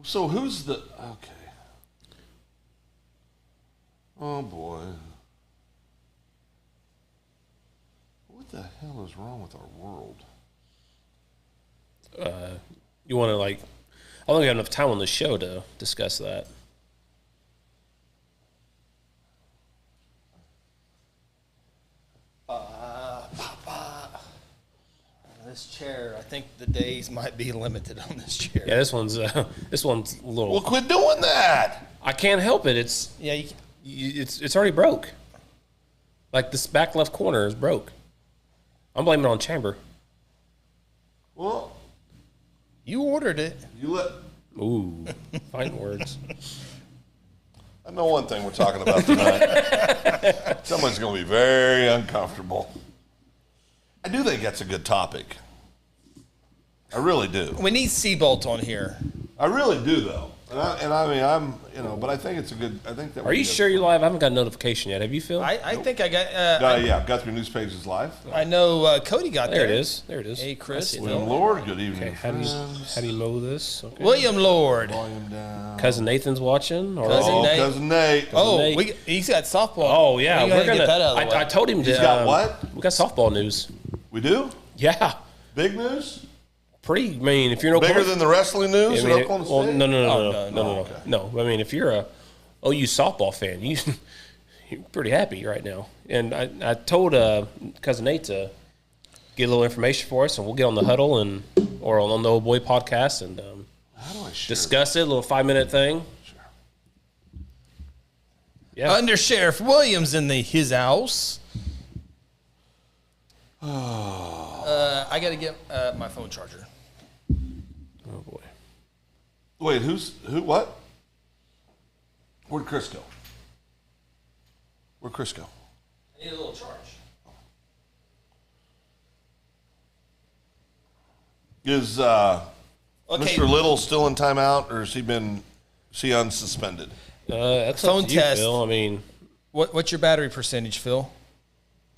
So who's the... Okay. Oh, boy. What the hell is wrong with our world? You want to, like... I don't think we have enough time on the show to discuss that. This chair, I think the days might be limited on this chair. Yeah, this one's a little... Well, quit doing that. I can't help it. It's it's already broke. Like, this back left corner is broke. I'm blaming it on Chamber. Well, You ordered it. you let... Ooh, fine words. I know one thing we're talking about tonight. Someone's going to be very uncomfortable. I do think that's a good topic. I really do. We need Seabolt on here. I really do, though. And I mean, but I think it's a good. I think that. Are you sure you're live? I haven't got a notification yet. Have you, Phil? I think I got. Yeah, Guthrie News Page is live. I know Cody got there. there. It is. There it is. Hey, Chris. William Lord, good evening. Okay, how do you know this? Okay. William Lord. Volume down. Cousin Nathan's watching. Or Cousin Nate. Nate. He's got softball. Oh yeah, we're gonna get that out of the way. I told him to. He's got what? We got softball news. We do? Yeah. Big news? Pretty. I mean, if you're no Bigger than the wrestling news in Oklahoma well, State? No. Okay. No. I mean, if you're a OU softball fan, you're pretty happy right now. And I told Cousin Nate to get a little information for us, and we'll get on the huddle or on the Old Boy podcast and How do I share discuss it. A little 5-minute thing. Sure. Yeah. Under Sheriff Williams in his house. I got to get my phone charger. Oh boy. Wait, what? Where'd Chris go? Where'd Chris go? I need a little charge. Is Mr. Little still in timeout, or is he unsuspended? That's Phone up to you, test. Phil. I mean, What's your battery percentage, Phil?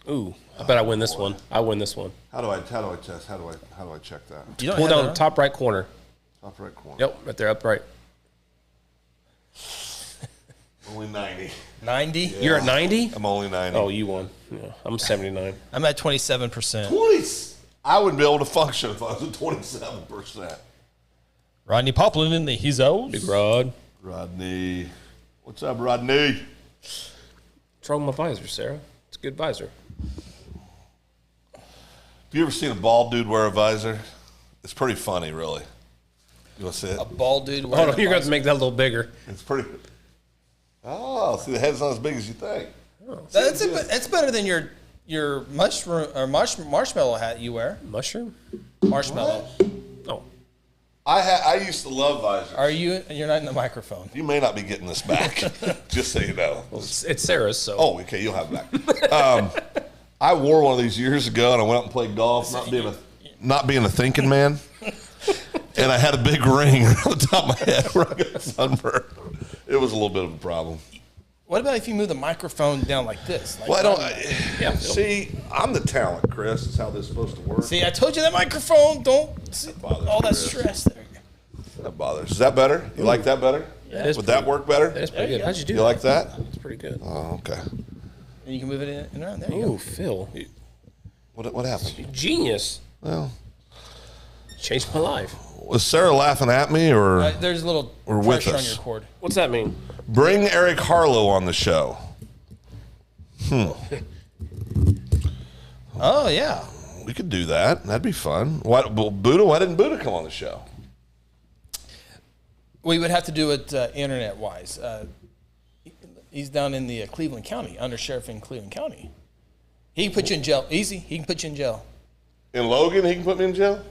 ooh, I bet I win this one. I win this one. How do I test? How do I check that? You don't Pull have down that the top right corner. Top right corner. Yep, right there, up right. Only 90. 90? You're at 90? I'm only 90. Oh, you won. Yeah, I'm 79. I'm at 27%. 20. I wouldn't be able to function if I was at 27%. Rodney Poplin in his house. Big Rod. Rodney. What's up, Rodney? What's wrong with my visor, Sarah? It's a good visor. Have you ever seen a bald dude wear a visor? It's pretty funny, really. You want to see it? A bald dude. Hold on, you're going to make that a little bigger. It's pretty. Oh, see, the head's not as big as you think. That's better than your mushroom or marshmallow hat you wear. Mushroom? Marshmallow. Oh. I used to love visors. Are you? You're not in the microphone. You may not be getting this back, just so you know. Well, it's Sarah's, so. Oh, okay, you'll have it back. I wore one of these years ago, and I went out and played golf, not being a thinking man. And I had a big ring on the top of my head where I got sunburned. It was a little bit of a problem. What about if you move the microphone down like this? Like Well, see, I'm the talent, Chris. That's how this is supposed to work. See, I told you that microphone. Don't bothers all that Chris. stress there. That bothers. Is that better? You like that better? Yeah, Would that work better? That's pretty good. How'd you do You that? like that? It's pretty good. Oh, okay. And you can move it in and around. There you Ooh, go. Phil. What happened? Genius. Well, Changed my life. was Sarah laughing at me or There's a little Or with pressure on us. your cord. What's that mean? bring Eric Harlow on the show? Oh yeah. We could do that. That'd be fun. Why didn't Buddha come on the show? We would have to do it internet wise. He's down in the Cleveland County, under sheriff in Cleveland County. He can put you in jail. Easy. He can put you in jail. In Logan, he can put me in jail?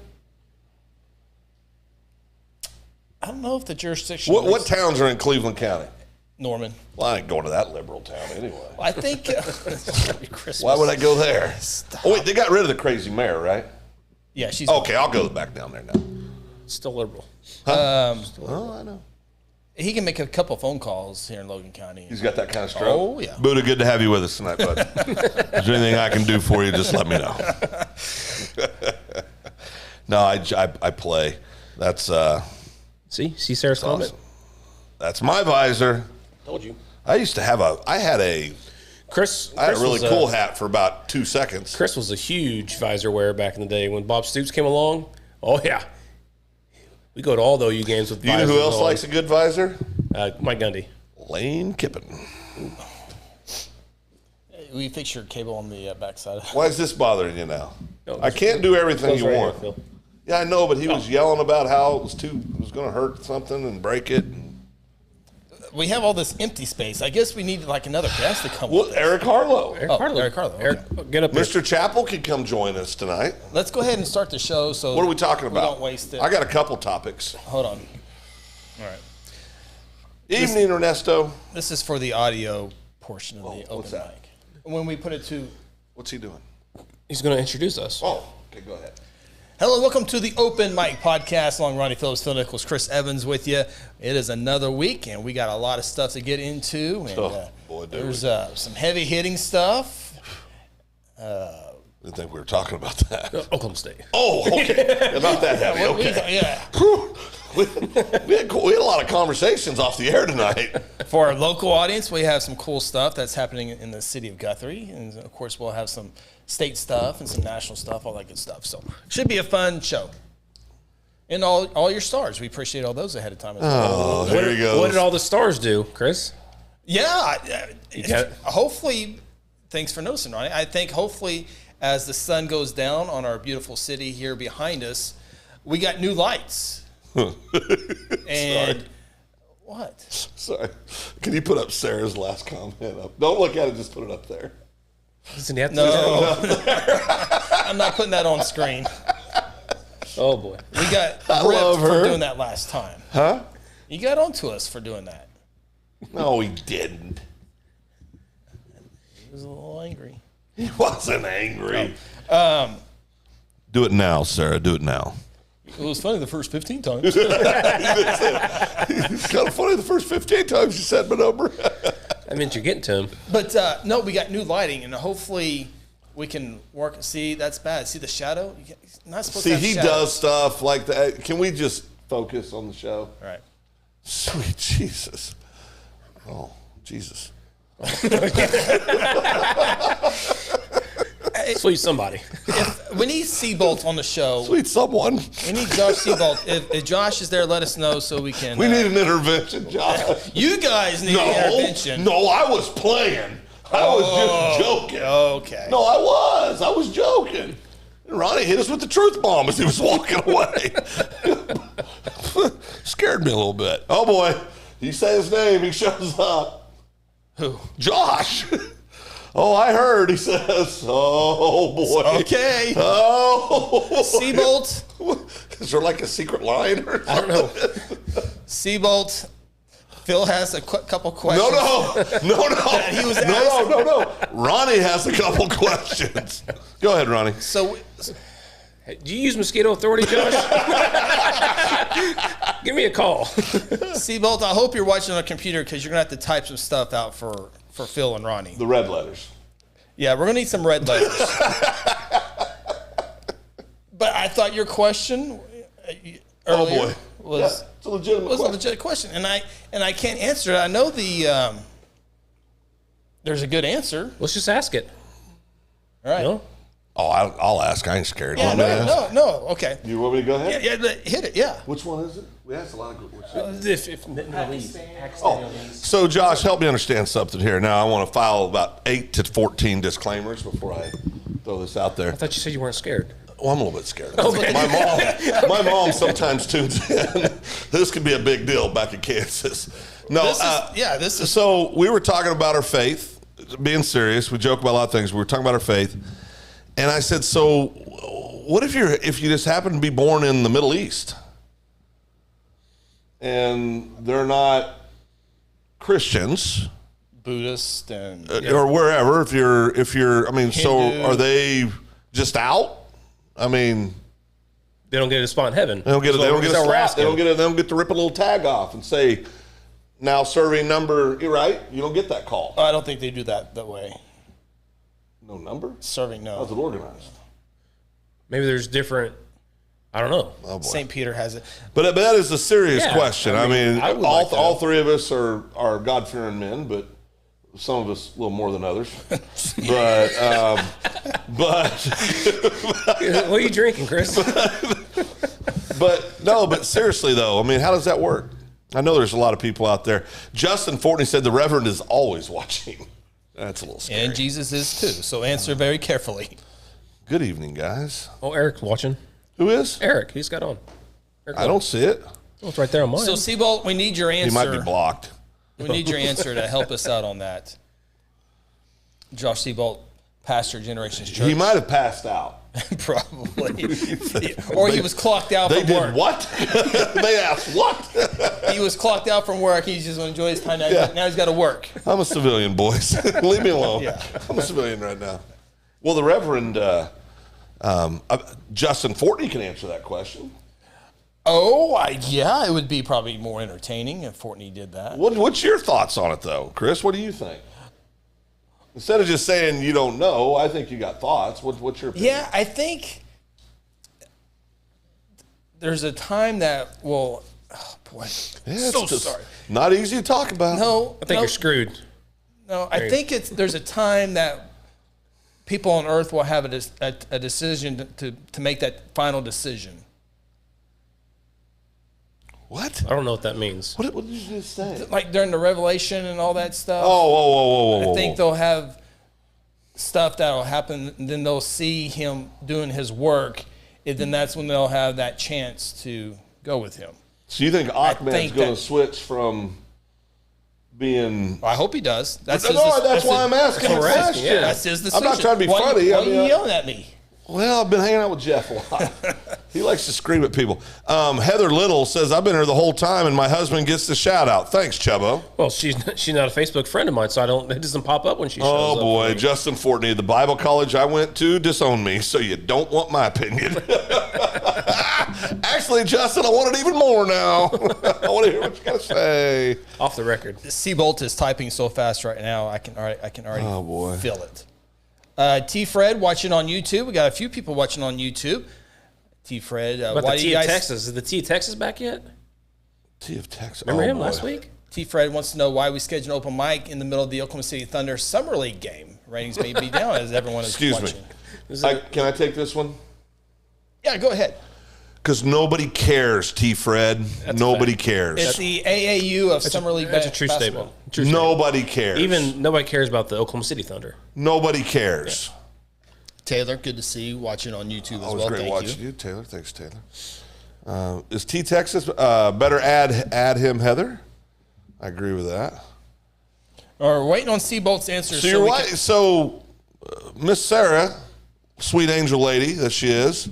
I don't know if the jurisdiction. What towns are in Cleveland County? Norman. Well, I ain't going to that liberal town anyway. I think. Why would I go there? Oh, wait, they got rid of the crazy mayor, right? Yeah, she's. Okay, I'll go back down there now. Still liberal. Oh, I know. He can make a couple phone calls here in Logan County. He's got that kind of stroke. Oh, yeah. Buddha, good to have you with us tonight, bud. Is there anything I can do for you? Just let me know. No, I play. That's See Sarah's comment? Awesome. That's my visor. Told you. I used to have I had a really cool hat for about 2 seconds. Chris was a huge visor wearer back in the day when Bob Stoops came along. Oh yeah, we go to all the OU games with. You know who else likes a good visor? Mike Gundy. Lane Kippen. We fix your cable on the backside. Why is this bothering you now? No, I can't do everything you right want. here, Phil. Yeah, I know, but he was yelling about how it was going to hurt something and break it. We have all this empty space. I guess we need like another guest to come. Well, Eric Harlow. Eric Harlow. Okay. Eric, get up here. Mr. Chappell could come join us tonight. Let's go ahead and start the show. So What are we talking about? Don't waste it. I got a couple topics. Hold on. All right. Evening, Ernesto. This is for the audio portion of the what's open that? mic. When we put it to What's he doing? He's going to introduce us. Oh, okay, go ahead. hello, welcome to the Open Mic Podcast. Along Ronnie Phillips, Phil Nichols, Chris Evans with you. It is another week, and we got a lot of stuff to get into. And, boy, do there's some heavy hitting stuff. I didn't think we were talking about that. Oklahoma State. Oh, okay. About that heavy. Okay. Yeah. We had a lot of conversations off the air tonight. For our local audience, we have some cool stuff that's happening in the city of Guthrie. And, of course, we'll have some state stuff and some national stuff, all that good stuff. So should be a fun show. And all your stars. We appreciate all those ahead of time as well. Oh, there he goes. What did all the stars do, Chris? Yeah. got it. Hopefully, thanks for noticing, Ronnie. I think hopefully as the sun goes down on our beautiful city here behind us, we got new lights. And what? Sorry. Can you put up Sarah's last comment up? Don't look at it, just put it up there. Doesn't he have to No. I'm not putting that on screen. Oh, boy. We got love ripped her. for doing that last time. Huh? You got onto us for doing that. No, he didn't. He was a little angry. He wasn't angry. Do it now, Sarah. Do it now. It was funny the first 15 times. It's kind of funny the first 15 times you said my number. That meant you're getting to him. But no, we got new lighting, and hopefully we can work. See, that's bad. See the shadow? You're not supposed to have he shadows. does stuff like that. Can we just focus on the show? All right. Sweet Jesus. Oh, Jesus. Sweet somebody. We need Seabolt on the show. Sweet someone. We need Josh Seabolt. If Josh is there, let us know so we can. We need an intervention, Josh. You guys need an intervention. No, I was playing. I was just joking. Okay. No, I was joking. And Ronnie hit us with the truth bomb as he was walking away. Scared me a little bit. Oh, boy. You say his name, he shows up. Who? Josh. Oh, I heard, he says. Oh, boy. Okay. Oh. Seabolt. Is there like a secret line or something? I don't know. Seabolt. Phil has a couple questions. No. He was asking. No. Ronnie has a couple questions. Go ahead, Ronnie. So, Hey, do you use Mosquito Authority, Josh? Give me a call. Seabolt, I hope you're watching on a computer because you're going to have to type some stuff out for Phil and Ronnie. The red letters. Yeah, we're going to need some red letters. But I thought your question earlier was It's a legitimate a question. legit question, and I can't answer it. I know there's a good answer. Let's just ask it. All right. No? Oh, I'll ask. I ain't scared. Yeah, I'm gonna ask. no. Okay. You want me to go ahead? Yeah, hit it. Yeah. Which one is it? We asked a lot of good questions. If So, Josh, help me understand something here. Now, I want to file about 8 to 14 disclaimers before I throw this out there. I thought you said you weren't scared. Well, I'm a little bit scared. My mom sometimes tunes in. This could be a big deal back in Kansas. No, This is So we were talking about our faith, being serious. We joke about a lot of things. We were talking about our faith, and I said, "So, what if you just happen to be born in the Middle East, and they're not Christians, Buddhist and or wherever? If you're, I mean, so Hindu. are they just out? I mean." They don't get a spot in heaven. They don't get a That's what we're slot. asking. They don't get to rip a little tag off and say, now serving number, you're right, you don't get that call. I don't think they do that way. No number? Serving, no. How's it organized? Maybe there's different I don't know. Oh boy. St. Peter has it. But that is a serious Yeah, question. I mean, I would like to all know. three of us are God-fearing men, but some of us a little more than others. But What are you drinking, Chris? but seriously though, I mean, how does that work? I know there's a lot of people out there. Justin Fortney said the Reverend is always watching. That's a little scary. And Jesus is too. So answer very carefully. Good evening, guys. Oh, Eric's watching. Who is? Eric, he's got on. Eric, I don't see it. Oh, it's right there on mine. So, Seabolt, we need your answer. He might be blocked. We need your answer to help us out on that. Josh Seabolt, pastor of Generations Church. He might have passed out. Probably. Or he was clocked out They from did work. what? They asked what? He was clocked out from work. He's just going to enjoy his time. Now, Yeah. now he's got to work. I'm a civilian, boys. Leave me alone. Yeah. I'm a civilian right now. Well, the Reverend Justin Fortney can answer that question. Oh, yeah, it would be probably more entertaining if Fortney did that. What's your thoughts on it, though, Chris? What do you think? Instead of just saying you don't know, I think you got thoughts. What's your opinion? Yeah, I think there's a time that will. Oh boy, Yeah, so it's just sorry. not easy to talk about. No, I think you're screwed. No, I think there's a time that people on Earth will have a decision to make that final decision. What? I don't know what that means. What did you just say? Like during the Revelation and all that stuff. Oh, I think they'll have stuff that'll happen, and then they'll see him doing his work, and then that's when they'll have that chance to go with him. So you think Ahmed's think going to that- switch from being? I hope he does. That's That's why I'm asking the Correct, question. yeah. That's his I'm decision. not trying to be why funny. Why I are mean, you yelling at me? Well, I've been hanging out with Jeff a lot. He likes to scream at people. Heather Little says, I've been here the whole time, and my husband gets the shout out. Thanks, Chubbo. Well, she's not a Facebook friend of mine, so it doesn't pop up when she shows Oh, up. boy. for me. Justin Fortney, the Bible college I went to disowned me, so you don't want my opinion. Actually, Justin, I want it even more now. I want to hear what you got to say. Off the record. Seabolt is typing so fast right now. I can already Oh, boy. feel it. T. Fred watching on YouTube. We got a few people watching on YouTube. T. Fred, But why the do you T of guys? Texas. Is the T of Texas back yet? T of Texas. Remember him boy. last week? T. Fred wants to know why we scheduled an open mic in the middle of the Oklahoma City Thunder Summer League game. Ratings may be down as everyone is Excuse me. watching. Can I take this one? Yeah, go ahead. Because nobody cares, T. Fred. Nobody cares. It's the AAU of Summer League That's a true basketball. statement. True statement. Nobody cares. Even nobody cares about the Oklahoma City Thunder. Nobody cares. Taylor, good to see you watching on YouTube as Always well. great Thank watching you. you, Taylor. Thanks, Taylor. Is T Texas better add him, Heather? I agree with that. All right, we're waiting on Seabolt's answer. So you're we right. can- So Miss Sarah, sweet angel lady that she is,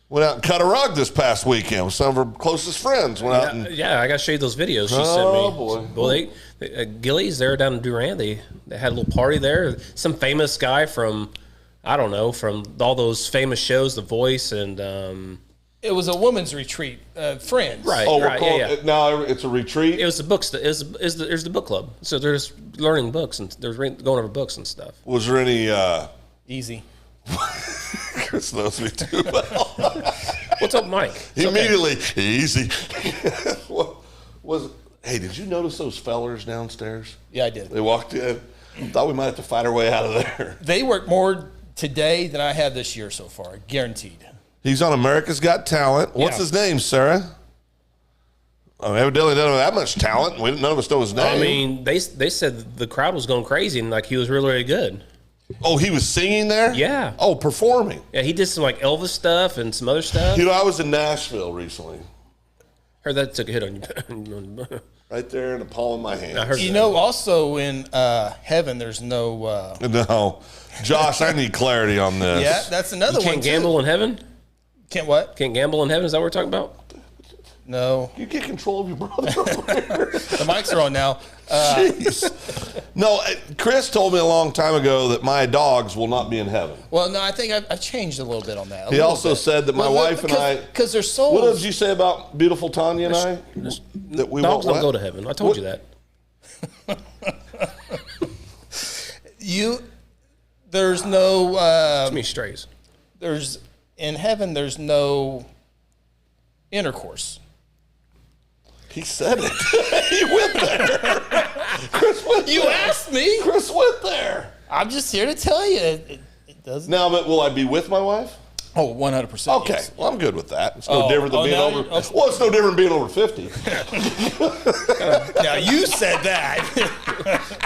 went out and cut a rug this past weekend. Some of her closest friends went out and. Yeah, I got to show you those videos she sent me. Oh, boy. Well, Gillies, they're down in Durand. They had a little party there. Some famous guy from, I don't know, from all those famous shows, The Voice and It was a women's retreat, friends. right. Oh, we're right, calling yeah. it now. It's a retreat. It was the books. There's the book club. So they're just learning books and they're going over books and stuff. Was there any? Easy. Chris knows me too well. What's up, Mike? It's okay. Immediately, easy. What was? Hey, did you notice those fellers downstairs? Yeah, I did. They walked in. Thought we might have to fight our way out of there. They work more today than I have this year so far, guaranteed. He's on America's Got Talent. What's Yeah. his name, Sarah? Evidently doesn't have that much talent. None of us know his name. I mean, they said the crowd was going crazy and like he was really, really good. Oh, he was singing there? Yeah. Oh, performing. Yeah, he did some like Elvis stuff and some other stuff. You know, I was in Nashville recently. Heard that took a hit on you. Right there in the palm of my hand. I heard You that. know, also in heaven, there's no. No. Josh, I need clarity on this. Yeah, that's another You one. can't too. gamble in heaven? Can't what? Can't gamble in heaven? Is that what we're talking about? No. You get control of your brother. The mics are on now. Jeez. No, Chris told me a long time ago that my dogs will not be in heaven. Well, no, I think I've changed a little bit on that. He also said that my wife and I. Because they're souls. What did you say about beautiful Tanya and I? That we Dogs won't don't go what? to heaven. I told you that. There's no. Too many strays. There's in heaven. There's no intercourse. He said it. He went there. Chris went there. You asked me. Chris went there. I'm just here to tell you it doesn't. Now, but will I be with my wife? Oh, 100%. Okay, yes. well, I'm good with that. It's no different than being now over. you- okay. Well, it's no different than being over 50. Now you said that.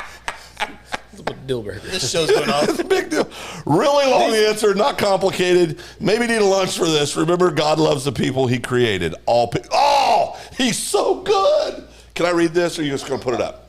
Deal breaker. This show's going off. It's a big deal. Really long answer, not complicated. Maybe need a lunch for this. Remember, God loves the people He created. Oh, He's so good. Can I read this, or are you just going to put it up?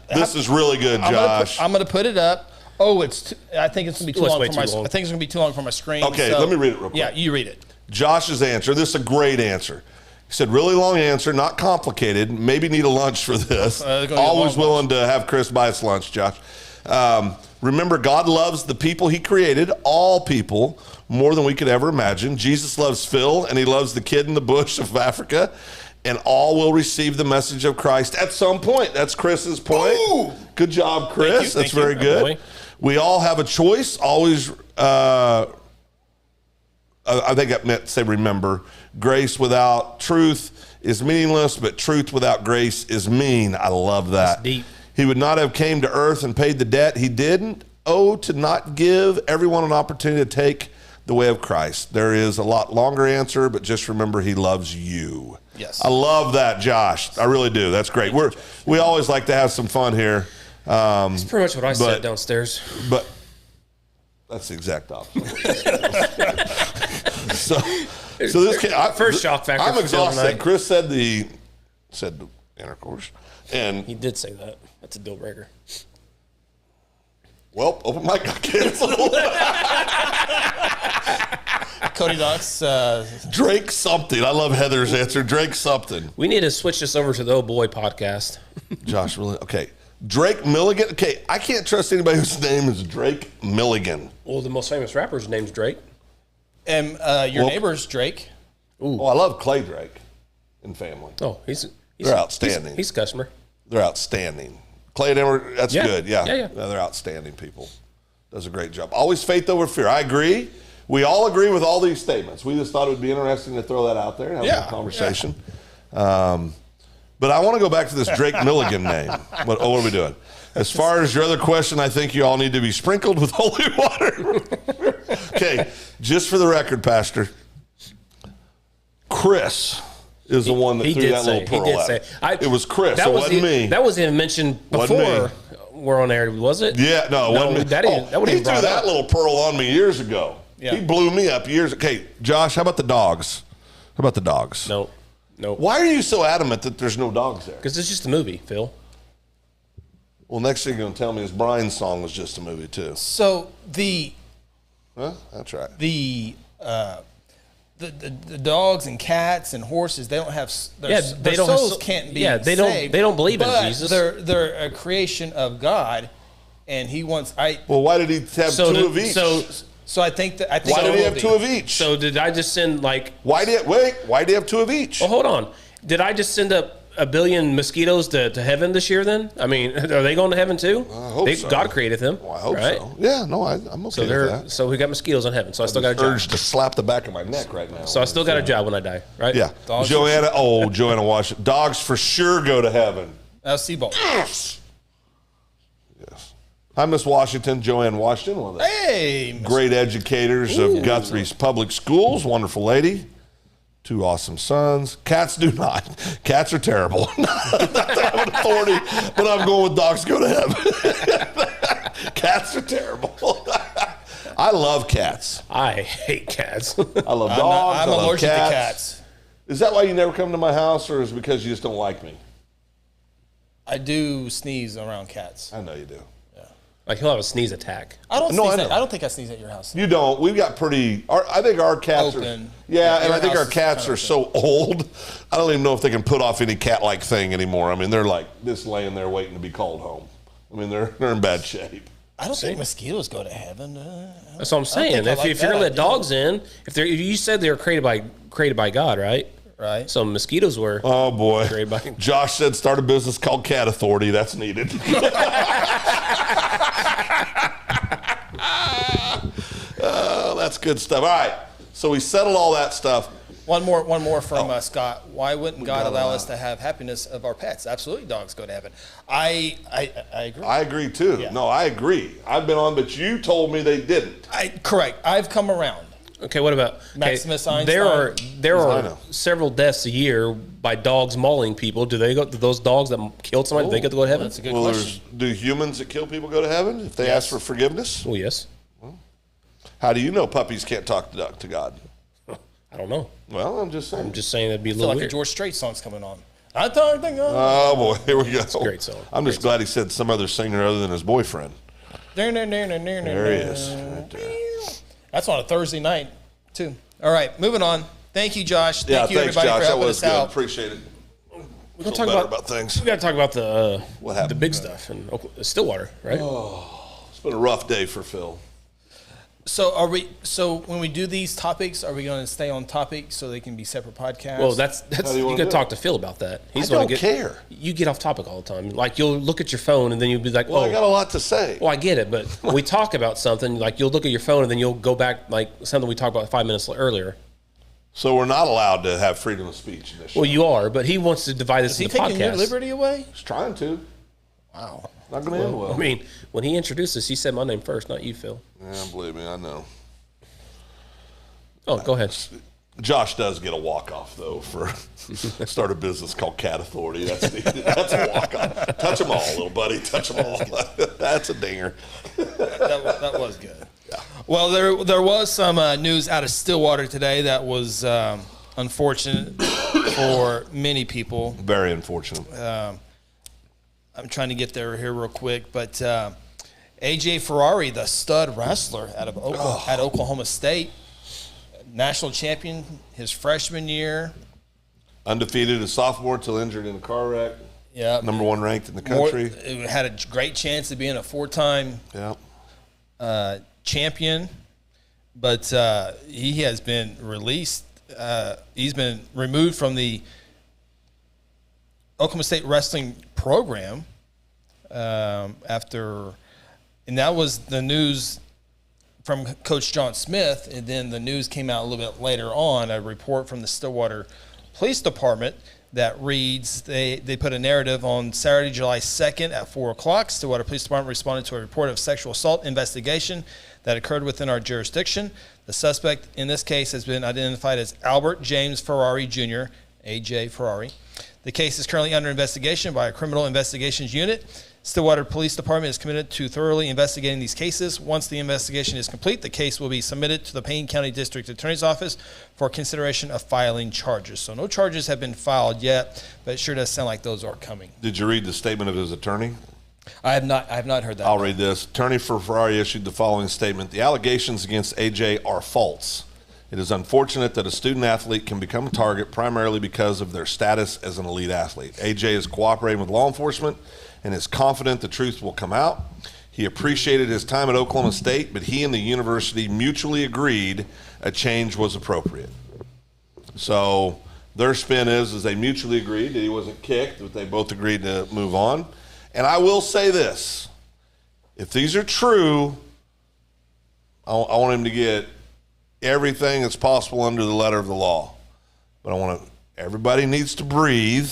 This is really good, Josh. I'm going to put it up. Oh, I think it's going to be too long for my. long. I think it's going to be too long for my screen. Okay, let me read it real quick. Yeah, you read it. Josh's answer. This is a great answer. He said, really long answer, not complicated. Maybe need a lunch for this. Always willing to have Chris buy us lunch, Josh. Remember, God loves the people He created, all people, more than we could ever imagine. Jesus loves Phil, and He loves the kid in the bush of Africa, and all will receive the message of Christ at some point. That's Chris's point. Ooh. Good job, Chris. That's very good. Boy. We all have a choice. Always, I think I meant to say remember, grace without truth is meaningless, but truth without grace is mean. I love that. That's deep. He would not have came to earth and paid the debt He didn't owe to not give everyone an opportunity to take the way of Christ. There is a lot longer answer, but just remember He loves you. Yes. I love that, Josh. I really do. That's great. We always like to have some fun here. That's pretty much what I said downstairs. But that's the exact opposite. so this kid, First shock factor I'm for Phil exhausted. tonight. Chris said the intercourse, and He did say that. That's a deal breaker. well, open mic got canceled. Cody Ducks. Drake something. I love Heather's answer. Drake something. We need to switch this over to the Oh Boy podcast. Josh, really? Okay. Drake Milligan. Okay, I can't trust anybody whose name is Drake Milligan. Well, the most famous rapper's name's Drake. And your neighbor's Drake. Oh, I love Clay Drake and family. Oh, he's They're outstanding. He's a customer. They're outstanding. Clay and Emmer, that's Yeah. good. Yeah. Yeah. They're outstanding people. Does a great job. Always faith over fear. I agree. We all agree with all these statements. We just thought it would be interesting to throw that out there and have a conversation. But I want to go back to this Drake Milligan name. What are we doing? As far as your other question, I think you all need to be sprinkled with holy water. Okay, just for the record, Pastor, Chris is the one that threw that little pearl out. It was Chris. It wasn't me. That wasn't even mentioned before we're on air, was it? Yeah, no, it wasn't me. He threw that little pearl on me years ago. Yeah. He blew me up years ago. Okay, Josh, how about the dogs? How about the dogs? No. Why are you so adamant that there's no dogs there? Because it's just a movie, Phil. Well, next thing you're going to tell me is Brian's song was just a movie, too. So that's right. The dogs and cats and horses, they don't have their souls can't be saved. They don't believe in Jesus. They're a creation of God, and He wants. Well, why did He have two of each? So I think why did He have two of each? So did I just send Why do you have two of each? Well, hold on. Did I just send up a billion mosquitoes to heaven this year? Then I mean, are they going to heaven too? I hope so. God created them. Well, I hope so. Yeah, no, I'm okay with that. So we got mosquitoes in heaven. So I still got a job. Urge to slap the back of my neck right now. So I still got a job when I die, right? Yeah. Joanna Washington. Dogs for sure go to heaven. Seabolt. Yes. Hi, Miss Washington, Joanne Washington, one of the great educators of Guthrie's public schools. Wonderful lady. 2 awesome sons. Cats do not. Cats are terrible. Not that I have an authority, but I'm going with dogs go to heaven. Cats are terrible. I love cats. I hate cats. I love dogs. I'm allergic to cats. Is that why you never come to my house, or is it because you just don't like me? I do sneeze around cats. I know you do. Like he'll have a sneeze attack. I don't think I sneeze at your house. You don't. We've got I think our cats open. And I think our cats are so old. I don't even know if they can put off any cat-like thing anymore. I mean, they're like just laying there waiting to be called home. I mean, they're in bad shape. I don't think mosquitoes go to heaven. That's what I'm saying. If you're gonna let dogs in, if you said they were created by God, right? Right. So mosquitoes were. Oh boy. created by. Josh said start a business called Cat Authority. That's needed. Oh, that's good stuff. All right. So we settled all that stuff. One more from Scott. Why wouldn't God allow us to have happiness of our pets? Absolutely, dogs go to heaven. I agree. I agree too. Yeah. No, I agree. I've been on, but you told me they didn't. Correct. I've come around. Okay, what about Maximus Einstein? There are several deaths a year by dogs mauling people. Do those dogs that killed somebody? Do they get to go to heaven? That's a good question. Do humans that kill people go to heaven if they ask for forgiveness? Well, yes. How do you know puppies can't talk to God? I don't know. Well, I'm just saying. I'm just saying that'd be a I feel little like weird. a George Strait song's coming on. I talk to God. Oh boy, here we go. It's a great song. I'm just glad he said some other singer other than his boyfriend. There he is, right there. That's on a Thursday night too. All right, moving on. Thank you, Josh. Yeah, Thank you, thanks, everybody, Josh. for That helping was us good. out. Appreciate it. We're gonna Feel talk better about things. We got to talk about the What happened? the big stuff in Stillwater, right? It's been a rough day for Phil. So when we do these topics, are we going to stay on topic so they can be separate podcasts? Well, that's do you you wanna got do to it? talk to Phil about that. I don't care. You get off topic all the time. Like you'll look at your phone and then you'll be like, Well, "Oh, I got a lot to say. well, I get it." But when we talk about something, like you'll look at your phone and then you'll go back like something we talked about 5 minutes earlier. So we're not allowed to have freedom of speech in this show. Well, you are, but he wants to divide this is he into taking your podcasts. liberty away? He's trying to. Wow. Not going to end well. I mean, when he introduced us, he said my name first, not you, Phil. Yeah, believe me, I know. Oh, go ahead. Josh does get a walk-off, though, for start a business called Cat Authority. That's a walk-off. Touch them all, little buddy. Touch them all. That's a dinger. That was good. Yeah. Well, there was some news out of Stillwater today that was unfortunate for many people. Very unfortunate. I'm trying to get there here real quick, but AJ Ferrari, the stud wrestler out of Oklahoma State, national champion his freshman year. Undefeated as sophomore till injured in a car wreck. Yeah, Number one ranked in the country. Had a great chance of being a four-time champion, but he has been released. He's been removed from the Oklahoma State wrestling program after, and that was the news from Coach John Smith, and then the news came out a little bit later on, a report from the Stillwater Police Department that reads, they put a narrative on Saturday, July 2nd at 4 o'clock. Stillwater Police Department responded to a report of sexual assault investigation that occurred within our jurisdiction. The suspect in this case has been identified as Albert James Ferrari Jr., AJ Ferrari. The case is currently under investigation by a criminal investigations unit. Stillwater Police Department is committed to thoroughly investigating these cases. Once the investigation is complete, the case will be submitted to the Payne County District Attorney's Office for consideration of filing charges. So no charges have been filed yet, but it sure does sound like those are coming. Did you read the statement of his attorney? I have not heard that. I'll read this. Attorney for Ferrari issued the following statement. The allegations against AJ are false. It is unfortunate that a student athlete can become a target primarily because of their status as an elite athlete. AJ is cooperating with law enforcement and is confident the truth will come out. He appreciated his time at Oklahoma State, but he and the university mutually agreed a change was appropriate. So their spin is they mutually agreed that he wasn't kicked, but they both agreed to move on. And I will say this. If these are true, I want him to get everything that's possible under the letter of the law. But everybody needs to breathe.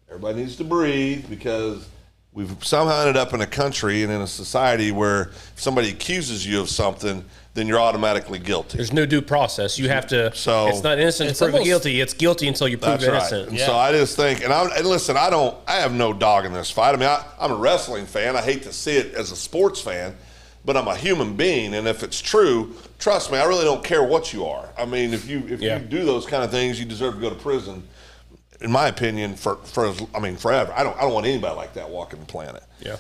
Everybody needs to breathe because we've somehow ended up in a country and in a society where if somebody accuses you of something, then you're automatically guilty. There's no due process. You have to. So it's not innocent to prove guilty. It's guilty until you prove that's innocent. right. And so I just think, and listen, I have no dog in this fight. I mean, I'm a wrestling fan. I hate to see it as a sports fan, but I'm a human being, and if it's true, trust me, I really don't care what you are. I mean, if you do those kind of things, you deserve to go to prison. In my opinion, forever. I don't want anybody like that walking the planet. Yeah.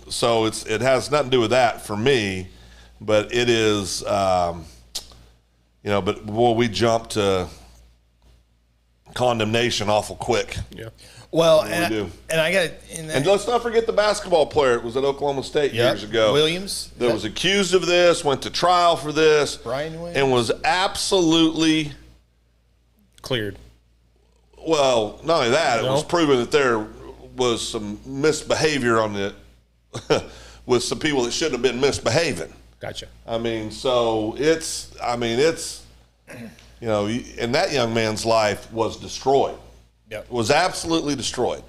So it has nothing to do with that for me, but it is, but boy, we jump to condemnation awful quick. Yeah. Well, and I got and let's not forget the basketball player. It was at Oklahoma State years ago. Williams. That was accused of this, went to trial for this, Brian Williams. and was absolutely Cleared. Well, not only that, it was proven that there was some misbehavior on with some people that shouldn't have been misbehaving. Gotcha. I mean, so it's You know, and that young man's life was destroyed. Yep. It was absolutely destroyed.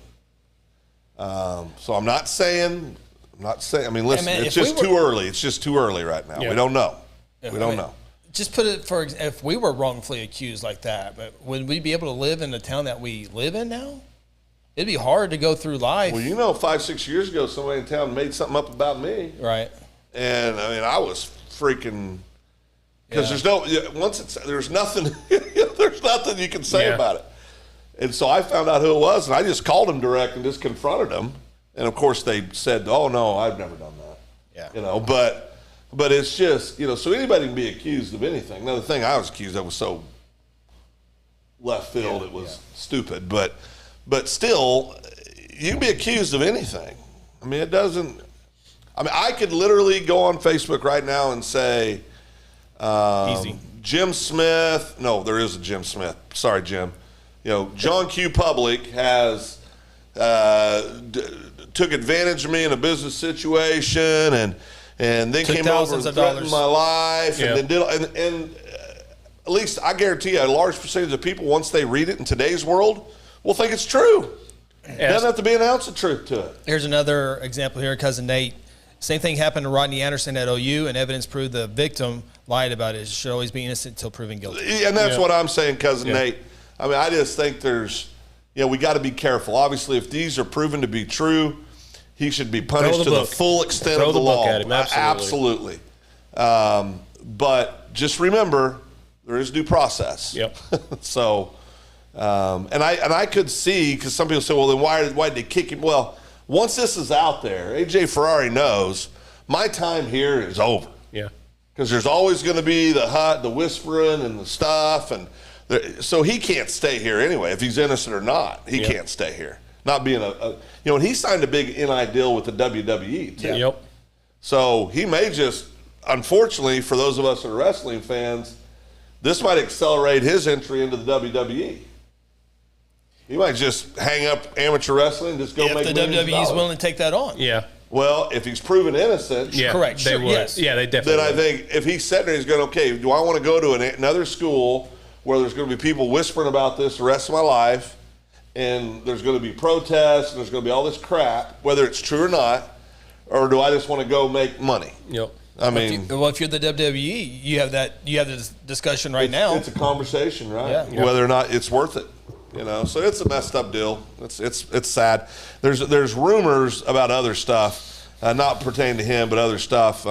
So I'm not saying. I mean, listen, man, it's just too early. It's just too early right now. Yeah. We don't know. We don't know. Just put it if we were wrongfully accused like that, but would we be able to live in the town that we live in now? It'd be hard to go through life. Well, you know, 5-6 years ago, somebody in town made something up about me. Right. And I mean, I was freaking, because there's nothing, there's nothing you can say about it. And so I found out who it was, and I just called him direct and just confronted him. And of course they said, "Oh no, I've never done that." Yeah. You know, but it's just, you know, so anybody can be accused of anything. Now the thing I was accused of was so left field, it was stupid. But still, you can be accused of anything. I mean, it doesn't. I mean, I could literally go on Facebook right now and say, Easy. Jim Smith. No, there is a Jim Smith. Sorry, Jim. You know, John Q. Public has took advantage of me in a business situation, and then Took came over and thousands of threatened dollars. my life, Yeah. and then and at least I guarantee you, a large percentage of people, once they read it in today's world, will think it's true. Doesn't have to be an ounce of truth to it. Here's another example here, Cousin Nate. Same thing happened to Rodney Anderson at OU, and evidence proved the victim lied about it. It should always be innocent until proven guilty. And that's what I'm saying, Cousin Nate. I mean, I just think we got to be careful. Obviously, if these are proven to be true, he should be punished to the full extent of the law. At him. Absolutely. But just remember, there is due process. Yep. So, and I could see, because some people say, well, then why did they kick him? Well, once this is out there, AJ Ferrari knows my time here is over. Yeah. Because there's always going to be the whispering and the stuff, and so he can't stay here anyway. If he's innocent or not, he can't stay here. Not being and he signed a big NI deal with the WWE too. Yep. So he may just, unfortunately, for those of us that are wrestling fans, this might accelerate his entry into the WWE. He might just hang up amateur wrestling and just go make If the millions of WWE is dollars. willing to take that on. Yeah. Well, if he's proven innocent, Yeah. Correct. They Sure, would. yes. Yeah, they definitely then I would. think if he's sitting there, he's going, okay, do I want to go to another school where there's going to be people whispering about this the rest of my life, and there's going to be protests, and there's going to be all this crap, whether it's true or not, or do I just want to go make money? Yep. I mean, If you're the WWE, you have this discussion right now. it's a conversation, right? Yeah. Whether or not it's worth it, you know. So it's a messed up deal. It's sad. There's rumors about other stuff, not pertaining to him, but other stuff.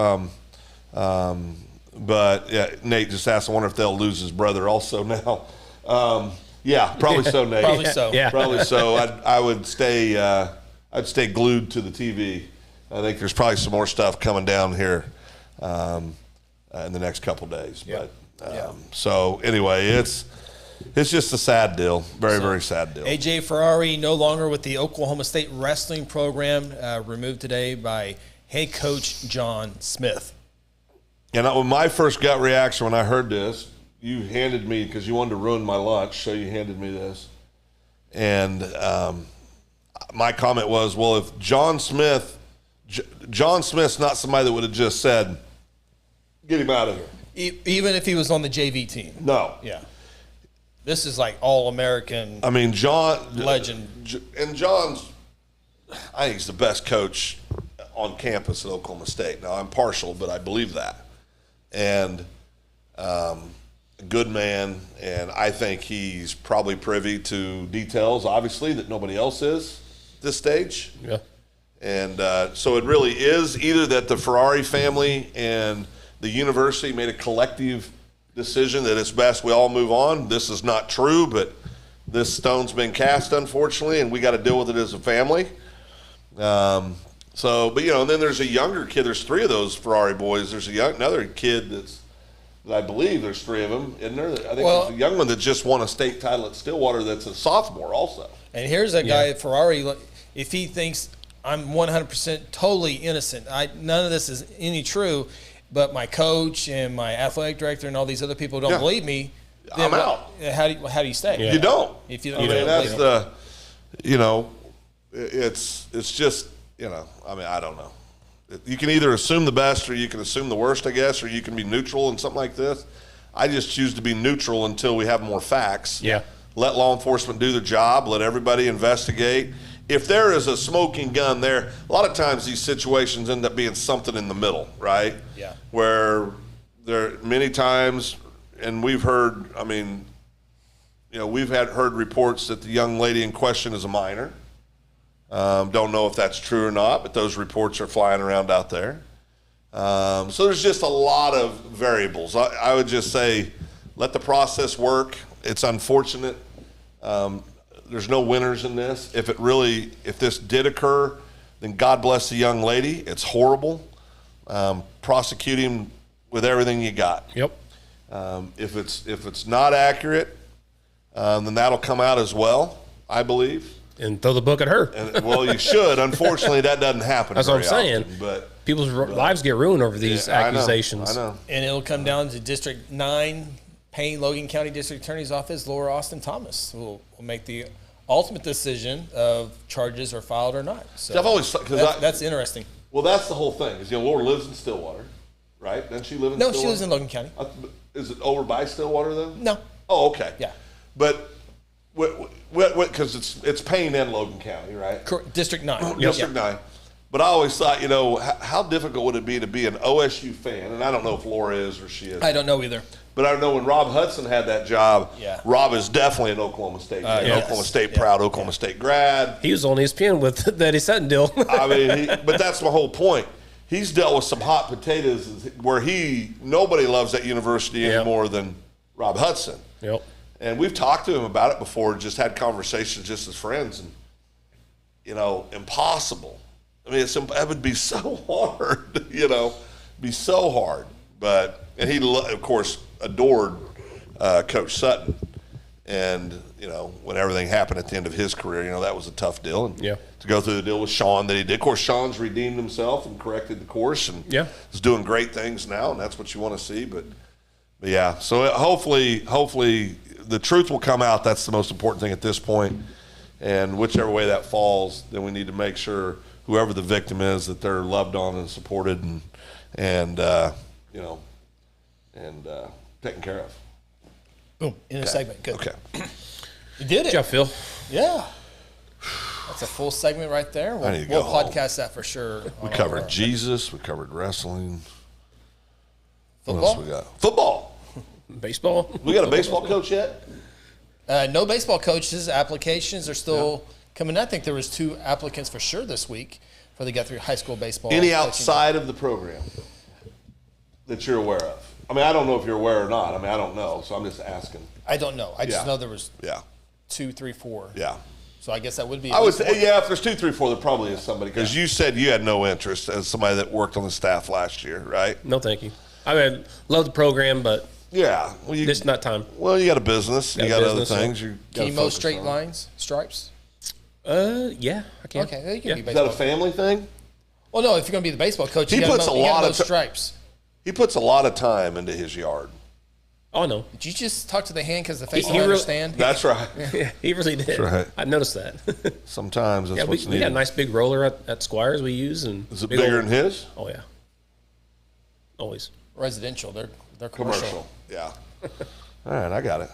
But yeah, Nate just asked. I wonder if they'll lose his brother also now. Yeah, probably so, Nate. Probably so. Yeah. Probably so. I would stay. I'd stay glued to the TV. I think there's probably some more stuff coming down here in the next couple days. Yeah. But so anyway, it's just a sad deal. Very sad deal. AJ Ferrari no longer with the Oklahoma State wrestling program, removed today by head coach John Smith. And my first gut reaction when I heard this, you handed me, because you wanted to ruin my lunch, so you handed me this. And my comment was, well, if John Smith's not somebody that would have just said, get him out of here. Even if he was on the JV team. No. Yeah. This is like all-American I mean, John. legend. And John's, I think he's the best coach on campus at Oklahoma State. Now, I'm partial, but I believe that. And a good man, and I think he's probably privy to details, obviously, that nobody else is at this stage. Yeah. And so it really is either that the Ferrari family and the university made a collective decision that it's best we all move on. This is not true, but this stone's been cast, unfortunately, and we got to deal with it as a family. But and then there's a younger kid. There's three of those Ferrari boys. There's another kid that I believe there's three of them, isn't there? I think there's a young one that just won a state title at Stillwater that's a sophomore also. And here's a guy at Ferrari, if he thinks I'm 100% totally innocent, none of this is any true, but my coach and my athletic director and all these other people don't believe me, then I'm out. How do you stay? You don't. If you don't, I mean, believe that's me. it's just, I mean, I don't know. You can either assume the best or you can assume the worst, I guess, or you can be neutral in something like this. I just choose to be neutral until we have more facts. Yeah. Let law enforcement do their job. Let everybody investigate. If there is a smoking gun there, a lot of times these situations end up being something in the middle, right? Yeah. Where there many times, and we've heard, we've heard reports that the young lady in question is a minor. Don't know if that's true or not, but those reports are flying around out there. So there's just a lot of variables. I would just say let the process work. It's unfortunate. There's no winners in this. If this did occur, then God bless the young lady. It's horrible. Prosecute him with everything you got. Yep. If it's not accurate, then that'll come out as well, I believe. And throw the book at her. And, well, you should. Unfortunately, that doesn't happen. That's what I'm saying. Often, but people's lives get ruined over these accusations. I know. And it'll come down to District 9, Payne Logan County District Attorney's Office, Laura Austin Thomas will make the ultimate decision of charges are filed or not. So I've always that's interesting. Well, that's the whole thing. Is Laura lives in Stillwater, right? Doesn't she live in Stillwater? No, she lives in Logan County. Is it over by Stillwater though? No. Oh, okay. Yeah. But because it's Payne and Logan County, right? Correct. District 9. District 9. But I always thought, how difficult would it be to be an OSU fan? And I don't know if Laura is or she is. I don't know either. But I know when Rob Hudson had that job, Yeah. Rob is definitely an Oklahoma State fan. Yes. Oklahoma State proud, Oklahoma State grad. He was on ESPN with that Eddie Sutton deal. But that's my whole point. He's dealt with some hot potatoes where nobody loves that university any more than Rob Hudson. Yep. And we've talked to him about it before, just had conversations just as friends, and impossible. I mean, it would be so hard, be so hard. And he, of course, adored Coach Sutton. And, when everything happened at the end of his career, that was a tough deal. And to go through the deal with Sean that he did. Of course, Sean's redeemed himself and corrected the course and is doing great things now, and that's what you want to see. But yeah, so hopefully the truth will come out. That's the most important thing at this point. And whichever way that falls, then we need to make sure whoever the victim is, that they're loved on and supported and taken care of. Boom. In a segment. Good. Okay. You did it. Good job, Phil. Yeah. That's a full segment right there. I need to go We'll home. podcast that for sure. We covered Jesus. We covered wrestling. Football? What else we got? Football. Baseball. We got a baseball coach yet? No baseball coaches. Applications are still coming. I think there was 2 applicants for sure this week for the Guthrie High School baseball. Any coaching. outside of the program that you're aware of? I mean, I don't know if you're aware or not. I mean, I don't know, so I'm just asking. I don't know. I just know there was Yeah. 2, 3, 4. Yeah. So I guess that would be. I would say, if there's 2, 3, 4, there probably is somebody. Because you said you had no interest as somebody that worked on the staff last year, right? No, thank you. I mean, love the program, but Yeah. Well, it's not time. Well, you got a business. You got other things. You Can you mow straight lines, stripes? Yeah, I can. Okay, you can be Is baseball. that a family thing? Well, no, if you're going to be the baseball coach, He you got puts to a lot mow of stripes. He puts a lot of time into his yard. Oh, no. Did you just talk to the hand because the face He don't really- understand? That's right. Yeah, he really did. That's right. I noticed that. Sometimes that's Yeah, what's we needed. got a nice big roller at Squires we use. And Is it big bigger old- than his? Oh, yeah. Always. Residential, they're commercial. Commercial. Yeah. All right, I got it.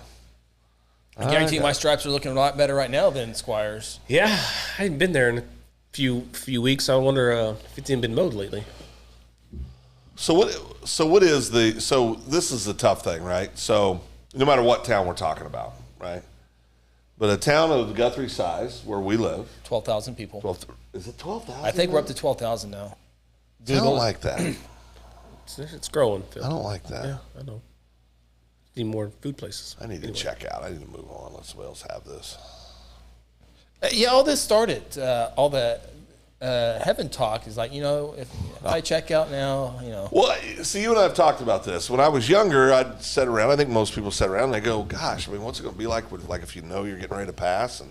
I guarantee my stripes are looking a lot better right now than Squires. Yeah, I haven't been there in a few weeks. I wonder if it's even been mowed lately. So what is this is the tough thing, right? So no matter what town we're talking about, right? But a town of Guthrie size where we live, 12,000 people. is it 12,000? I think we're up to 12,000 now. I don't like that. It's growing, Phil. I don't like that. Yeah, I know. Need more food places. I need to check out. I need to move on. Let somebody else have this. Yeah, all this started, all the heaven talk is like, if I check out now, Well, see, you and I have talked about this. When I was younger, I'd sit around. I think most people sit around and they go, gosh, I mean, what's it going to be like if you know you're getting ready to pass? And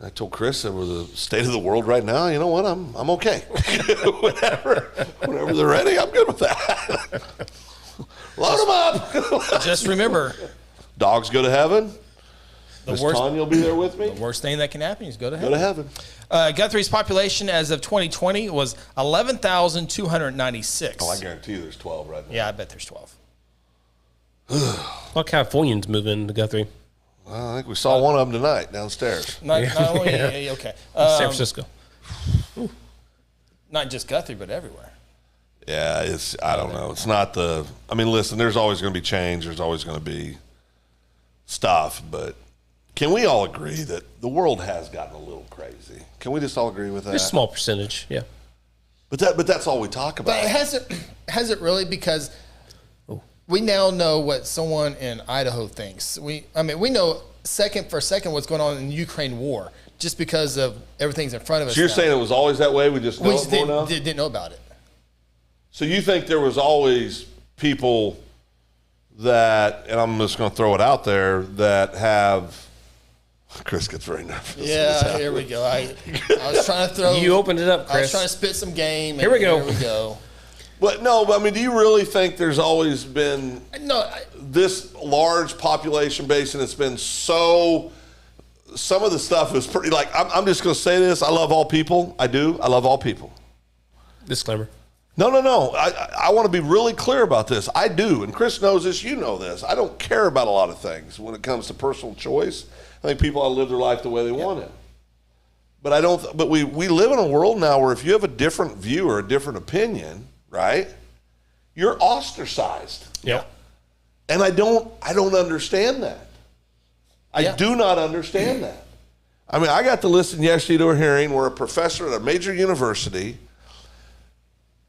I told Chris that with the state of the world right now, you know what, I'm okay. Whenever they're ready, I'm good with that. Load them up. just remember, Dogs go to heaven. the Miss worst, Tanya will be there with me. the worst thing that can happen is go to Go to heaven. heaven. Guthrie's population as of 2020 was 11,296. Oh, I guarantee you there's 12 right now. Yeah, I bet there's 12. A lot of Californians move into Guthrie. Well, I think we saw one of them tonight downstairs. Not only, okay. San Francisco. Not just Guthrie, but everywhere. Yeah, I don't know. It's not I mean, listen, there's always going to be change. There's always going to be stuff. But can we all agree that the world has gotten a little crazy? Can we just all agree with that? Just a small percentage, yeah. But that's all we talk about. But has it really? Because we now know what someone in Idaho thinks. We know second for second what's going on in the Ukraine war just because of everything's in front of us. So you're now. saying it was always that way? We just know it more now? Didn't know about it. So you think there was always people that, and I'm just going to throw it out there, that have. Chris gets very nervous. Yeah, here we go. I was trying to throw. You opened it up, Chris. I was trying to spit some game. Here we go. Here we go. But no, I mean, do you really think there's always been this large population base, and it's been so? Some of the stuff is pretty. Like I'm just going to say this. I love all people. I do. I love all people. Disclaimer. No. I want to be really clear about this. I do, and Chris knows this. You know this. I don't care about a lot of things when it comes to personal choice. I think people ought to live their life the way they want it. But I don't. But we live in a world now where if you have a different view or a different opinion, right, you're ostracized. Yeah. And I don't understand that. I do not understand that. I mean, I got to listen yesterday to a hearing where a professor at a major university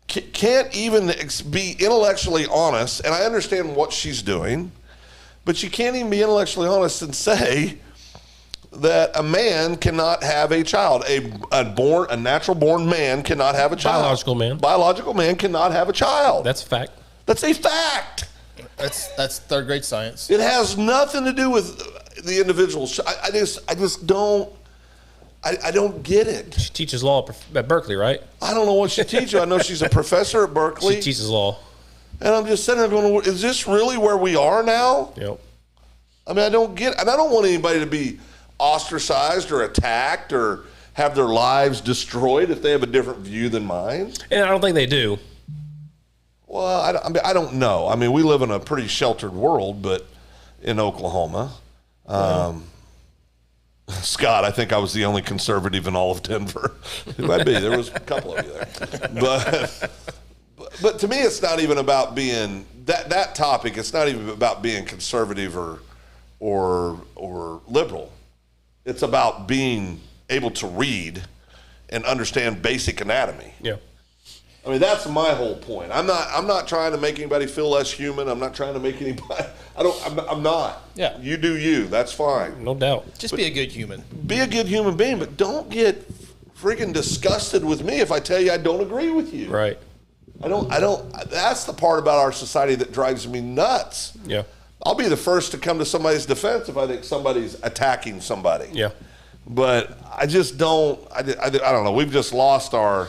can't even be intellectually honest, and I understand what she's doing, but she can't even be intellectually honest and say that a man cannot have a child. A natural born man cannot have a child. Biological man cannot have a child. That's a fact. That's a fact. That's third grade science. It has nothing to do with the individual. I just don't. I don't get it. She teaches law at Berkeley, right? I don't know what she teaches. I know she's a professor at Berkeley. She teaches law. And I'm just sitting there going, is this really where we are now? Yep. I mean, I don't get it. And I don't want anybody to be ostracized or attacked or have their lives destroyed if they have a different view than mine. And I don't think they do. Well, I don't know. I mean, we live in a pretty sheltered world, but in Oklahoma. Scott, I think I was the only conservative in all of Denver. It might be. There was a couple of you there. But to me, it's not even about being that topic. It's not even about being conservative or liberal. It's about being able to read and understand basic anatomy. Yeah. I mean, that's my whole point. I'm not trying to make anybody feel less human. I'm not trying to make anybody. I'm not. Yeah. You do you. That's fine. No doubt. Just be a good human. Be a good human being, but don't get freaking disgusted with me if I tell you I don't agree with you. Right. I don't. That's the part about our society that drives me nuts. Yeah. I'll be the first to come to somebody's defense if I think somebody's attacking somebody. Yeah. But I just don't. I don't know. We've just lost our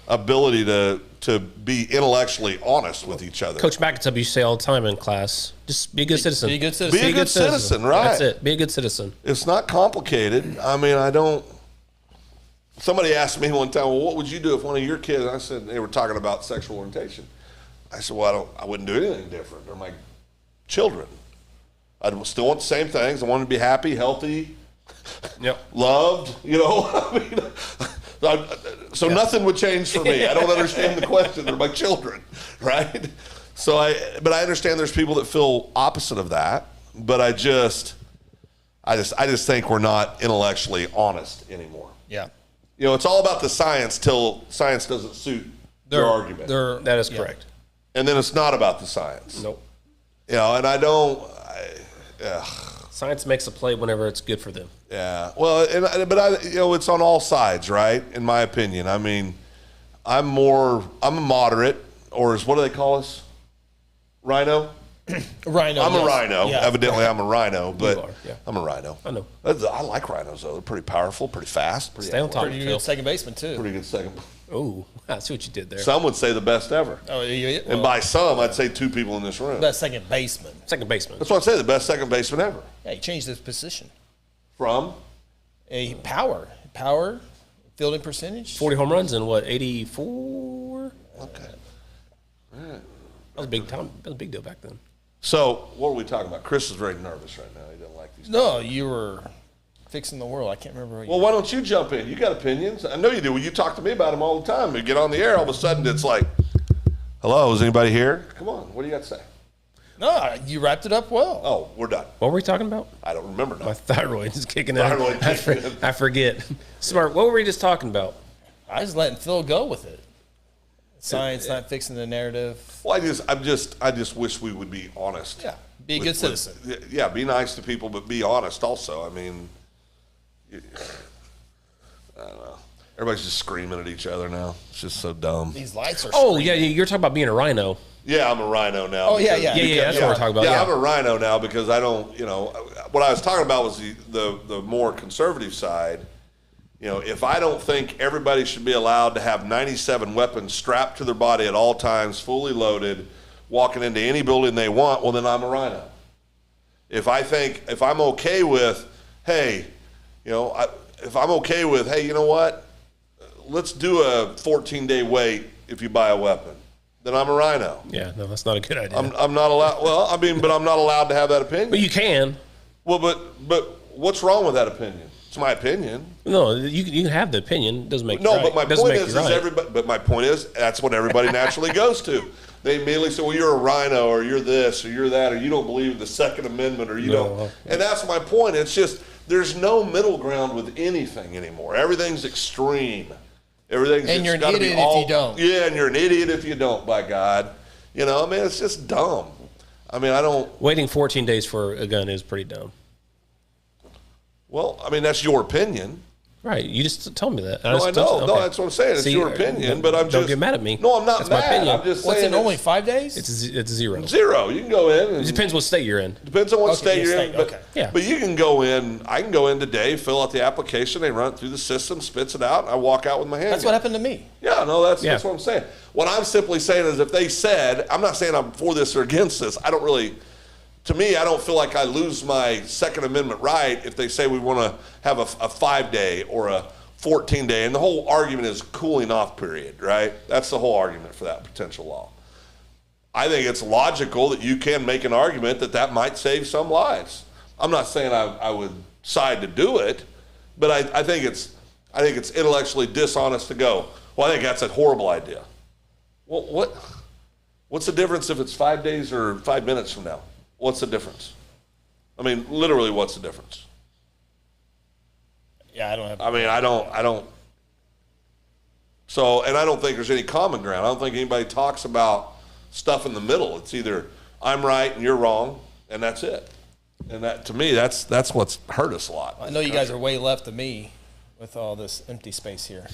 ability to be intellectually honest with each other. Coach McIntyre used to say all the time in class, just be a good citizen. Be a good citizen. Be a good citizen, right? That's it. Be a good citizen. It's not complicated. I mean, I don't. Somebody asked me one time, well, what would you do if one of your kids, I said, they were talking about sexual orientation. I said, well, I wouldn't do anything different. They're my children. I'd still want the same things. I want them to be happy, healthy, loved, I mean, so nothing would change for me. I don't understand the question. They're my children, right? But I understand there's people that feel opposite of that. But I just think we're not intellectually honest anymore. Yeah. It's all about the science till science doesn't suit their argument. That is correct. And then it's not about the science. Nope. And I don't. Science makes a play whenever it's good for them. Yeah. Well, it's on all sides, right? In my opinion. I mean, I'm a moderate, or what do they call us? Rhino? Rhino. I'm a rhino. Yeah. Evidently, I'm a rhino, but You are, yeah. I'm a rhino. I know. I like rhinos, though. They're pretty powerful, pretty fast. Stay on top. Pretty good second baseman, too. Pretty good second. Oh, I see what you did there. Some would say the best ever. Oh, yeah. And by some, I'd say two people in this room. Best second baseman. Second baseman. That's what I say, the best second baseman ever. Yeah, he changed his position. From? A power, fielding percentage. 40 home runs in what, 84? Okay. That was a big time. That was a big deal back then. So, what are we talking about? Chris is very nervous right now. He doesn't like these. No, you were fixing the world. I can't remember what you Well, why don't you jump in? You got opinions. I know you do. Well, you talk to me about them all the time. We get on the air, all of a sudden it's like, hello, is anybody here? Come on, what do you got to say? No, you wrapped it up well. Oh, we're done. What were we talking about? I don't remember now. My thyroid is kicking out. Thyroid kicking in. I forget. Smart. What were we just talking about? I was letting Phil go with it. Science not fixing the narrative. Well, I just wish we would be honest. Yeah, be a good citizen. Yeah, be nice to people, but be honest also. I mean, I don't know. Everybody's just screaming at each other now. It's just so dumb. These lights are. Oh, screaming. yeah, you're talking about being a rhino. Yeah, I'm a rhino now. Oh, yeah. That's what we're talking about. Yeah, Yeah. I'm a rhino now because I don't, what I was talking about was the more conservative side. If I don't think everybody should be allowed to have 97 weapons strapped to their body at all times, fully loaded, walking into any building they want, well, then I'm a rhino. If I'm okay with, hey, if I'm okay with, hey, you know what? Let's do a 14-day wait if you buy a weapon. Then I'm a rhino. Yeah, no, that's not a good idea. I'm not allowed. Well, I mean, but I'm not allowed to have that opinion. But you can. Well, but what's wrong with that opinion? It's my opinion. No, you can have the opinion. It doesn't make No, you right. but my Doesn't point make is you right. everybody. But my point is that's what everybody naturally goes to. They immediately say, "Well, you're a rhino, or you're this, or you're that, or you don't believe in the Second Amendment, or you don't." And that's my point. It's just there's no middle ground with anything anymore. Everything's extreme. Everything's And you're an gotta idiot be all, if you don't. Yeah, and you're an idiot if you don't. By God, I mean, it's just dumb. I mean, I don't. Waiting 14 days for a gun is pretty dumb. Well, I mean, that's your opinion. Right. You just told me that. No, I know. Okay. No, that's what I'm saying. It's See, your opinion, but I'm just. Don't get mad at me. No, I'm not That's my mad. opinion. I'm just What's saying. it, only 5 days? It's zero. Zero. You can go in. It depends what state you're in. Depends on what Okay, state your you're in. state, But, okay. Yeah. but you can go in. I can go in today, fill out the application. They run it through the system, spits it out, and I walk out with my hand. That's what happened to me. Yeah, no, that's Yeah. what I'm saying. What I'm simply saying is if they said, I'm not saying I'm for this or against this. I don't really. To me, I don't feel like I lose my Second Amendment right if they say we want to have a 5-day or a 14-day, and the whole argument is cooling off period, right? That's the whole argument for that potential law. I think it's logical that you can make an argument that might save some lives. I'm not saying I would side to do it, but I think it's intellectually dishonest to go, well, I think that's a horrible idea. Well, what's the difference if it's 5 days or 5 minutes from now? What's the difference? I mean, literally, what's the difference? Yeah, I don't have. I mean, I don't. So, and I don't think there's any common ground. I don't think anybody talks about stuff in the middle. It's either I'm right and you're wrong, and that's it. And that, to me, that's what's hurt us a lot. I know you guys are way left of me with all this empty space here.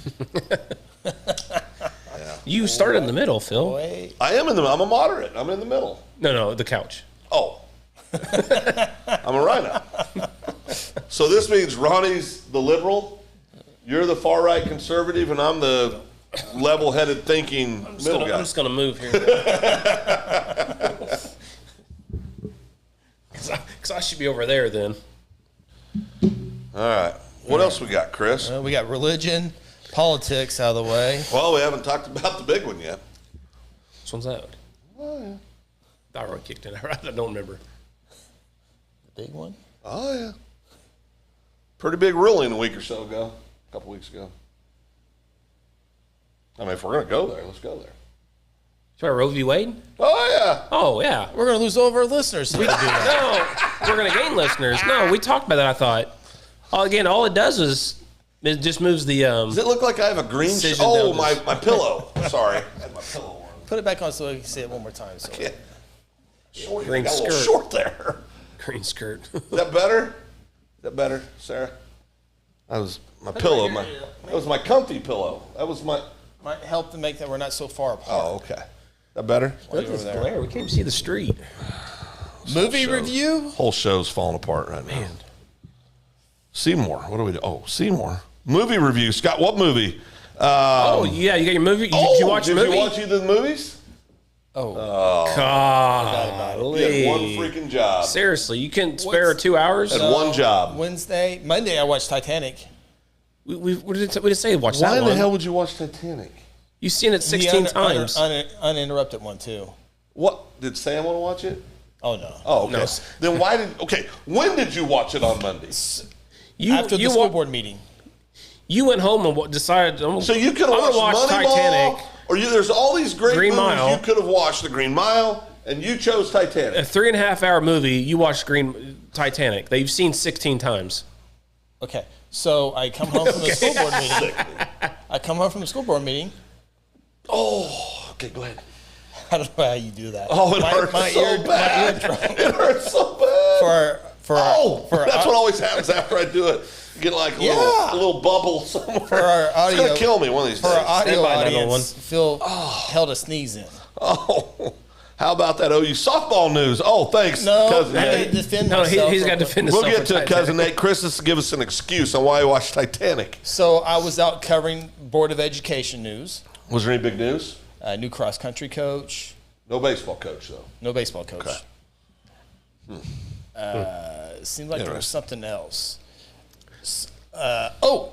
You started in the middle, Phil. Wait. I am I'm a moderate. I'm in the middle. No, the couch. Oh. I'm a rhino. So this means Ronnie's the liberal, you're the far right conservative, and I'm the level-headed thinking middle guy. I'm just going to move here. Because I should be over there then. All right. What else we got, Chris? We got religion, politics out of the way. Well, we haven't talked about the big one yet. Which one's that? Oh, yeah. Thyroid kicked in. I don't remember. The big one? Oh, yeah. Pretty big ruling a week or so ago, a couple weeks ago. I mean, if we're going to go there, let's go there. Sorry, Roe v. Wade? Oh, yeah. Oh, yeah. We're going to lose all of our listeners if we do that. No, we're going to gain listeners. No, we talked about that, I thought. All it does is it just moves the... Does it look like I have a green... Incision Oh, down my pillow. Sorry. I had my pillow on. Put it back on so we can see it one more time. So. Yeah. Short, Green got a little skirt. short there. green skirt. Is that better? Is that better, Sarah? That was my pillow. That was my comfy pillow. That was my... Might help to make that we're not so far apart. Oh, okay. That better? While you're over there. Glare. We can't even see the street. Movie review? Whole show's falling apart right now. Seymour. What do we do? Oh, Seymour. Movie review. Scott, what movie? Yeah, you got your movie? Did you watch the movie? Did you watch either of the movies? Golly. You had one freaking job. Seriously, you can spare 2 hours? Had one job. Monday I watched Titanic. We didn't say watch Why that in the one. hell would you watch Titanic? You've seen it 16 times. Uninterrupted one too. What? Did Sam want to watch it? Oh, no. Oh, okay. No. Then why did? Okay, when did you watch it on Monday? After the school board meeting. You went home and decided. So you could have watched Titanic, or there's all these great Green movies Mile. you could have watched. The Green Mile, and you chose Titanic. A 3.5 hour movie. You watched Titanic that you've seen 16 times. Okay, so I come home from the school board meeting. I come home from the school board meeting. Oh, okay, go ahead. I don't know how you do that. Oh, it hurts so bad. It hurts so bad. That's what always happens after I do it. You get like a little bubble somewhere. For our audio, it's gonna kill me one of these days. For our audio Stand by, audience, Phil held a sneeze in. Oh, how about that OU softball news? Oh, thanks, cousin Nate. Defend No, myself he's got to defend himself. We'll get to it, Titanic. cousin Nate. Chris is to give us an excuse on why he watched Titanic. So I was out covering Board of Education news. Was there any big news? New cross country coach. No baseball coach though. No baseball coach. Okay. Seemed like there was something else. We'll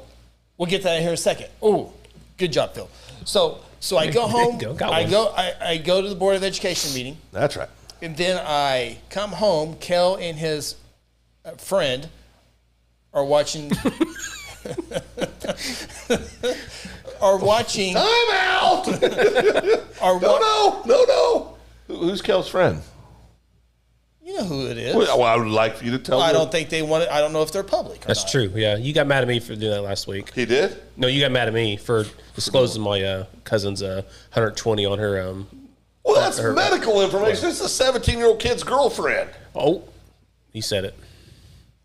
get to that here in a second. Oh, good job, Phil. So I go home. I go to the Board of Education meeting. That's right. And then I come home. Kel and his friend are watching. Time out. No. Who's Kel's friend? You know who it is. Well, I would like for you to tell me. I don't think they want it. I don't know if they're public. That's true. Yeah, you got mad at me for doing that last week. He did? No, you got mad at me for disclosing my cousin's 120 on her. Well, that's medical information. It's a 17-year-old kid's girlfriend. Oh, he said it.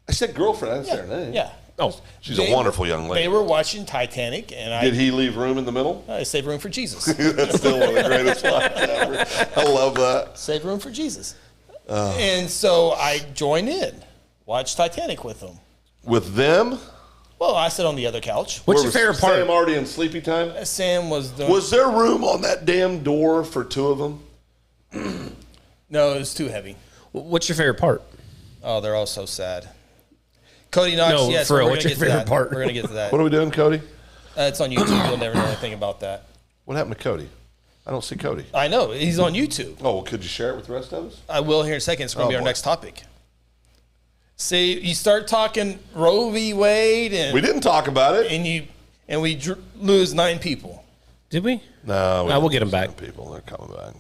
I said girlfriend. I didn't say her name. Yeah. Oh, She's a wonderful young lady. They were watching Titanic, and Did he leave room in the middle? I saved room for Jesus. That's still one of the greatest lines ever. I love that. Save room for Jesus. And so I joined in, watched Titanic with them. With them? Well, I sat on the other couch. what's your favorite part? Sam already in sleepy time? Sam was doing. Was there room on that damn door for two of them? No, it was too heavy. What's your favorite part? Oh, they're all so sad. Cody Knox, No, yes. for real, we're what's gonna your get to favorite that. part? We're going to get to that. What are we doing, Cody? It's on YouTube. You'll never know anything about that. What happened to Cody? I don't see Cody. I know. He's on YouTube. Oh, well, could you share it with the rest of us? I will here in a second. It's going to be our boy. next topic. See, you start talking Roe v. Wade, and We didn't talk about it. and we lose 9 people. Did we? No, we'll get them back. People, they're coming back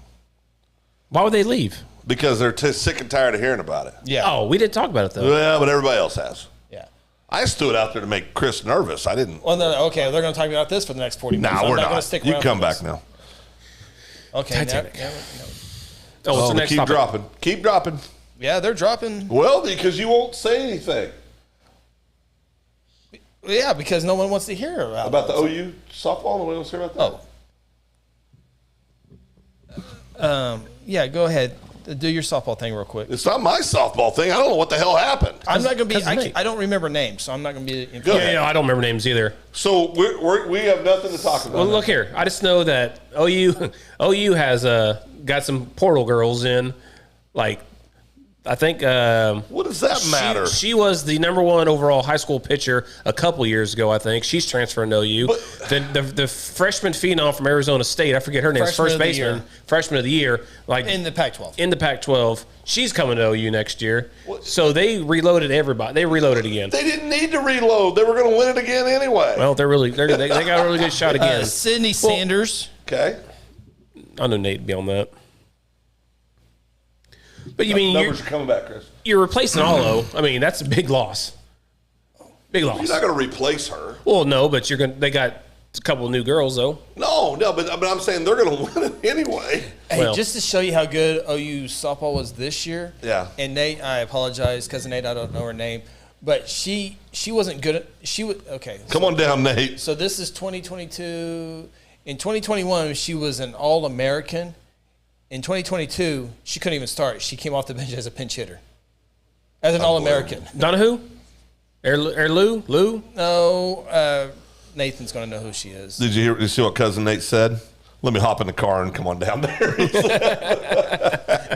Why would they leave? because they're sick and tired of hearing about it. Yeah. Oh, we didn't talk about it though. Well, but everybody else has. Yeah. I stood out there to make Chris nervous. I didn't. Well, no, okay. They're going to talk about this for the next 40 minutes. Nah, we're not. not. Gonna stick You around come for back this. now. Okay. Titanic. No. Oh, what's the but next keep topic? dropping. Keep dropping. Yeah, they're dropping. Well, because you won't say anything Yeah, because no one wants to hear about the OU softball. No one wants to hear about that. Yeah, go ahead. Do your softball thing real quick. It's not my softball thing. I don't know what the hell happened. I'm not going to be. Cousin Nate. I don't remember names, so I'm not going to be. Go ahead. Yeah, I don't remember names either. So we have nothing to talk about. Well, look here. I just know that OU has got some portal girls in. Like, I think What does that matter? She was the #1 overall high school pitcher a couple years ago. I think she's transferring to OU. The freshman phenom from Arizona State. I forget her name. Freshman First of the baseman, year. freshman of the year. Like in the Pac-12. in the Pac-12. She's coming to OU next year. So they reloaded everybody. They reloaded again. They didn't need to reload. They were going to win it again anyway. Well, they got a really good shot again. Sydney Sanders. Okay. I know Nate would be on that. But you mean Numbers are coming back, Chris. you're replacing Allo. I mean, that's a big loss. Big loss. You're not going to replace her. Well, no, but they got a couple of new girls though. No, but I'm saying they're going to win it anyway. Hey, Well- just to show you how good OU softball was this year. Yeah. And Nate, I apologize, cousin Nate. I don't know her name, but she wasn't good. She was okay. Come on down, Nate. So this is 2022. In 2021, she was an All-American. In 2022, she couldn't even start. She came off the bench as a pinch hitter, as an All-American. Donahue? Lou? No, Nathan's going to know who she is. Did you see what cousin Nate said? Let me hop in the car and come on down there.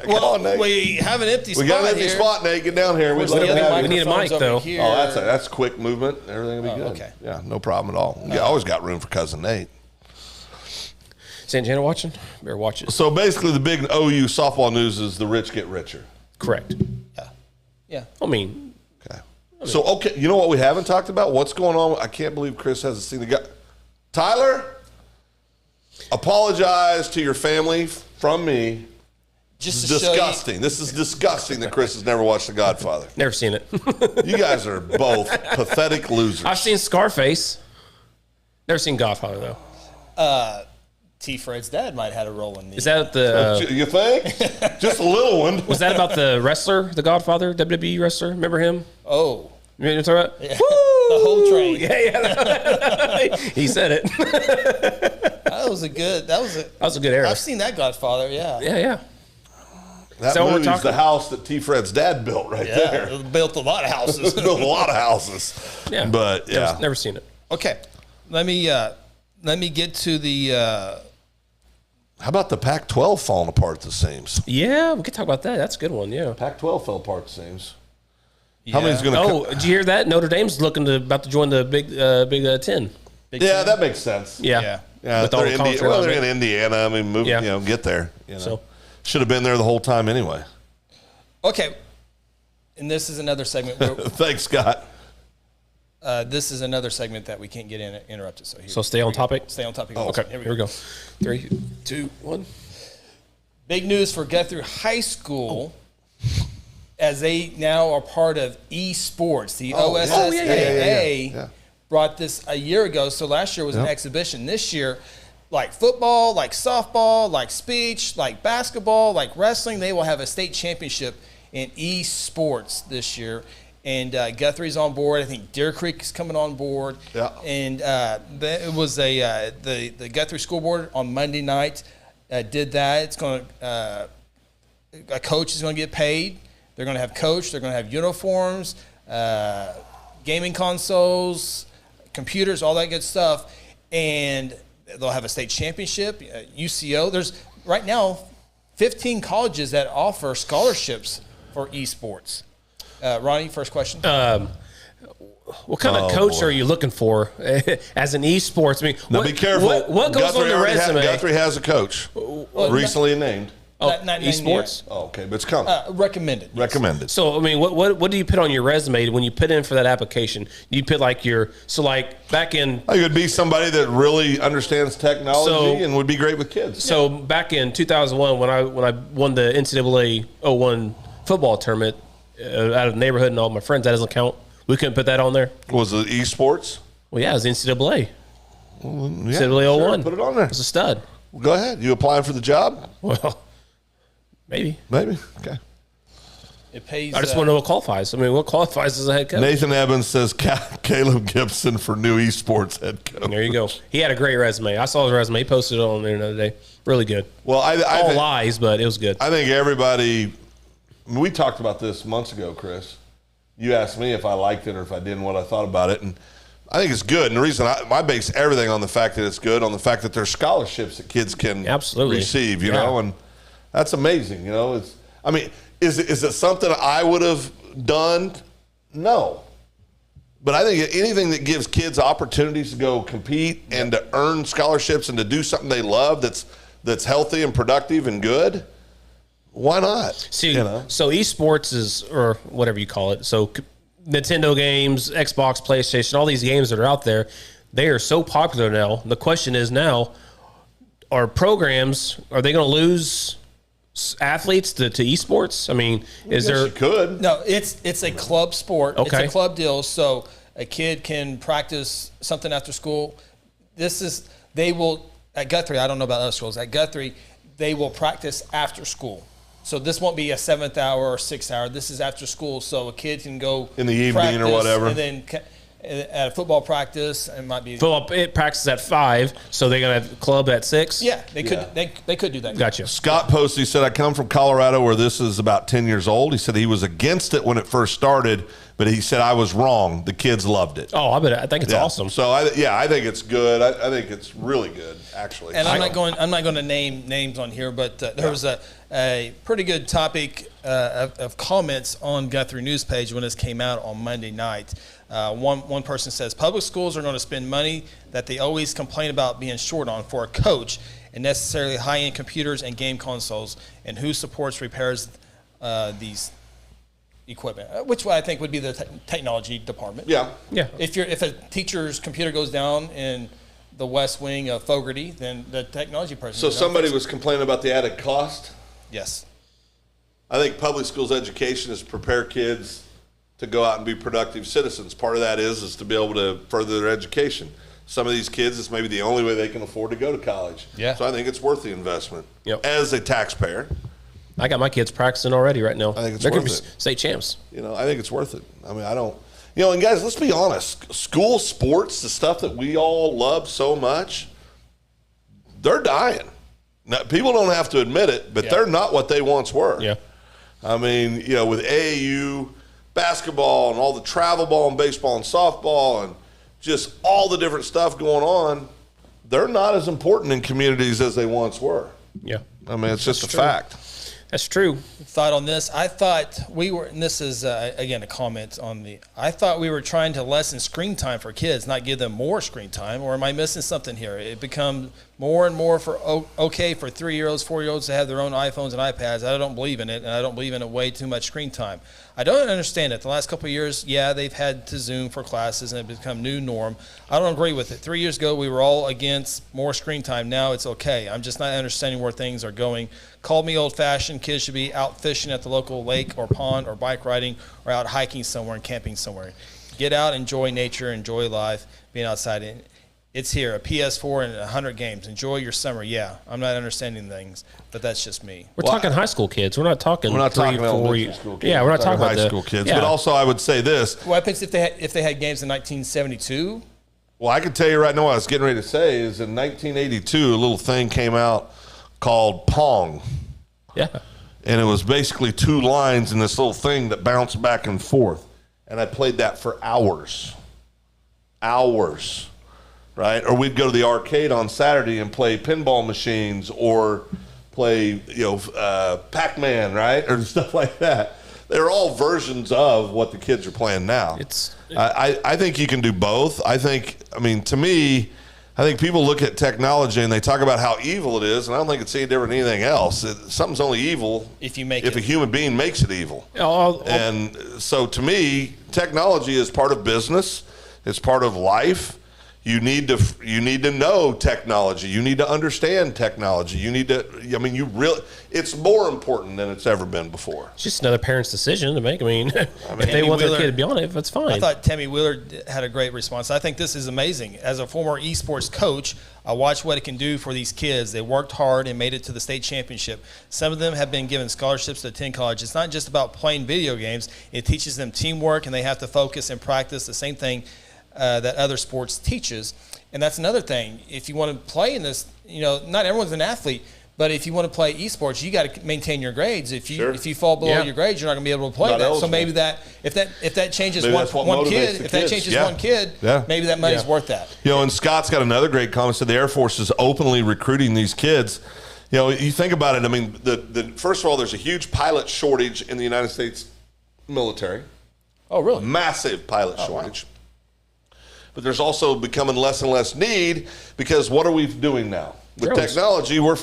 Come on, Nate. We have an empty spot We got an empty here. spot, Nate. Get down here. Where's We'd the love to other have you. We need a microphones mic, over though. here? Oh, that's quick movement. Everything will be good. okay. Yeah, no problem at all. Yeah, always got room for cousin Nate. Santana watching? Better watch it. So basically, the big OU softball news is the rich get richer. Correct. Yeah. I mean, Okay. So, okay, you know what we haven't talked about? What's going on? I can't believe Chris hasn't seen the guy. Tyler, apologize to your family from me. Just This is disgusting. This is disgusting that Chris has never watched The Godfather. never seen it. You guys are both pathetic losers. I've seen Scarface. Never seen Godfather though. T. Fred's dad might have had a role in these. Is that the? You think? Just a little one. Was that about the wrestler, the Godfather, WWE wrestler? Remember him? Oh. You know what I'm talking about? Yeah. The whole train. Yeah. He said it. That was a good era. I've seen that Godfather, yeah. Yeah. That So we're movie's talking- the house that T. Fred's dad built right there. Yeah, built a lot of houses. Built a lot of houses. Yeah. But, yeah. Never seen it. Okay. Let me get to the How about the Pac-12 falling apart at the seams? Yeah, we could talk about that. That's a good one. Yeah. Pac-12 fell apart at the seams. How many's going to Oh, did you hear that? Notre Dame's about to join the Big 10. Yeah, that makes sense. Yeah. Yeah, With all they're, the college they're in tournament. Indiana. I mean, move, Yeah. get there. You know. So Should have been there the whole time anyway. Okay. And this is another segment where Thanks, Scott. this is another segment that we can't get interrupted. So stay on topic. Stay on topic. Okay, here we go. 3, 2, 1. Big news for Guthrie High School as they now are part of esports. The OSSAA Yeah. brought this a year ago. So last year was an exhibition. This year, like football, like softball, like speech, like basketball, like wrestling, they will have a state championship in esports this year. And Guthrie's on board. I think Deer Creek is coming on board. Yeah. And it was the Guthrie School Board on Monday night did that. It's going to a coach is going to get paid. They're going to have coach. They're going to have uniforms, gaming consoles, computers, all that good stuff, and they'll have a state championship. UCO. There's right now 15 colleges that offer scholarships for esports. Ronnie, first question. What kind of coach are you looking for as an esports? I mean, Now be careful. What goes Guthrie on the already resume? Guthrie has a coach recently named. Not esports. Oh, okay, but it's coming. Recommended. Recommended. So I mean, what do you put on your resume when you put in for that application? You put like back in. I could be somebody that really understands technology and would be great with kids. So back in 2001, when I won the NCAA 01 football tournament out of the neighborhood and all my friends, that doesn't count. We couldn't put that on there. Was it esports? Well, yeah, it was NCAA. Yeah, NCAA 01. Put it on there. It's a stud. Well, go ahead. You applying for the job? Well, maybe. Maybe. Okay. It pays. I just want to know what qualifies. I mean, what qualifies as a head coach? Nathan Evans says Caleb Gibson for new esports head coach. There you go. He had a great resume. I saw his resume. He posted it on there the other day. Really good. Well, I All think, lies, but it was good. I think everybody. We talked about this months ago, Chris. You asked me if I liked it or if I didn't, what I thought about it, and I think it's good. And the reason I base everything on the fact that it's good, on the fact that there's scholarships that kids can Absolutely receive. You know, and that's amazing. You know, is it something I would have done? No. But I think anything that gives kids opportunities to go compete and to earn scholarships and to do something they love that's healthy and productive and good, why not? See, so esports is, or whatever you call it, so Nintendo games, Xbox, PlayStation, all these games that are out there, they are so popular now. The question is now, are they going to lose athletes to esports? I mean, is there? You could. No, it's a club sport. Okay. It's a club deal. So a kid can practice something after school. They will, at Guthrie, I don't know about other schools, at Guthrie, they will practice after school. So this won't be a 7th hour or 6th hour. This is after school. So a kid can go in the evening or whatever. And then at a football practice, it might be. Football, it practices at 5, so they're going to have club at 6? Yeah, they could do that. Gotcha. Scott Posty he said, I come from Colorado where this is about 10 years old. He said he was against it when it first started, but he said I was wrong. The kids loved it. Oh, I think it's awesome. So I think it's good. I think it's really good, actually. And I'm not going to name names on here, but there was a pretty good topic of comments on Guthrie News page when this came out on Monday night. One person says public schools are going to spend money that they always complain about being short on for a coach and necessarily high-end computers and game consoles, and who supports repairs these equipment, which I think would be the technology department. Yeah. If a teacher's computer goes down in the West Wing of Fogarty, then the technology person. So somebody was complaining about the added cost. Yes. I think public schools education is to prepare kids to go out and be productive citizens. Part of that is to be able to further their education. Some of these kids, it's maybe the only way they can afford to go to college. Yeah. So I think it's worth the investment. Yep. As a taxpayer. I got my kids practicing already right now. I think it's They're worth gonna be state champs. I think it's worth it. I mean, I don't. And guys, let's be honest. School sports, the stuff that we all love so much, they're dying. Now, people don't have to admit it, but they're not what they once were. Yeah. I mean, with AAU basketball and all the travel ball and baseball and softball and just all the different stuff going on, they're not as important in communities as they once were. Yeah. I mean, it's just a fact. That's true. Thought on this. I thought we were, and this is, again, a comment on I thought we were trying to lessen screen time for kids, not give them more screen time, or am I missing something here? It becomes more and more okay for 3-year-olds, 4-year-olds to have their own iPhones and iPads. I don't believe in it, and I don't believe in it way too much screen time. I don't understand it. The last couple of years, they've had to Zoom for classes, and it's become new norm. I don't agree with it. 3 years ago, we were all against more screen time. Now it's okay. I'm just not understanding where things are going. Call me old-fashioned. Kids should be out fishing at the local lake or pond or bike riding or out hiking somewhere and camping somewhere. Get out, enjoy nature, enjoy life, being outside. It's here, a PS4 and 100 games. Enjoy your summer. Yeah, I'm not understanding things, but that's just me. We're talking high school kids. We're not talking. We're not talking 3, 4 elementary school kids. Yeah, we're not talking about high school kids. But also, I would say this. What happens if they had games in 1972? Well, I can tell you right now what I was getting ready to say is in 1982, a little thing came out called Pong. Yeah. And it was basically 2 lines in this little thing that bounced back and forth. And I played that for hours. Hours. Right? Or we'd go to the arcade on Saturday and play pinball machines or play, Pac-Man, right? Or stuff like that. They're all versions of what the kids are playing now. I think you can do both. To me, I think people look at technology and they talk about how evil it is, and I don't think it's any different than anything else. Something's only evil if a human being makes it evil. And so to me, technology is part of business. It's part of life. You need to know technology. You need to understand technology. It's more important than it's ever been before. It's just another parent's decision to make. If they want their kid to be on it, that's fine. I thought Tammy Wheeler had a great response. I think this is amazing. As a former esports coach, I watched what it can do for these kids. They worked hard and made it to the state championship. Some of them have been given scholarships to attend college. It's not just about playing video games. It teaches them teamwork, and they have to focus and practice the same thing that other sports teaches. And that's another thing. If you want to play in this, not everyone's an athlete, but if you want to play esports, you got to maintain your grades. If you fall below your grades, you're not going to be able to play that. Eligible. So maybe if that changes one kid, maybe that money's worth that. And Scott's got another great comment. Said the Air Force is openly recruiting these kids. You think about it. First of all, there's a huge pilot shortage in the United States military. Oh, really? Massive pilot shortage. Wow. But there's also becoming less and less need because what are we doing now? With technology, we're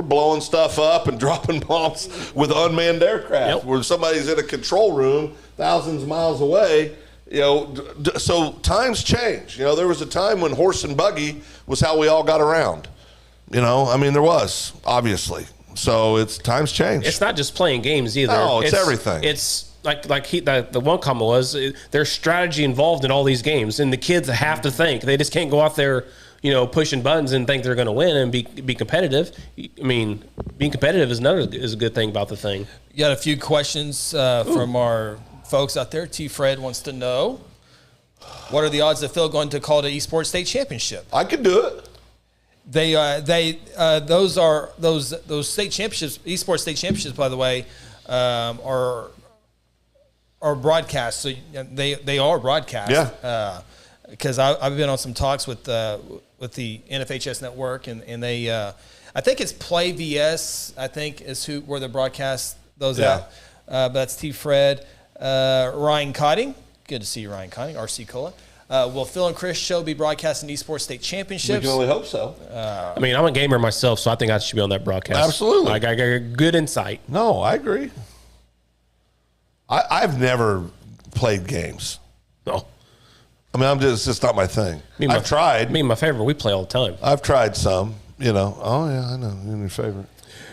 blowing stuff up and dropping bombs with unmanned aircraft where somebody's in a control room thousands of miles away. So times change. There was a time when horse and buggy was how we all got around. There was, obviously. So times change. It's not just playing games either. No, it's everything. It's the one comment was there's strategy involved in all these games, and the kids have to think. They just can't go out there, pushing buttons and think they're going to win and be competitive. Being competitive is a good thing about the thing. You got a few questions from our folks out there. T. Fred wants to know, what are the odds of Phil going to call it an esports state championship? I could do it. Those state championships, esports state championships, by the way, are broadcast. So they are broadcast. Yeah. Because I've been on some talks with the NFHS network, and they, I think it's Play VS. I think is where they broadcast those out. But that's T. Fred, Ryan Cotting. Good to see you, Ryan Cotting. RC Cola. Will Phil and Chris show be broadcasting esports state championships? We can only hope so. I'm a gamer myself, so I think I should be on that broadcast. Absolutely. I got good insight. No, I agree. I've never played games. No. I mean, it's just not my thing. I've tried. Me and my favorite, we play all the time. I've tried some, you know. Oh, yeah, I know. You're your favorite.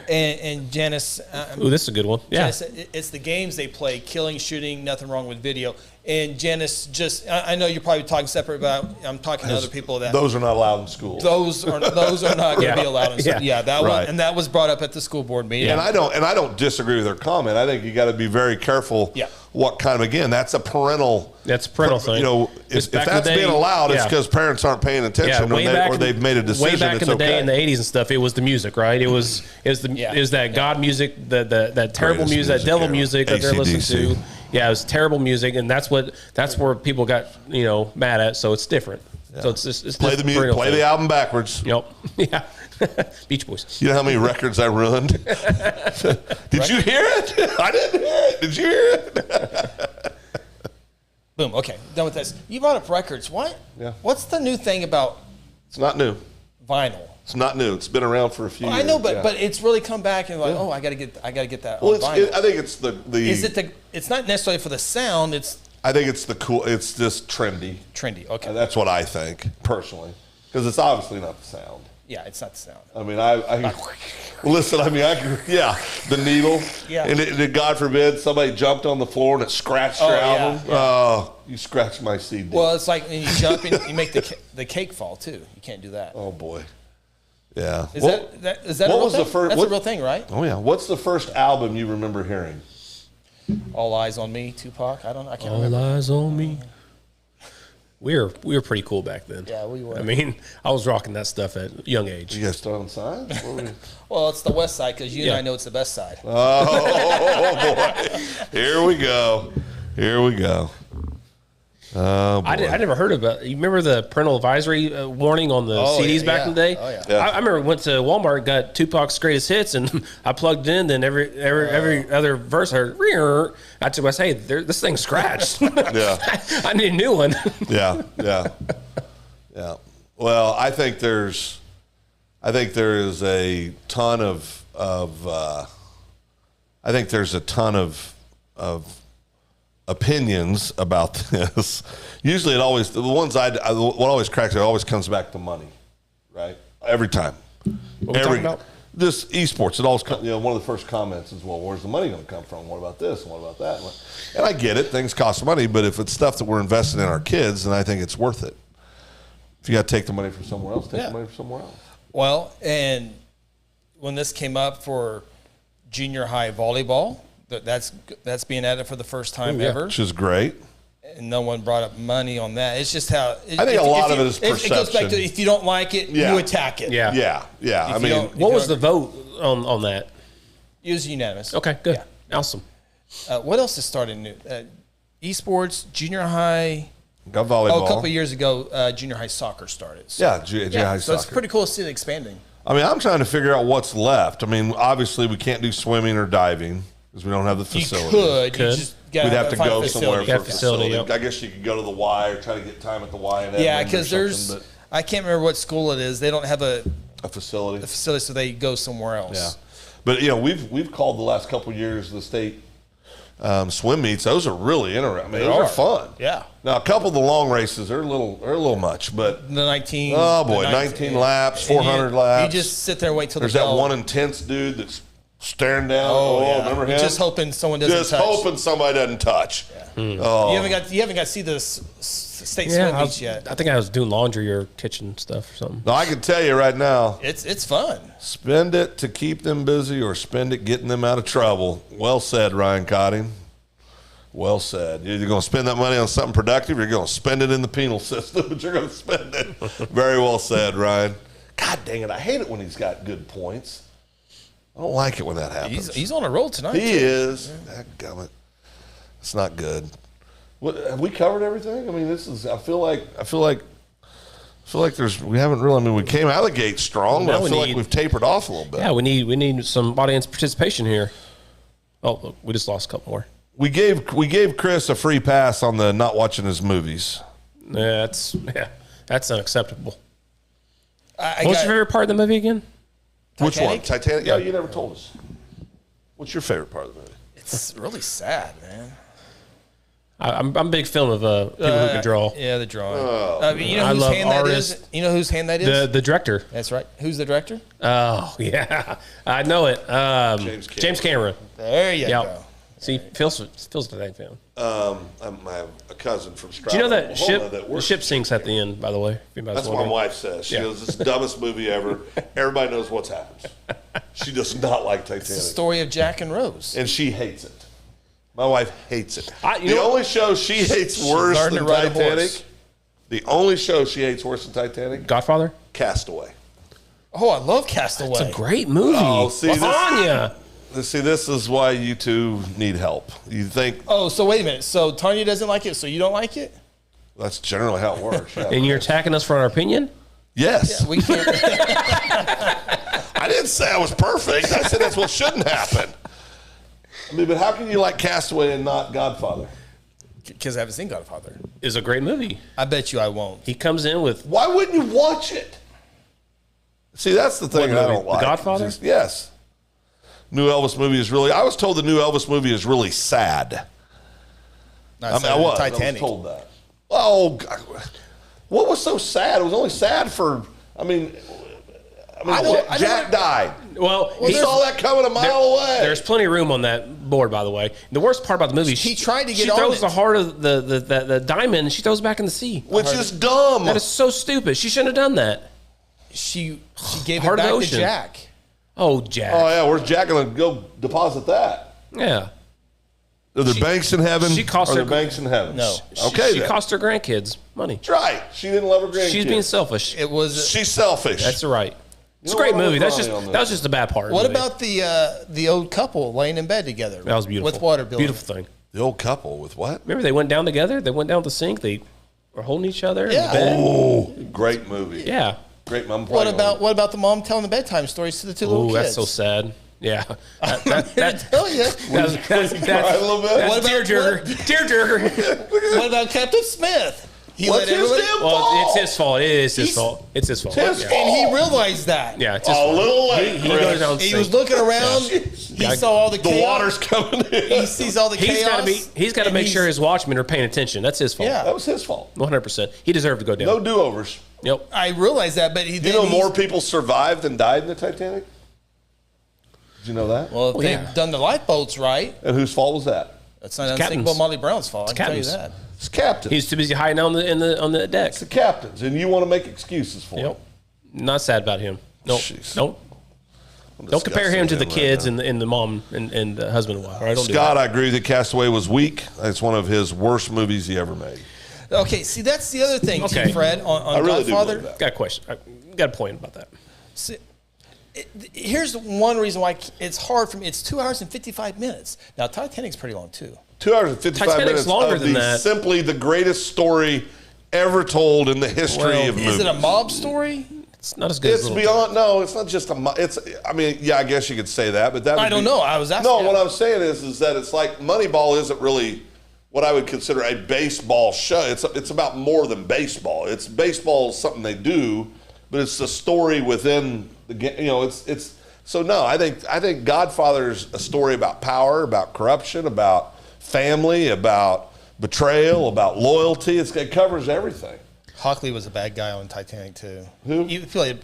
And Janice. Ooh, this is a good one. Yeah. Janice, it's the games they play, killing, shooting, nothing wrong with video. And Janice, I know you're probably talking separate, but I'm talking to other people that. Those are not allowed in school. Those are not going to be allowed in school. Yeah, that right. one. And that was brought up at the school board meeting. And I don't disagree with their comment. I think you got to be very careful. Yeah. What kind of, again, that's a parental. That's a parental thing. You know, if that's being allowed, it's because parents aren't paying attention or they've made a decision. Way back in the day in the 80s and stuff, it was the music, right? It was that God music, that terrible music, that devil music that they're listening to. Yeah, it was terrible music, and that's where people got mad at. So it's different. Yeah. So it's play the music, play the album backwards. Yep. Yeah. Beach Boys. You know how many records I ruined? Did you hear it? I didn't hear it. Did you hear it? Boom. Okay, done with this. You brought up records. What? Yeah. What's the new thing about? It's not new. Vinyl. It's not new. It's been around for a few years. I know, but it's really come back and like, I got to get that. Well, I think it's the. Is it it's not necessarily for the sound. I think it's the cool. It's just trendy. Trendy. Okay. That's what I think personally, because it's obviously not the sound. Yeah, it's not the sound. I mean, listen. I mean, the needle. Yeah. And God forbid somebody jumped on the floor and it scratched your album. Yeah. Oh, you scratched my CD. Well, it's like when you jump and you make the cake fall too. You can't do that. Oh boy. Yeah. Is that what was the first? That's a real thing, right? Oh yeah. What's the first album you remember hearing? All Eyes on Me, Tupac. I can't remember. All Eyes on Me. We were pretty cool back then. Yeah, we were. I mean, I was rocking that stuff at a young age. You guys start on the side? Well, it's the west side because you and I know it's the best side. Oh boy! Here we go. Oh, boy. I never heard about. You remember the parental advisory warning on the CDs back in the day? Oh yeah. I remember went to Walmart and got Tupac's Greatest Hits, and I plugged in. Then every other verse I heard. I told myself, "Hey, this thing's scratched. Yeah, I need a new one." Yeah. Well, I think there is a ton of I think there's a ton of opinions about this. Usually what always cracks, it always comes back to money, right? Every time. What are we talking about? This esports, it always comes, one of the first comments is, well, where's the money going to come from? What about this? And what about that? And I get it. Things cost money, but if it's stuff that we're investing in our kids, then I think it's worth it. If you got to take the money from somewhere else, take the money from somewhere else. Well, and when this came up for junior high volleyball, that's being added for the first time ever, which is great. And no one brought up money on that. It's just how I think a lot of it is perception. It goes back to if you don't like it, you attack it. Yeah. I mean, what was the vote on that? It was unanimous. Okay, good, awesome. What else is starting new? Esports, junior high. Got volleyball. A couple of years ago, junior high soccer started. So. Junior high soccer. So it's pretty cool to see it expanding. I mean, I'm trying to figure out what's left. I mean, obviously we can't do swimming or diving because we don't have the facility. You could. We'd have to go somewhere for a facility. Yep. I guess you could go to the Y or try to get time at the Y. And because I can't remember what school it is. They don't have a facility. So they go somewhere else. Yeah, but we've called the last couple of years the state swim meets. Those are really interesting. I mean, those are fun. Yeah. Now a couple of the long races are a little much, but the 19. Oh boy, 19 laps, 400 laps. You just sit there and wait till there's that one intense dude that's staring down. Remember him? Just hoping someone doesn't touch. Just hoping somebody doesn't touch. Yeah. Oh. You haven't got to see the state swim meets yet. I think I was doing laundry or kitchen stuff or something. No, I can tell you right now. It's fun. Spend it to keep them busy or spend it getting them out of trouble. Well said, Ryan Cotting. Well said. You're either going to spend that money on something productive or you're going to spend it in the penal system, but you're going to spend it. Very well said, Ryan. God dang it. I hate it when he's got good points. I don't like it when that happens. He's on a roll tonight. He is. Dadgummit. It's not good. What, have we covered everything? I mean, I feel like we haven't really. I mean, we came out of the gate strong, but I feel like we've tapered off a little bit. Yeah, we need some audience participation here. Oh, look, we just lost a couple more. We gave Chris a free pass on the not watching his movies. That's unacceptable. What's your favorite part of the movie again? Which one? Titanic? Yeah, you never told us. What's your favorite part of the movie? It's really sad, man. I'm a big fan of people who can draw. Yeah, the drawing. You I know whose love hand that artists. is? You know whose hand that is? The director. That's right. Who's the director? Oh yeah, I know it. James Cameron. There you Yep. go. See, Phil's a dang fan. I have a cousin from Stratford. Do you know that Oklahoma the ship sinks at the end? By the way, if anybody's That's what my wondering. wife says. She goes, "This is the dumbest movie ever." Everybody knows what's happened. She does not like Titanic. It's the story of Jack and Rose. And she hates it. My wife hates it. You know only show she hates worse learned than to ride a Titanic. horse. The only show she hates worse than Titanic. Godfather. Castaway. Oh, I love Castaway. It's a great movie. Oh, see, Lasagna. This is why you two need help. You think Oh, so wait a minute. So Tanya doesn't like it, so you don't like it? that's generally how it works. Yeah. And you're attacking us for our opinion? Yes. We can't. I didn't say I was perfect. I said that's what shouldn't happen. I mean, but how can you like Castaway and not Godfather? Because I haven't seen Godfather. It's a great movie. I bet you I won't. He comes in with Why wouldn't you watch it? See, that's the thing What I movie? don't like. The Godfather? Yes. New Elvis movie is really. I was told the new Elvis movie is really sad. Not I was Titanic. told that. Oh, God. What was so sad? It was only sad for. I mean, Jack died. well, He saw that coming a mile away. There's plenty of room on that board, by the way. The worst part about the movie, He tried to get she on throws it. the heart of the diamond, and she throws it back in the sea. which is dumb. That is so stupid. She shouldn't have done that. She gave Heart it of the back to ocean. Jack. Oh, Jack. Oh yeah, where's Jack gonna go deposit that? Yeah. Are there banks in heaven? she cost Are there her- banks in heaven? No. Okay, She then. cost her grandkids money. That's right. She didn't love her grandkids. She's being selfish. It was. She's selfish. That's right. It's a know great what, movie. I'm That's with just Ronnie on that was just the bad part. of What the movie. about the old couple laying in bed together? That was beautiful. With water building. Beautiful thing. the old couple with what? Remember they went down together. They went down the sink. They were holding each other. in Yeah. the bed. Oh, great movie. Yeah. Great mom. What about the mom telling the bedtime stories to the two little Oh, kids? that's so sad. Yeah. I'm here to tell you. Cry a little bit. That's tearjerker. Tearjerker. What about Captain Smith? He What's let his everybody. damn Well, fault? it's his fault. It is his He's- fault. It's his fault. his Yeah. fault. And he realized that. Yeah, it's his A fault. little late. He Chris. goes down the He sink. was looking around. He saw all the The chaos. water's coming in. He sees all the He's got chaos. to be. He's got to and make he's- sure his watchmen are paying attention. That's his fault. Yeah. That was his fault. 100%. He deserved to go down. No do-overs. Yep. I realized that, but he. Do you know more people survived than died in the Titanic? Did you know that? Well, if Oh, they've yeah. done the lifeboats right, And whose fault was that? that's not It's unsinkable captains. Molly Brown's fault. I can tell you captains. that. It's captains. He's too busy hiding on the deck. It's the captains, and you want to make excuses for Yep. them. Not sad about him. Nope. Jeez. Nope. I'm Don't compare him to the disgusted with kids right and the mom and the husband and wife. All right, don't do Scott, that. I agree that Castaway was weak. It's one of his worst movies he ever made. Okay, see, that's the other thing, Okay. too, Fred, on I really do Godfather. believe that. Got a question. I got a point about that. See, here's one reason why it's hard for me. It's 2 hours and 55 minutes. Now, Titanic's pretty long, too. 2 hours and 55 Titanic's minutes longer of than that. simply the greatest story ever told in the history Well, of movies. Is it a mob story? It's not as good as It's Little beyond. No, it's not just a. It's. I mean, yeah, I guess you could say that, but that. Would I don't be- know. I was asking. No, what I'm saying is that it's like Moneyball isn't really what I would consider a baseball show. It's about more than baseball. It's baseball is something they do, but it's the story within the game. You know, it's. So no, I think Godfather's a story about power, about corruption, about family, about betrayal, about loyalty. It covers everything. Hockley was a bad guy on Titanic, too. Who? He played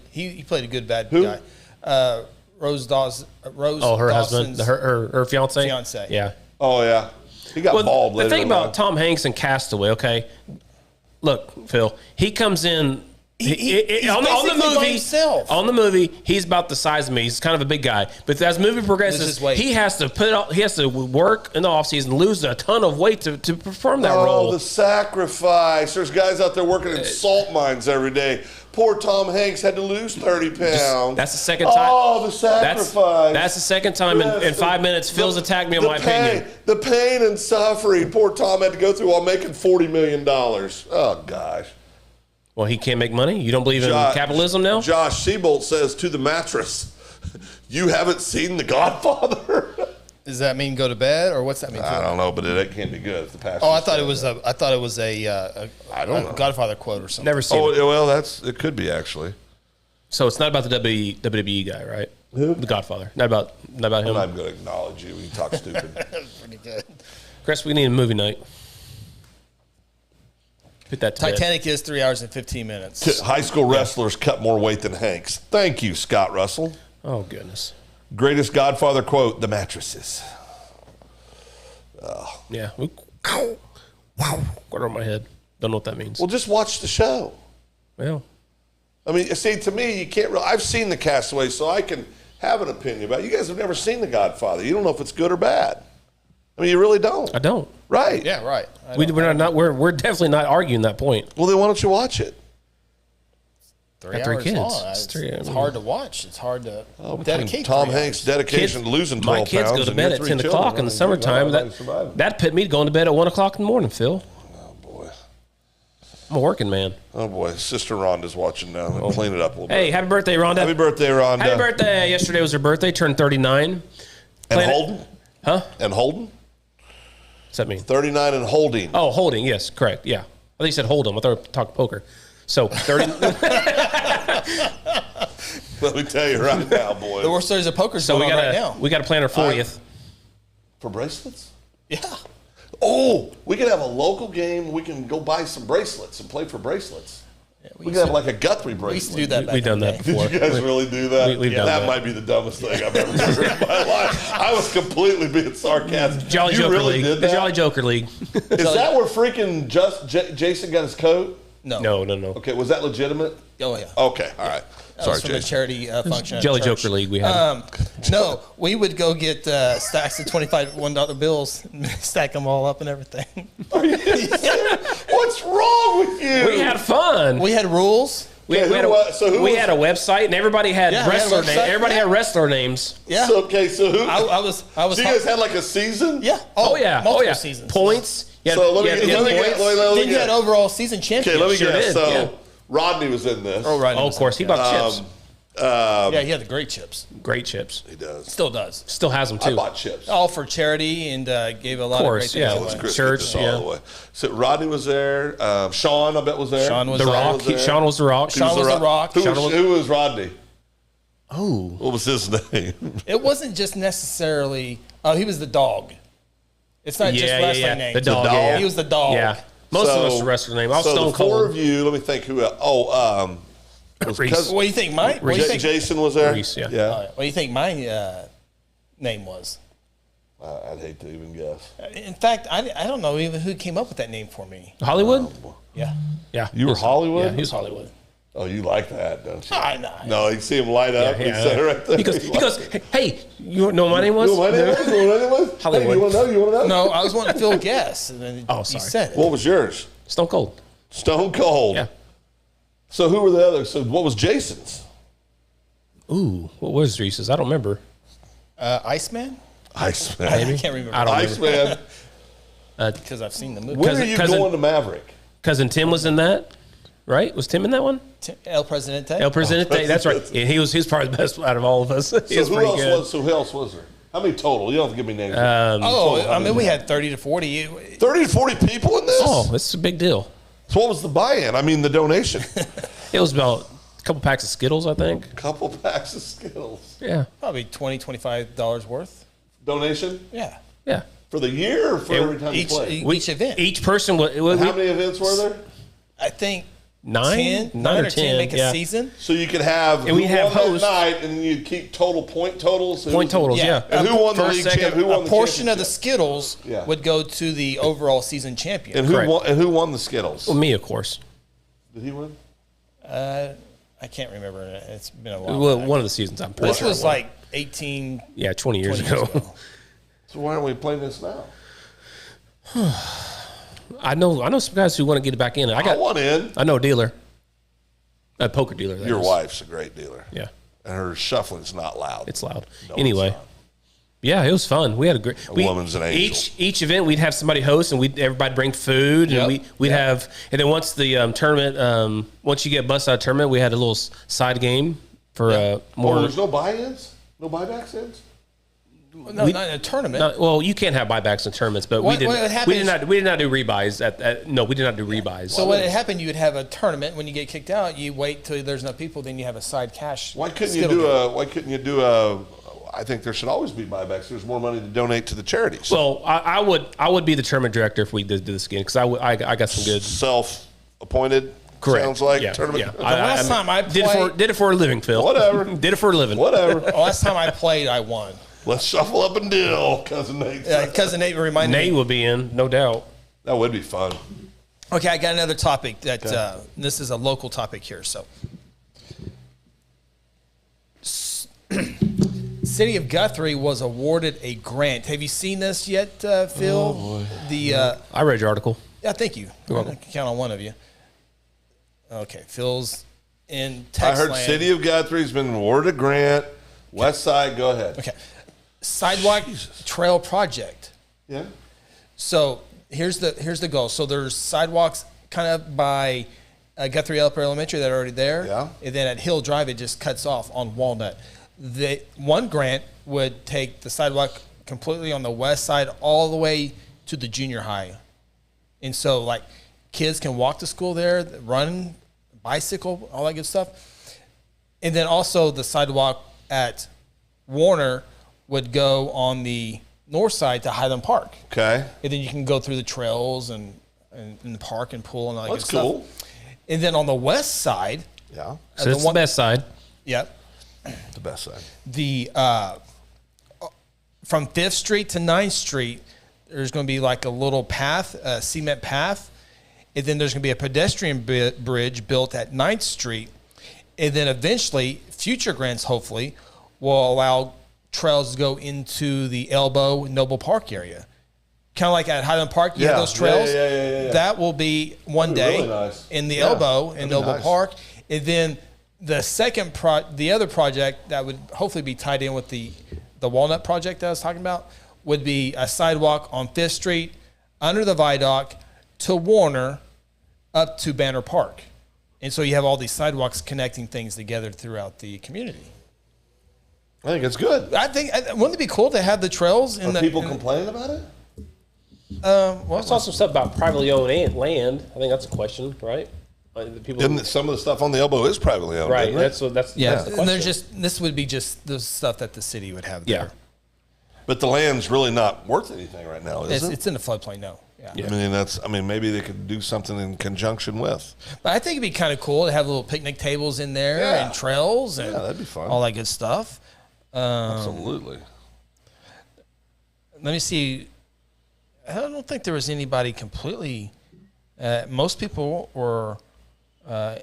a good bad Who? guy. Rose Dawson. Oh, her husband, her fiance. Fiance. Yeah. Oh yeah, he got Well, bald the later. thing in about life. Tom Hanks and Castaway, okay. Look, Phil, he comes in. He's on the basically by movie, himself. on the movie, he's about the size of me. He's kind of a big guy, but as the movie progresses, his weight. he has to work in the off season, lose a ton of weight to perform that role. The sacrifice. There's guys out there working in salt mines every day. Poor Tom Hanks had to lose 30 pounds. That's the second time. Oh, the sacrifice. That's the second time in Yes, 5 minutes. Phil's attacked me on my opinion. The pain and suffering poor Tom had to go through while making $40 million. Oh, gosh. Well, he can't make money. You don't believe in capitalism now? Josh Seabolt says to the mattress, you haven't seen The Godfather? Does that mean go to bed, or what's that mean? I don't know, but it can't be good if the pastor. Oh, I thought it was a I don't know. Godfather quote or something. Never seen it. Oh, well, it could be actually. So it's not about the WWE guy, right? Who? The Godfather. Not about him. I'm not going to acknowledge you when you talk stupid. Pretty good. Chris, we need a movie night. Put that to bed. Titanic is 3 hours and 15 minutes. High school wrestlers cut more weight than Hanks. Thank you, Scott Russell. Oh, goodness. Greatest Godfather quote, the mattresses. Yeah. Wow. Got on my head. Don't know what that means. Well, just watch the show. Well, I mean, see, to me, you can't really, I've seen the Castaway, so I can have an opinion about it. You guys have never seen The Godfather. You don't know if it's good or bad. I mean, you really don't. I don't. Right. Yeah, right. We're definitely not arguing that point. Well, then why don't you watch it? 3 3 hours kids. long. It's hard to watch. It's hard to dedicate. Tom 3 Hanks' hours. dedication to losing 12 My pounds. kids go to and bed your at 3 10 children. o'clock in the summertime. That put me to going to bed at 1 o'clock in the morning, Phil. Oh, boy. I'm a working man. Oh, boy. Sister Rhonda's watching now. Let me clean it up a little bit. Hey, happy birthday, Rhonda. Happy birthday, Rhonda. Happy birthday. Yesterday was her birthday. Turned 39. And Holden? Huh? And Holden? What's that mean? 39 and Holding. Oh, holding. Yes, correct. Yeah. I think you said hold 'em. I thought we were talking poker. So 30. Let me tell you right now, boys. The World Series of Poker's So going we on got right now. we got to plan our 40th. For bracelets? Yeah. Oh, we could have a local game. We can go buy some bracelets and play for bracelets. We could have like a Guthrie bracelet. We used to do that back We've done in the that day. before. Did you guys really do that? We've done that. that. Might be the dumbest thing I've ever heard in my life. I was completely being sarcastic. Jolly you Joker really League. did The that? Jolly Joker League. Is that where freaking Jason got his coat? No. No. Okay, was that legitimate? Oh, yeah. Okay, all right. That was Sorry, from a Jason. charity function. at Jolly church. Joker League we had. No, we would go get stacks of $25 $1 bills, stack them all up and everything. What's wrong with you? We had fun. We had rules. We Okay, had a website, and everybody had Yeah, we had a wrestler names. website, Everybody yeah. had wrestler names. Yeah. So who? I was. So you guys had like a season? Yeah. Oh yeah. Multiple seasons. Points. You had- So let you had- me you had get. points. Let me Then you had get. overall season champion. Okay, let me Sure guess. did, So yeah. Rodney was in this. Oh, right. Oh, of course. He bought chips. Yeah, he had the great chips. Great chips. He does. Still does. Still has them I too. bought chips. All for charity and gave a lot of course, great yeah. things Let's away. Chris Church, get this all yeah. the way. So Rodney was there. Sean, I bet, was there. Sean was The there. Rock. was there. Sean was the Rock. Sean was the Rock. Who was Rodney? Oh. What was his name? It wasn't just necessarily. Oh, he was the dog. It's not just wrestling name. The dog. dog. Yeah. He was the dog. Yeah. Most of us are wrestler name. I was so Stone the four Cold. of you, let me think who else. Was Reese. What do you think, Mike? What do you think? Jason was there? Reese, yeah. What do you think my name was? I'd hate to even guess. In fact, I don't know even who came up with that name for me. Hollywood? Yeah. Yeah. You were Hollywood? Yeah, he was Hollywood. Oh, you like that, don't you? I know. No, you see him light up. Yeah, He said it right there. He goes, hey, you know what my name was? You know what my name was? You know what my name was? Hollywood. Hey, you want to know? You want to know? No, I was wanting to Phil guess, and then Oh, you sorry. said it. What was yours? Stone Cold. Stone Cold. Yeah. So who were the others? So what was Jason's? Ooh, what was Reese's? I don't remember. Iceman? Iceman. I can't remember. I don't remember. Iceman. Because I've seen the movie. When are you going to Maverick? Cousin Tim was in that, right? Was Tim in that one? El Presidente? El Presidente. That's right. Yeah, he was probably the best out of all of us. He So was who pretty else good. was? So who else was there? How many total? You don't have to give me names. I mean, we had 30 to 40. 30 to 40 people in this? Oh, it's a big deal. So what was the buy-in? I mean, the donation. It was about a couple packs of Skittles, I think. Couple packs of Skittles. Yeah. Probably $20, $25 worth. Donation? Yeah. Yeah. For the year or for every time you play? Each event. Each person was. How many events were there? I think Nine? 10, Nine or 9 or 10 10, make a yeah. season. So you could have And we who have won hosts. that night, and you'd keep total point totals. Point totals, yeah. And who won the First, league second, champ? Who won A the portion of the championship? Skittles Yeah. would go to the overall season champion. And who Correct. won? And who won the Skittles? Well, me, of course. Did he win? I can't remember. It's been a while. Well, back. one of the seasons, I'm pretty This sure. was I won. like 18. 20 years 20 ago. So why aren't we playing this now? I know some guys who want to get it back in. I want in. I know a dealer. A poker dealer. that Your is. wife's a great dealer, Yeah. and her shuffling's not loud. It's loud. No, it's Anyway. not. Yeah, it was fun. We had a great. woman's an angel. Each event, we'd have somebody host, and everybody bring food, and Yep. we'd have. And then once the tournament, once you get busted out of tournament, we had a little side game for more. Oh, there's no buy-ins, no buybacks ins. No, not in a tournament. Well, you can't have buybacks in tournaments, but What we happens- did not do rebuys. No, we did not do rebuys. So when it happened, you would have a tournament. When you get kicked out, you wait till there's no people, then you have a side cash. Why couldn't you Skittle do game. Why couldn't you do a? I think there should always be buybacks. There's more money to donate to the charities. Well, I would be the tournament director if we did do this again because I got some good. appointed. Correct. Sounds like Yeah, tournament. yeah. The last time I played, did it for a living, Phil. Whatever. Did it for a living. Whatever. the last time I played, I won. Let's shuffle up and deal, Cousin Nate. Cousin Nate reminded Nate me. will be in, no doubt. That would be fun. Okay, I got another topic that this is a local topic here. So, City of Guthrie was awarded a grant. Have you seen this yet, Phil? Oh, boy. I read your article. Yeah, thank you. You're I welcome. can count on one of you. Okay, Phil's in I text heard land. City of Guthrie's been awarded a grant. West Side, go ahead. Okay, sidewalk trail project. Yeah. So here's the goal. So there's sidewalks kind of by Guthrie Upper Elementary that are already there. Yeah. And then at Hill Drive, it just cuts off on Walnut. The one grant would take the sidewalk completely on the west side all the way to the junior high. And so like kids can walk to school there, run, bicycle, all that good stuff. And then also the sidewalk at Warner would go on the north side to Highland Park. Okay. And then you can go through the trails and in the park and pool and all that That's good cool. stuff. And then on the west side, Yeah. So it's the best side. yep, The best side. the from 5th Street to 9th Street, there's going to be like a little path, a cement path. And then there's going to be a pedestrian bridge built at 9th Street. And then eventually, future grants, hopefully, will allow trails to go into the Elbow Noble Park area. Kind of like at Highland Park, you have those trails. Yeah. That will be one That'd be day really nice. in the Yeah, Elbow that'd in be Noble nice. Park. And then the second the other project that would hopefully be tied in with the Walnut project that I was talking about would be a sidewalk on 5th Street under the viaduct to Warner up to Banner Park. And so you have all these sidewalks connecting things together throughout the community. I think it's good. I think, wouldn't it be cool to have the trails in Are the people complaining about it? I saw some stuff about privately owned land. I think that's a question, right? The people, Isn't some of the stuff on the Elbow is privately owned? right. isn't it? That's the Yeah, question. and this would be just the stuff that the city would have Yeah. there. But the land's really not worth anything right now, is it? It's in the floodplain, no. Yeah. I mean, maybe they could do something in conjunction with. But I think it'd be kind of cool to have little picnic tables in there Yeah. and trails and that'd be fun. all that good stuff. Absolutely. Let me see. I don't think there was anybody completely. Most people were. I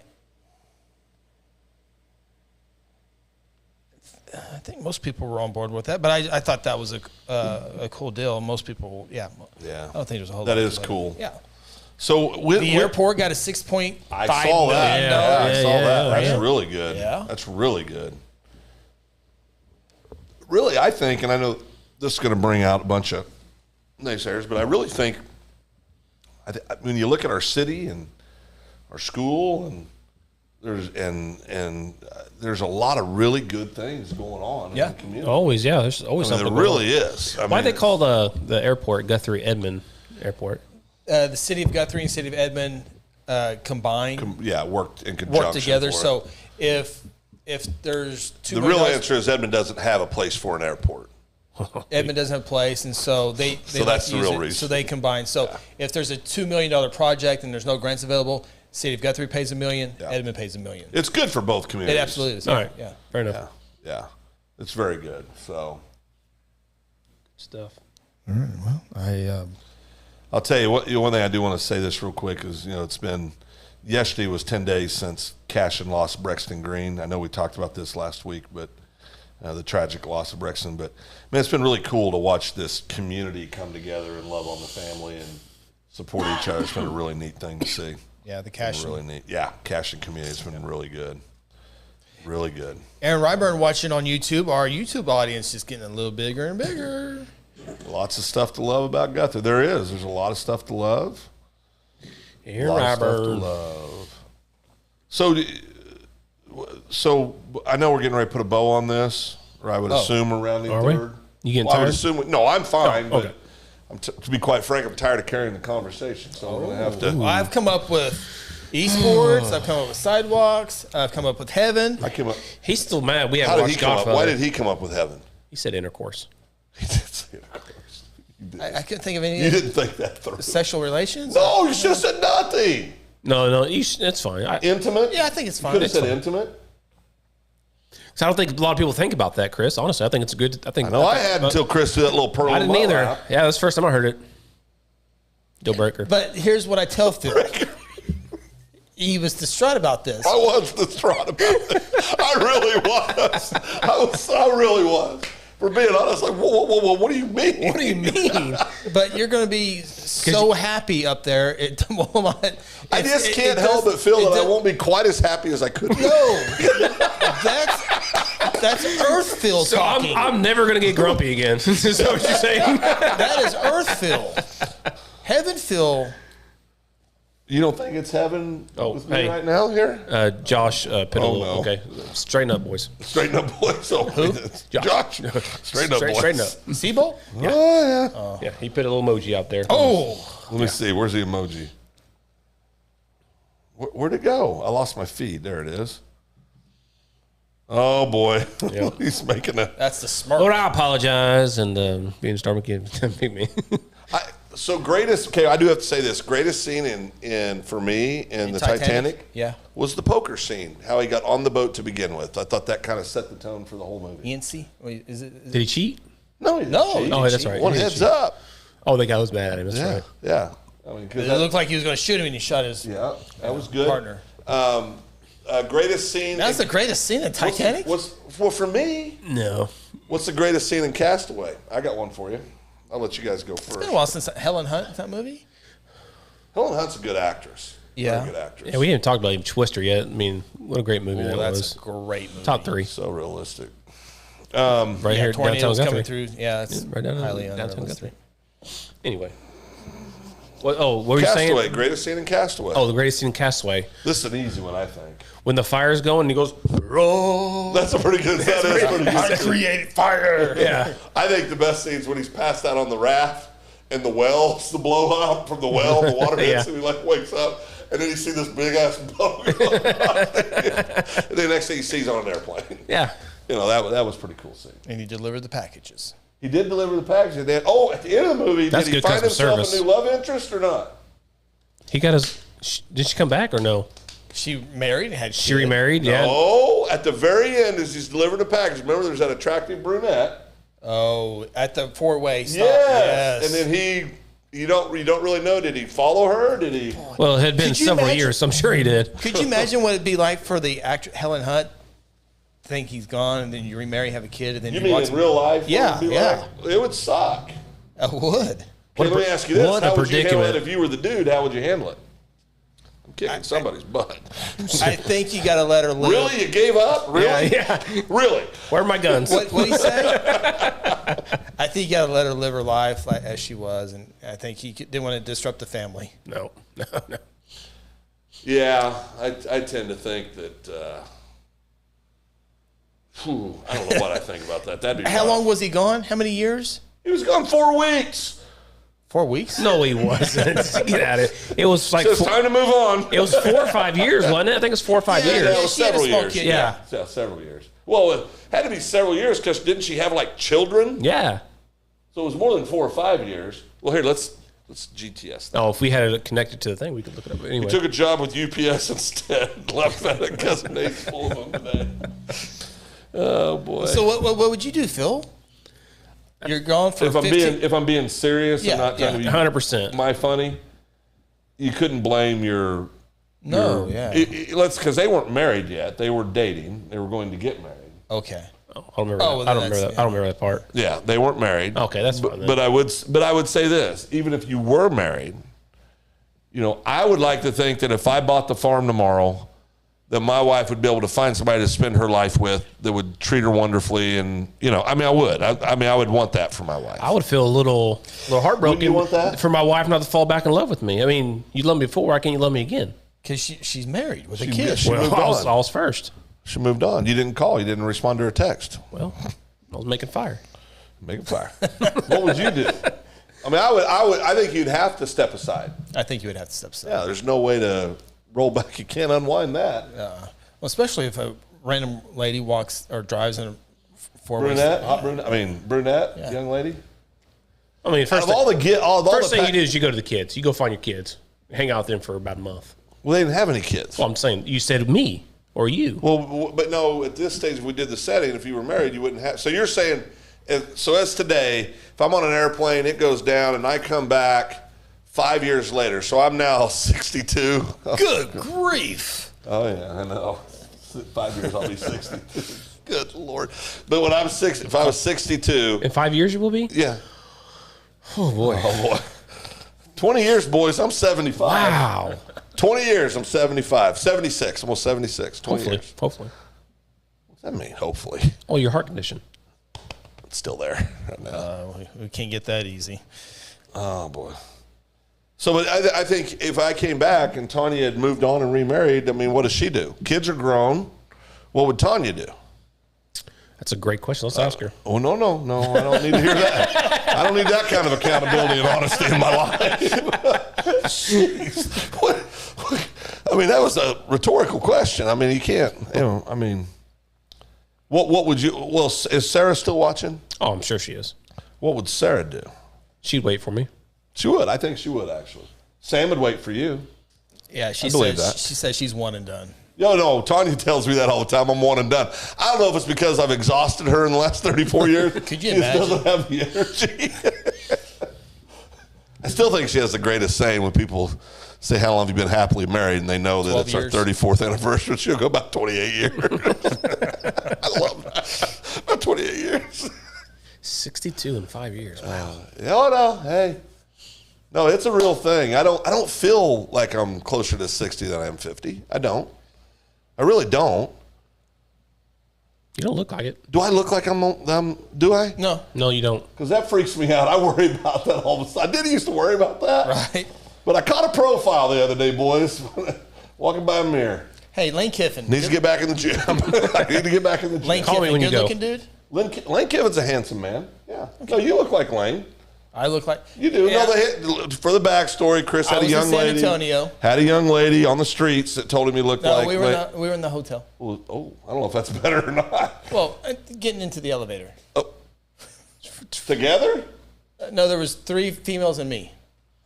think most people were on board with that, but I thought that was a cool deal. Most people, yeah. Yeah. I don't think there's a whole That lot is of cool. Yeah. So The airport got a $6.5 I saw that. million. Yeah, I saw that. That's yeah. really good. Yeah. That's really good. Really, I think, and I know this is going to bring out a bunch of naysayers, but I really think, when you look at our city and our school, and there's a lot of really good things going on in the community. Always, yeah. There's always I mean, something. there going really on. is. Why do they call the airport Guthrie Edmond Airport? The city of Guthrie and city of Edmond combined. Worked in conjunction. Work together. for it. So if there's $2 the million, real answer is Edmond doesn't have a place for an airport. Edmond doesn't have a place, and so they So like that's to the use real it, reason. So they combine. So if there's a $2 million project and there's no grants available, city of Guthrie pays $1 million, Edmond pays $1 million. It's good for both communities. It absolutely is. All right. Yeah. Fair enough. Yeah, it's very good. So Stuff. All right. Well, I'll tell you what. One thing I do want to say this real quick is, it's been yesterday was 10 days since Cashin lost Brexton Green. I know we talked about this last week, but the tragic loss of Brexton. But man, it's been really cool to watch this community come together and love on the family and support each other. It's been a really neat thing to see. yeah, the Been cash. really neat. Yeah, Cashin community has been really good. Really good. Aaron Ryburn watching on YouTube. Our YouTube audience is getting a little bigger and bigger. Lots of stuff to love about Guthrie. There is. There's a lot of stuff to love. Here, A lot of stuff to Robert. love. So I know we're getting ready to put a bow on this, or I would assume around the Are we? third. You getting I would tired? assume. No, I'm fine. Oh, okay. But to be quite frank, I'm tired of carrying the conversation, so I'm going to have to. Well, I've come up with esports. I've come up with sidewalks. I've come up with heaven. I came up. He's still mad. We How haven't did he watched come up? Godfather. Why did he come up with heaven? He said intercourse. He did say it, of course. You did. I couldn't think of any You didn't think that through. sexual relations. No, you should have said nothing. No, it's fine. Intimate? Yeah, I think it's fine. Could have said intimate. So I don't think a lot of people think about that, Chris. Honestly, I think it's a good. I had until Chris did that little pearl. I didn't either. Yeah, that's the first time I heard it. Deal breaker. But here's what I tell Phil. He was distraught about this. I was distraught about it. I really was. I really was. For being honest, like, whoa, what do you mean? What do you mean? But you're going to be so happy up there at the moment. I just can't help but feel that I won't be quite as happy as I could be. No, that's Earth Phil So talking. I'm never going to get grumpy again. Is that what you're saying? That is Earth Phil. Heaven Phil. You don't think it's heaven with me hey. right now here? Josh Piddle. no. Okay, straighten up, boys. Straighten up, boys. Oh, who? Josh. Straighten up, boys. Straighten up. Seabolt? Yeah. Oh, yeah. Yeah, he put a little emoji out there. Oh. Let me see. Where's the emoji? Where'd it go? I lost my feed. There it is. Oh, boy. Yep. He's making a... That's the smart. Lord, I apologize. And being Starbucks pick me. So greatest, okay, I do have to say this. Greatest scene in for me in the Titanic Yeah. was the poker scene, how he got on the boat to begin with. I thought that kind of set the tone for the whole movie. Yancey? Wait, is it? Did he cheat? No, he didn't No, cheat. Oh, that's right. One He did heads cheat. up. Oh, the guy was mad at him. That's Yeah, right. yeah. I mean, 'cause It looked like he was going to shoot him and he shot his yeah, that was good. partner. Greatest scene. That's the greatest scene in Titanic? Well, for me, No. what's the greatest scene in Castaway? I got one for you. I'll let you guys go It's been first. a while since Helen Hunt, that movie. Helen Hunt's a good actress. Yeah. Very good actress. Yeah, we haven't talked about even Twister yet. I mean, what a great movie that That's was. a great movie. Top 3. So realistic. Right here, downtown Tornadoes Guthrie. coming through. Yeah, it's Right down highly downtown unrealistic. Guthrie. Anyway. What were you saying? Castaway, greatest scene in Castaway. Oh, the greatest scene in Castaway. This is an easy one, I think. When the fire's going and he goes, roll. That's a pretty good. That is pretty good. I created fire. Yeah. I think the best scene is when he's passed out on the raft and the wells, the blowout from the well, the water hits, Yeah. and he like wakes up, and then you see this big ass boat. And then next thing he sees on an airplane. Yeah. You know, that was a pretty cool scene. And he delivered the packages. He did deliver the package. And then, at the end of the movie, That's did he good find customer himself service. a new love interest or not? He got his. Did she come back or no? She married and had She remarried? Yeah. Oh, at the very end, as he's delivering the package, remember there's that attractive brunette. Oh, at the four-way stop. Yes. Yes. And then you don't really know, did he follow her? Did he? Well, it had been Could you several imagine- years, so I'm sure he did. Could you imagine what it'd be like for the actor Helen Hunt? Think he's gone, and then you remarry, have a kid, and then You you mean watch in real life? Yeah, what it would be yeah. like? It would suck. I would. Okay, let me ask you this. what a How would you handle predicament. it if you were the dude? How would you handle it? I'm kicking somebody's butt. I think you got to let her live. Really? You gave up? Really? Yeah. Really? Where are my guns? What he say? I think you got to let her live her life like, as she was, and I think he didn't want to disrupt the family. No. Yeah, I tend to think that. I don't know what I think about that. That'd be How rough. long was he gone? How many years? He was gone 4 weeks. 4 weeks? No, he wasn't. Get at it. It was like So it's time to move on. it was 4 or 5 years, wasn't it? I think it was 4 or 5 Yeah, years. That was she had a several small years. kid, Yeah. Yeah, several years. Well, it had to be several years because didn't she have like children? Yeah. So it was more than 4 or 5 years. Well, here let's GTS that. Oh, if we had it connected to the thing, we could look it up. Anyway. He took a job with UPS instead. Left that at Cousin Nate's full of them today. Oh boy. So what would you do, Phil? You're gone for if 15. if I'm being serious Yeah, and not trying to be 100%. my funny, you couldn't blame your. No, your- yeah. Let's because they weren't married yet. They were dating. They were going to get married. Okay. Oh, I don't remember. Oh, that. well, I don't that's- remember that. I don't remember that part. Yeah, they weren't married. Okay, that's fine. Then. But I would say this: even if you were married, I would like to think that if I bought the farm tomorrow, that my wife would be able to find somebody to spend her life with that would treat her wonderfully, and I would. I would want that for my wife. I would feel a little heartbroken. Wouldn't you want that? For my wife not to fall back in love with me. I mean, you loved me before. Why can't you love me again? Because she's married with a She- kid. she- moved I on. was first. She moved on. You didn't call. You didn't respond to her text. Well, I was making fire. Make a fire. What would you do? I mean, I think you'd have to step aside. I think you would have to step aside. Yeah, there's no way to roll back. You can't unwind that. Well, especially if a random lady walks or drives in a four-way. Brunette, hot brunette. I mean, brunette, young lady. I mean, Out of all the first thing you do is you go to the kids. You go find your kids, hang out with them for about a month. Well, they didn't have any kids. Well, I'm saying you said me or you. Well, but no, at this stage, if we did the setting, if you were married, you wouldn't have. So you're saying, so as today, if I'm on an airplane, it goes down, and I come back 5 years later. So I'm now 62. Good grief. Oh, yeah, I know. 5 years, I'll be 62. Good Lord. But when I'm 60, if I was 62. In 5 years you will be? Yeah. Oh, boy. 20 years, boys, I'm 75. Wow. 20 years, I'm 75. 76, almost 76. 20 years. Hopefully. What's that mean, hopefully? Oh, your heart condition. It's still there right now. We can't get that easy. Oh, boy. So, but I think if I came back and Tanya had moved on and remarried, I mean, what does she do? Kids are grown. What would Tanya do? That's a great question. Let's ask her. Oh, no. I don't need to hear that. I don't need that kind of accountability and honesty in my life. Jeez. What? I mean, that was a rhetorical question. I mean, you can't, I mean, what would you, well, is Sarah still watching? Oh, I'm sure she is. What would Sarah do? She'd wait for me. She would. I think she would, actually. Sam would wait for you. Yeah, she says she's one and done. No, Tanya tells me that all the time. I'm one and done. I don't know if it's because I've exhausted her in the last 34 years. Could you she imagine? She doesn't have the energy. I still think she has the greatest saying when people say, how long have you been happily married? And they know that it's our 34th anniversary. She'll go about 28 years. I love that. About 28 years. 62 in 5 years. Wow. No. Hey. No, it's a real thing. I don't feel like I'm closer to 60 than I am 50. I don't. I really don't. You don't look like it. Do I look like I'm do I? No, you don't. Because that freaks me out. I worry about that all the time. I didn't used to worry about that. Right. But I caught a profile the other day, boys, walking by a mirror. Hey, Lane Kiffin. Needs to get back in the gym. I need to get back in the gym. Lane Call me Kiffin, when you good go. looking dude? Lane Kiffin's a handsome man. Yeah. No, you look like Lane. I look like You do. Yeah. No, for the backstory, Chris had a was in young San lady. Antonio. Had a young lady on the streets that told him he looked No, like. we were in the hotel. Oh, I don't know if that's better or not. Well, getting into the elevator. Together? No, there was 3 females and me.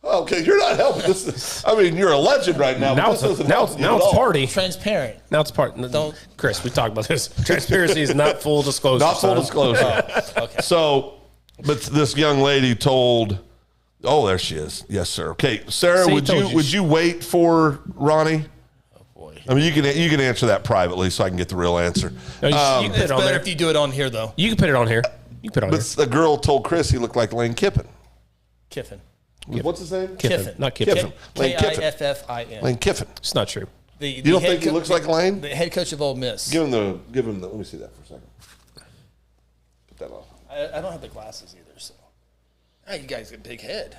Okay, you're not helping. You're a legend right now. Now but it's this doesn't help you at all. party. Transparent. Now it's part. Don't- Chris, we talked about this. Transparency is not full disclosure. Not full son. disclosure. Okay. So, but this young lady told. Oh, there she is. Yes, sir. Okay, Sarah, See, would you wait for Ronnie? Oh boy. I mean, you can answer that privately, so I can get the real answer. No, you can put It's it on better there. if you do it on here though. You can put it on here. You can put it on But here. the girl told Chris he looked like Lane Kiffin. Kiffin. What's his name? Kiffin. Not Kiffin. Lane Kiffin. Kiffin. Lane Kiffin. It's not true. You don't think he looks like Lane? The head coach of Ole Miss. Give him the. Let me see that for a second. Put that on. I don't have the glasses either, so. Ah, you guys got a big head.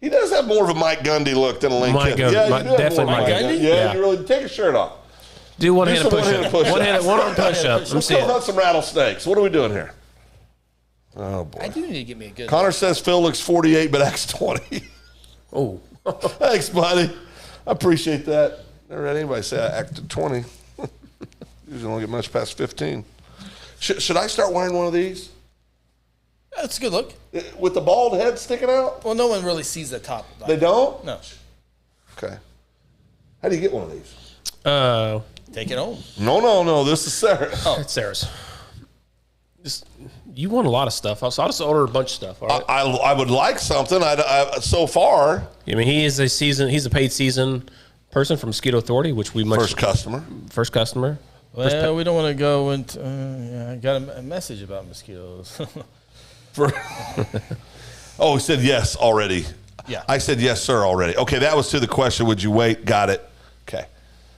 He does have more of a Mike Gundy look than a Lane Mike Kiffin. Gundy. Yeah, you Mike- do have definitely more of a Mike Gundy? Yeah, Yeah. you really take his shirt off. Do one-handed some push-up. one-handed push-up. One-arm push-up. Let me Let's see go it. hunt some rattlesnakes. What are we doing here? Oh boy. I do need to get me a good. Connor says Phil looks 48 but acts 20. Oh. Thanks, buddy. I appreciate that. Never had anybody say I acted 20. Usually don't get much past 15. Should I start wearing one of these? That's a good look. With the bald head sticking out? Well, no one really sees the top. They don't? No. Okay. How do you get one of these? Take it home. No. This is Sarah. It's Sarah's. You want a lot of stuff, so I'll just order a bunch of stuff. All right? I would like something. So far, I mean, he's a paid season person from Mosquito Authority, which we first customer. First customer. Well, we don't want to go into. I got a message about mosquitoes. Oh, he said yes already. Yeah. I said yes, sir, already. Okay, that was to the question. Would you wait? Got it. Okay.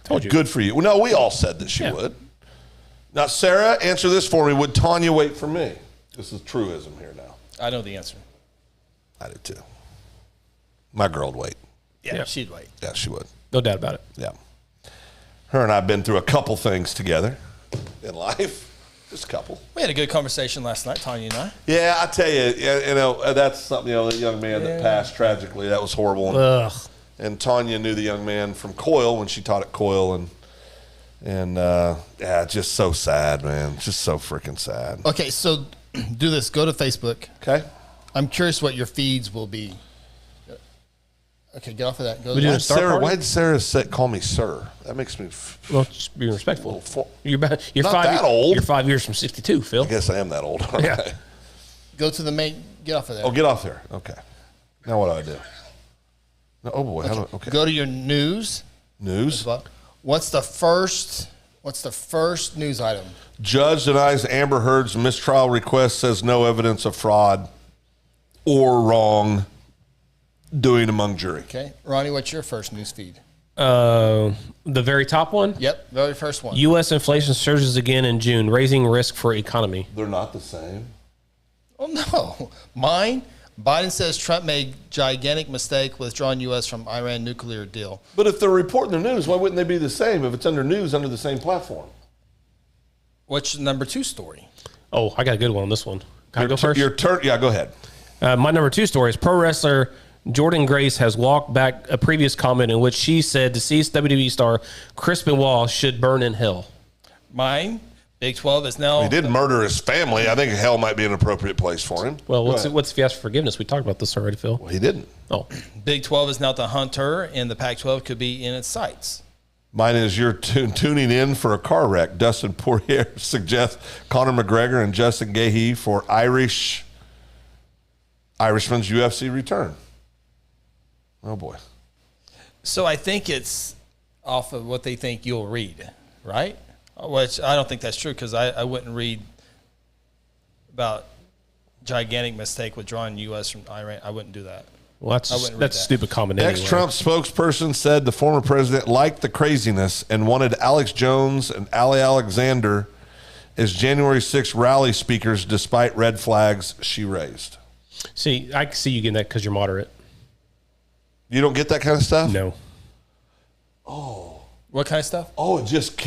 Told you. Good for you. Well, no, we all said that she would. Now, Sarah, answer this for me. Would Tanya wait for me? This is truism here now. I know the answer. I did too. My girl would wait. Yeah, she'd wait. Yeah, she would. No doubt about it. Yeah. Her and I have been through a couple things together in life. Just a couple. We had a good conversation last night, Tanya and I. Yeah, I tell you, that's something, the young man that passed tragically, that was horrible. Ugh. And Tanya knew the young man from Coyle when she taught at Coyle, and just so sad, man. Just so freaking sad. Okay, so do this. Go to Facebook. Okay. I'm curious what your feeds will be. Okay, get off of that. Go We to do the a star party? Why did Sarah call me sir? That makes me. Well, just be respectful. You're Not 5 that old. You're 5 years from 62, Phil. I guess I am that old. Yeah. Okay. Go to the main. Get off of there. Oh, get off there. Okay. Now what do I do? No, oh boy. Okay. Go to your news. News. What's the first news item? Judge denies Amber Heard's mistrial request, says no evidence of fraud or wrong doing among jury. Okay, Ronnie, what's your first news feed? The very top one? Yep, very first one. U.S. inflation surges again in June, raising risk for economy. They're not the same. Oh, no. Mine, Biden says Trump made gigantic mistake withdrawing U.S. from Iran nuclear deal. But if they're reporting the news, why wouldn't they be the same if it's under news under the same platform? What's your number 2 story? Oh, I got a good one on this one. Can I go first? Your turn. Yeah, go ahead. My number 2 story is pro wrestler Jordan Grace has walked back a previous comment in which she said deceased WWE star Chris Benoit should burn in hell. Mine, Big 12 is now... He did murder his family. I think hell might be an appropriate place for him. Well, what's if he asked for forgiveness? We talked about this already, Phil. Well, he didn't. Oh. Big 12 is now the hunter, and the Pac-12 could be in its sights. Mine is you're tuning in for a car wreck. Dustin Poirier suggests Conor McGregor and Justin Gaethje for Irishman's UFC return. Oh, boy. So I think it's off of what they think you'll read, right? Which I don't think that's true because I wouldn't read about gigantic mistake withdrawing U.S. from Iran. I wouldn't do that. Well, that's stupid comment anyway. Ex-Trump spokesperson said the former president liked the craziness and wanted Alex Jones and Ali Alexander as January 6th rally speakers despite red flags she raised. See, I can see you getting that because you're moderate. You don't get that kind of stuff? No. Oh. What kind of stuff? Oh, it just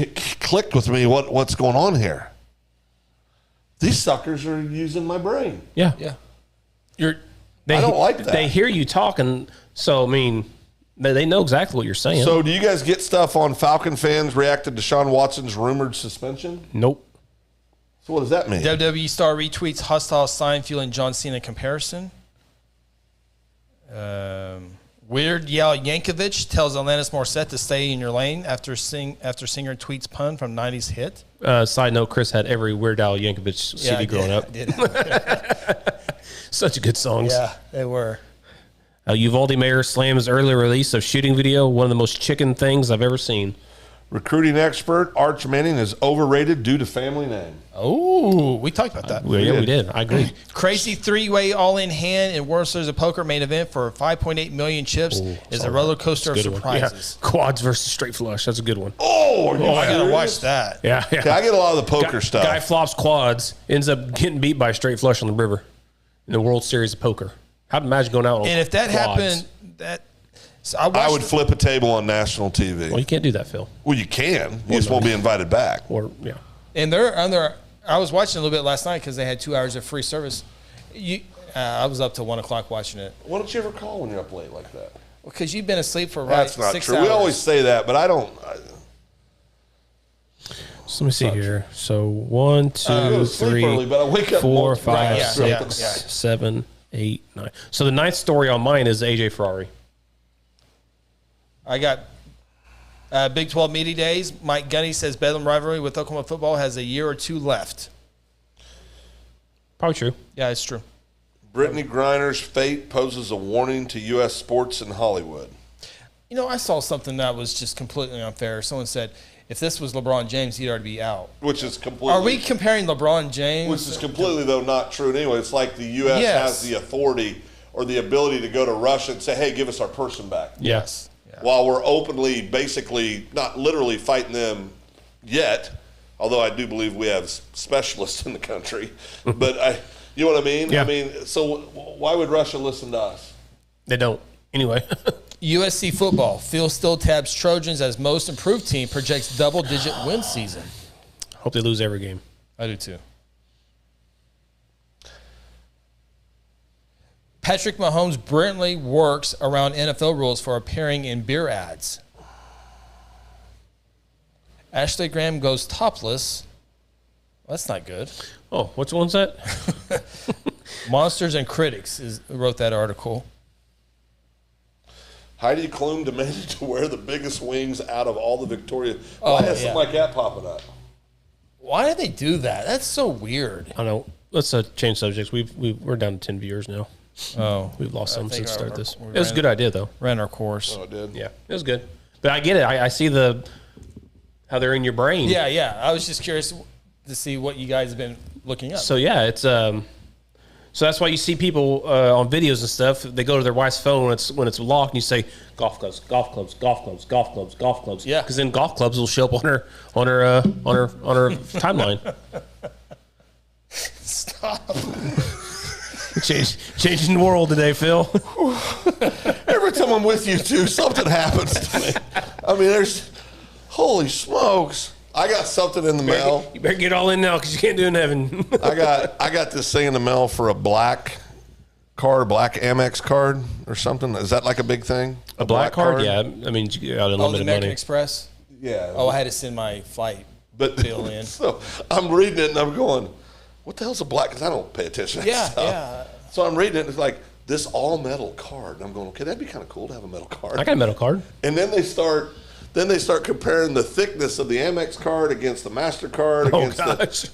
clicked with me what's going on here. These suckers are using my brain. Yeah. Yeah. I don't like that. They hear you talking, so, I mean, they know exactly what you're saying. So do you guys get stuff on Falcon fans reacted to Deshaun Watson's rumored suspension? Nope. So what does that mean? WWE star retweets hostile sign fueling John Cena comparison. Weird Al Yankovic tells Alanis Morissette to stay in your lane after singer tweets pun from 90s hit. Side note, Chris had every Weird Al Yankovic CD growing up. I did. Such good songs. Yeah, they were. Uvalde mayor slams early release of shooting video. One of the most chicken things I've ever seen. Recruiting expert Arch Manning is overrated due to family name. Oh, we talked about that. We did. I agree. Crazy three-way all-in hand and World Series of Poker main event for 5.8 million chips is a roller coaster of surprises. Yeah. Quads versus straight flush. That's a good one. Oh, I gotta watch that. Yeah. Okay, I get a lot of the poker stuff. Guy flops quads, ends up getting beat by a straight flush on the river in the World Series of Poker. How'd imagine going out on And if that quads? happened, I would flip a table on national TV. Well, you can't do that, Phil. Well, you can. You just won't be invited back. Or yeah. And they're under. I was watching a little bit last night because they had 2 hours of free service. I was up till 1 o'clock watching it. Why don't you ever call when you're up late like that? Because you've been asleep for That's not 6 true. hours. We always say that, but I don't. So let me see here. So 1, 2, sleep 3, early, but I wake up 4, multiple 5, times. 6, Yeah. 7, 8, 9. So the 9th story on mine is AJ Ferrari. I got Big 12 Media Days. Mike Gunny says Bedlam rivalry with Oklahoma football has a year or 2 left. Probably true. Yeah, it's true. Brittany Griner's fate poses a warning to U.S. sports and Hollywood. You know, I saw something that was just completely unfair. Someone said, if this was LeBron James, he'd already be out. Which is completely. Are we comparing LeBron James? Which is completely, though, not true anyway. It's like the U.S. has the authority or the ability to go to Russia and say, hey, give us our person back. Yes. Yeah. While we're openly, basically, not literally fighting them yet, although I do believe we have specialists in the country. But you know what I mean? Yeah. I mean, so why would Russia listen to us? They don't. Anyway. USC football. Phil still tabs Trojans as most improved team, projects double-digit win season. Hope they lose every game. I do too. Patrick Mahomes brilliantly works around NFL rules for appearing in beer ads. Ashley Graham goes topless. Well, that's not good. Oh, which one's that? Monsters and Critics wrote that article. Heidi Klum demanded to wear the biggest wings out of all the Victoria. Why has something like that popping up? Why did they do that? That's so weird. I don't know. Let's change subjects. We're down to 10 viewers now. Oh, We've lost some since started this. we It was a good idea though. Ran our course. Oh, it did? Yeah, it was good. But I get it. I see how they're in your brain. Yeah. I was just curious to see what you guys have been looking up. So yeah, it's so that's why you see people on videos and stuff. They go to their wife's phone when it's locked, and you say golf clubs, golf clubs, golf clubs, golf clubs, golf clubs. Yeah. Because then golf clubs will show up on her timeline. Stop. Changing the world today, Phil. Every time I'm with you two, something happens to me. I mean, holy smokes. I got something in the mail. You better get all in now because you can't do it in heaven. I got this thing in the mail for a black Amex card or something. Is that like a big thing? A black card? Yeah. I mean, you got the unlimited American money. Express? Yeah. Oh, I had to send my flight bill in. So I'm reading it and I'm going, what the hell's a black? Because I don't pay attention to that stuff. Yeah. So I'm reading it and it's like, this all metal card. And I'm going, okay, that'd be kind of cool to have a metal card. I got a metal card. And then they start comparing the thickness of the Amex card against the MasterCard.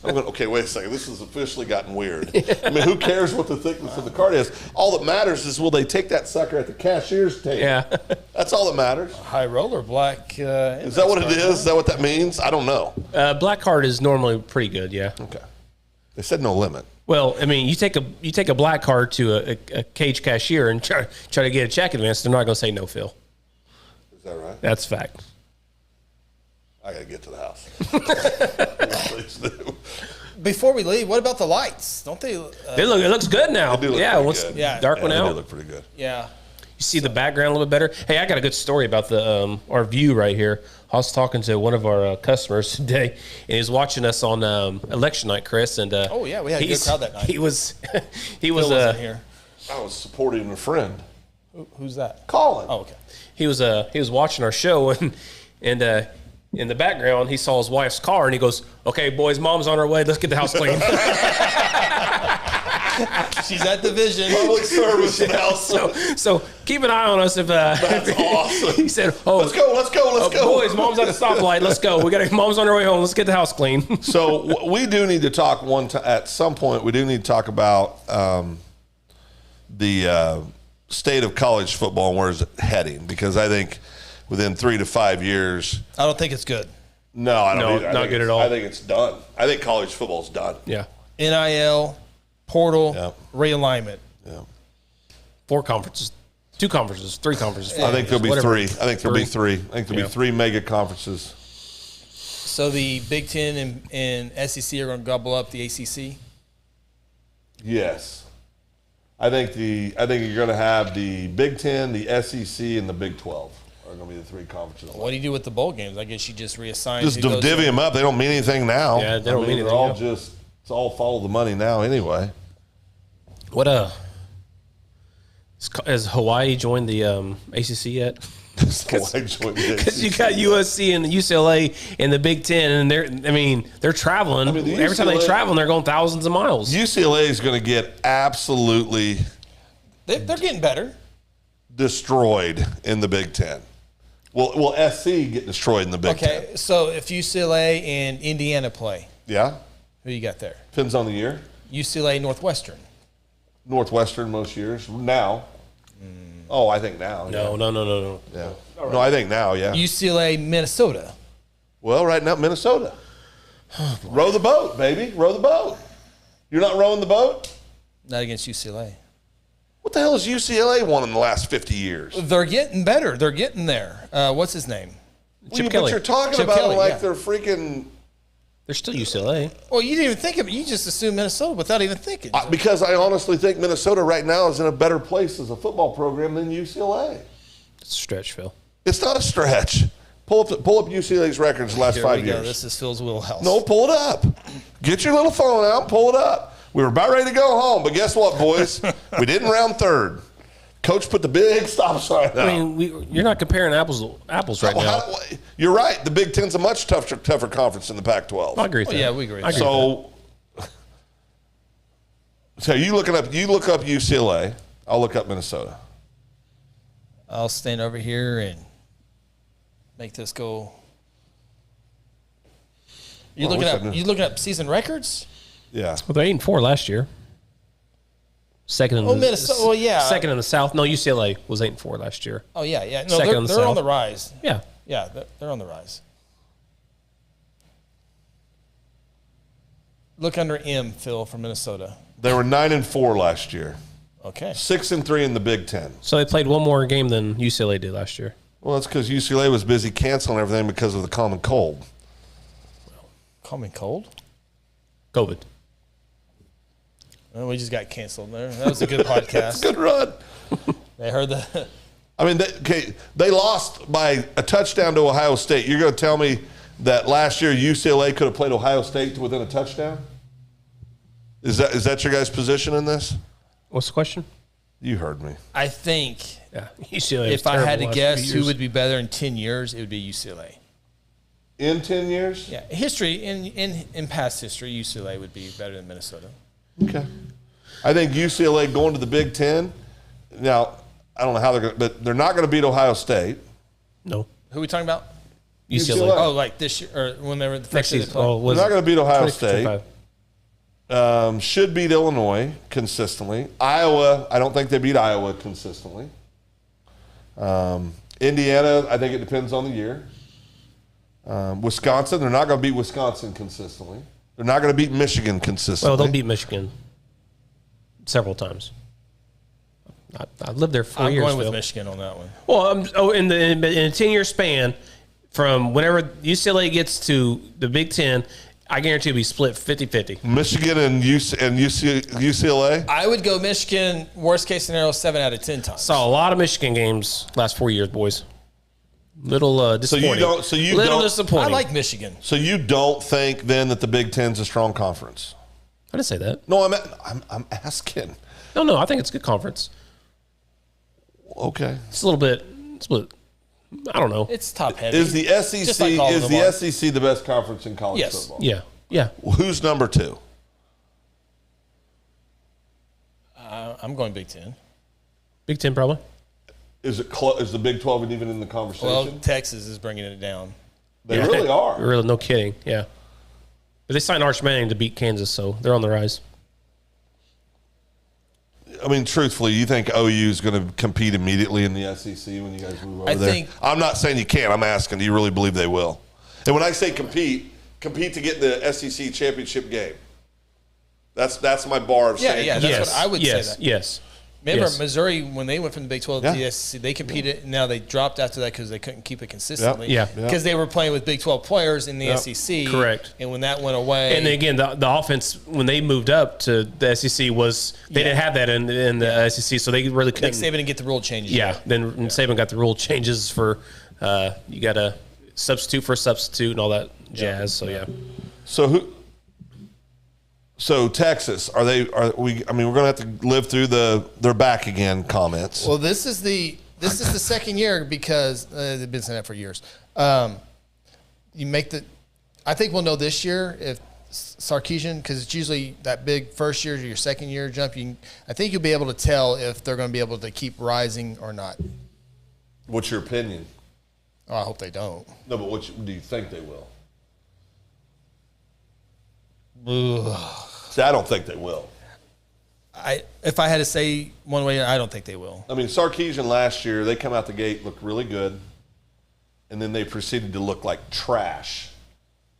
I'm going, okay, wait a second. This has officially gotten weird. I mean, who cares what the thickness of the card is? All that matters is will they take that sucker at the cashier's table? Yeah. That's all that matters. High roller black. Is that what it is? Is that what that means? I don't know. Black card is normally pretty good, yeah. Okay. They said no limit. Well, I mean, you take a black card to a cage cashier and try to get a check advance, they're not going to say no, Phil. Is that right? That's fact. I got to get to the house. Please do. Before we leave, what about the lights? Don't they? It looks good now. They do look yeah, pretty once good. dark one They out. do look pretty good. Yeah. You see the background a little bit better. Hey, I got a good story about the our view right here. I was talking to one of our customers today, and he was watching us on election night, Chris. And Oh yeah, we had a good crowd that night. He was Phil wasn't here. I was supporting a friend. Who's that? Colin. Oh, okay. He was watching our show, and in the background he saw his wife's car, and he goes, "Okay, boys, mom's on her way. Let's get the house clean." She's at the Vision. Public service announcement. So keep an eye on us if. That's awesome. He said, "Oh, Let's go. boys, mom's at a stoplight. Let's go. Mom's on her way home. Let's get the house clean." So we do need to talk at some point. We do need to talk about the state of college football and where is it heading, because I think within 3 to 5 years. I don't think it's good. No, I don't. No, either. not good at all. I think it's done. I think college football's done. Yeah. NIL, portal, Yeah. realignment. Yeah. 4 conferences, 2 conferences, 3 conferences. I think there'll be whatever. 3. I think there'll be 3. I think there'll Yeah. be 3 mega conferences. So the Big Ten and SEC are going to gobble up the ACC. Yes. I think you're going to have the Big Ten, the SEC, and the Big 12 are going to be the 3 conferences. What do you do with the bowl games? I guess you just reassign. Just divvy them up. They don't mean anything now. Yeah, they don't mean they're anything all now. it's all follow the money now anyway. What has Hawaii joined the ACC yet? Because you got USC and UCLA in the Big Ten, and they're traveling. Every time they travel, they're going thousands of miles. UCLA is going to get absolutely They're getting better. destroyed in the Big Ten. Will SC get destroyed in the Big Ten? Okay, so if UCLA and Indiana play, Yeah. who you got there? Depends on the year. UCLA Northwestern. Northwestern most years. Now. Oh, I think now. No. Yeah. No, I think now, yeah. UCLA Minnesota. Well, right now, Minnesota. Row the boat, baby. Row the boat. You're not rowing the boat? Not against UCLA. What the hell has UCLA won in the last 50 years? They're getting better. They're getting there. What's his name? Chip Kelly. But you're talking Chip about Kelly, them like yeah. they're freaking... They're still UCLA. Well, you didn't even think of it. You just assumed Minnesota without even thinking. Because I honestly think Minnesota right now is in a better place as a football program than UCLA. It's a stretch, Phil. It's not a stretch. Pull up UCLA's records the last Here 5 we go. years. This is Phil's wheelhouse. No, pull it up. Get your little phone out, pull it up. We were about ready to go home, but guess what, boys? We didn't round third. Coach put the big stop sign out. I mean, you're not comparing apples right now. You're right. The Big Ten's a much tougher conference than the Pac-12. I agree with that. Yeah, we agree. So you look up UCLA. I'll look up Minnesota. I'll stand over here and make this go. You looking up season records? Yeah. Well, they're 8-4 last year. Second in Minnesota. Well, yeah. Second in the South. No, UCLA was 8-4 last year. Oh yeah, yeah. No, Second in the they're on South. the rise. Yeah. Yeah, they're on the rise. Look under M, Phil, from Minnesota. They were 9-4 last year. Okay. 6-3 in the Big Ten. So they played one more game than UCLA did last year. Well, that's because UCLA was busy canceling everything because of the common cold. Common cold? COVID. Well, we just got canceled there. That was a good podcast. Good run. They heard the. I mean, they lost by a touchdown to Ohio State. You're going to tell me that last year UCLA could have played Ohio State to within a touchdown? Is that your guys' position in this? What's the question? You heard me. I think Yeah, UCLA. if I had to guess who would be better in 10 years, it would be UCLA. In 10 years? Yeah, history in past history, UCLA would be better than Minnesota. Okay. I think UCLA going to the Big Ten. Now, I don't know how they're going to, but they're not going to beat Ohio State. No. Who are we talking about? UCLA. Oh, like this year or when they were the Next first year they season. played. Oh, was They're not going to beat Ohio 25. State. Should beat Illinois consistently. Iowa, I don't think they beat Iowa consistently. Indiana, I think it depends on the year. Wisconsin, they're not going to beat Wisconsin consistently. They're not going to beat Michigan consistently. Well, they'll beat Michigan several times. I lived there 4 I'm years. going with Phil. Michigan on that one. Well, in a 10-year span, from whenever UCLA gets to the Big Ten, I guarantee it'll be split 50-50. Michigan and UCLA? I would go Michigan, worst case scenario, 7 out of 10 times. Saw a lot of Michigan games last 4 years, boys. Little disappointing. Little disappointing. I like Michigan. So you don't think then that the Big Ten's a strong conference? I didn't say that. No, I'm asking. No, I think it's a good conference. Okay. It's a little bit. I don't know. It's top heavy. Is the SEC Just like all of them are. SEC the best conference in college Yes. football? Yeah. Who's number 2? I'm going Big Ten. Big Ten probably. Is the Big 12 even in the conversation? Well, Texas is bringing it down. They really are. Really, no kidding. Yeah. But they signed Arch Manning to beat Kansas, so they're on the rise. I mean, truthfully, you think OU is going to compete immediately in the SEC when you guys move over there? I'm not saying you can't. I'm asking, do you really believe they will? And when I say compete to get the SEC championship game. That's my bar of saying. Yeah, that's what I would say that. Yes. Remember, Missouri, when they went from the Big 12 to the SEC, they competed. Yeah. Now they dropped after that because they couldn't keep it consistently. Yeah. Because they were playing with Big 12 players in the SEC. Correct. And when that went away. And then again, the offense, when they moved up to the SEC, they didn't have that in the SEC, so they really couldn't. Nick Saban didn't get the rule changes. Yeah. Then Saban got the rule changes for you got to substitute for a substitute and all that jazz. So, yeah. So Texas, are we? I mean, we're going to have to live through they're back again comments. Well, this is the second year because they've been saying that for years. You make I think we'll know this year if Sarkisian, because it's usually that big first year to your second year jump. I think you'll be able to tell if they're going to be able to keep rising or not. What's your opinion? Oh, I hope they don't. No, but do you think they will? See, I don't think they will. If I had to say one way, I don't think they will. I mean, Sarkisian last year, they come out the gate, looked really good, and then they proceeded to look like trash.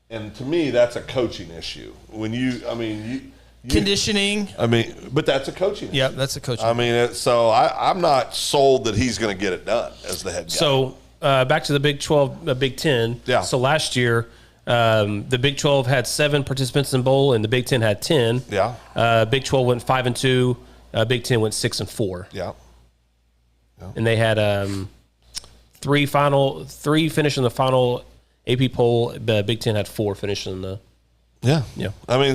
And to me, that's a coaching issue. Conditioning. I mean, but that's a coaching issue. Yeah, that's a coaching. I mean, so I'm not sold that he's going to get it done as the head guy. So back to the Big 12, Big 10. Yeah. So last year, the Big 12 had 7 participants in bowl, and the Big 10 had 10. Yeah. Big 12 went 5-2. Big 10 went 6-4. Yeah. And they had 3 finish in the final AP poll. The Big 10 had 4 finish in the. Yeah. Yeah. I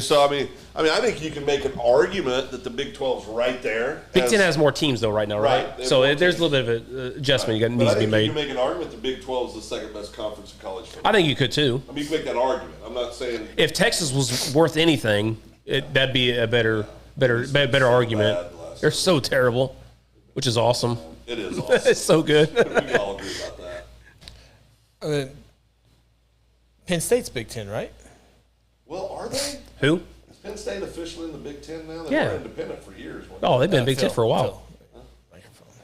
think you can make an argument that the Big 12's right there. Big 10 has more teams though right now, right? So there's a little bit of an adjustment needs to be made. You can make an argument the Big 12 is the second best conference in college football. I think you could too. I mean, you can make that argument. I'm not saying if Texas was worth anything, that'd be a better argument. They're so terrible, which is awesome. It is awesome. It's so good. We can all agree about that. Penn State's Big Ten, right? Well, are they? Who? Is Penn State officially in the Big Ten now? They Yeah. were independent for years. Oh, they've been Big Ten Phil, for a while. Phil.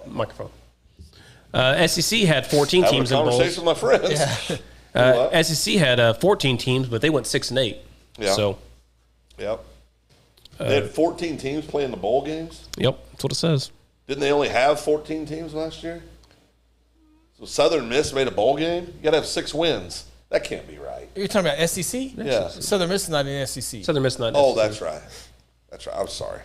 Microphone. SEC had 14 Having a teams in bowls. conversation with my friends. SEC had 14 teams, but they went 6-8. Yeah. So, Yep. They had 14 teams playing the bowl games. yep, that's what it says. Didn't they only have 14 teams last year? So Southern Miss made a bowl game? You got to have 6 wins. That can't be right. You're talking about SEC? Yeah. Southern Miss is not in SEC. Southern Miss not. Oh, that's right. That's right. I'm sorry.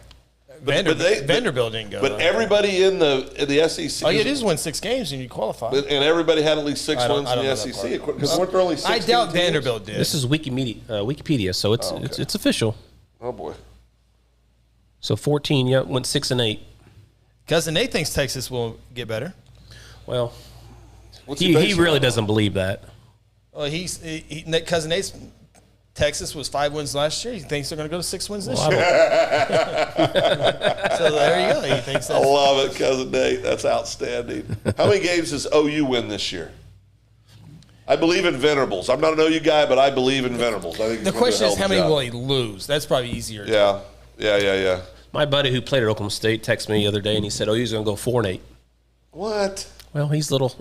Vanderbilt didn't go. But everybody in the SEC. All you did is win 6 games and you qualify. And everybody had at least 6 I don't- wins I in don't the know that SEC. part. Because weren't there only 16 I doubt teams? Vanderbilt did. This is Wikipedia, so it's official. Oh, boy. So 14, yeah, went 6-8. Cousin Nate thinks Texas will get better. Well, What's he basing really that on? doesn't believe that. Well, Cousin Nate's Texas was 5 wins last year. He thinks they're going to go to 6 wins this Well, year. I So there you go. He thinks I that. love it, Cousin Nate. That's outstanding. How many games does OU win this year? I believe in Venerables. I'm not an OU guy, but I believe in Venerables. I think The question is, how many will he lose? That's probably easier. Yeah. my buddy who played at Oklahoma State texted me the other day, and he said, "Oh, he's going to go 4-8." What? Well, he's little.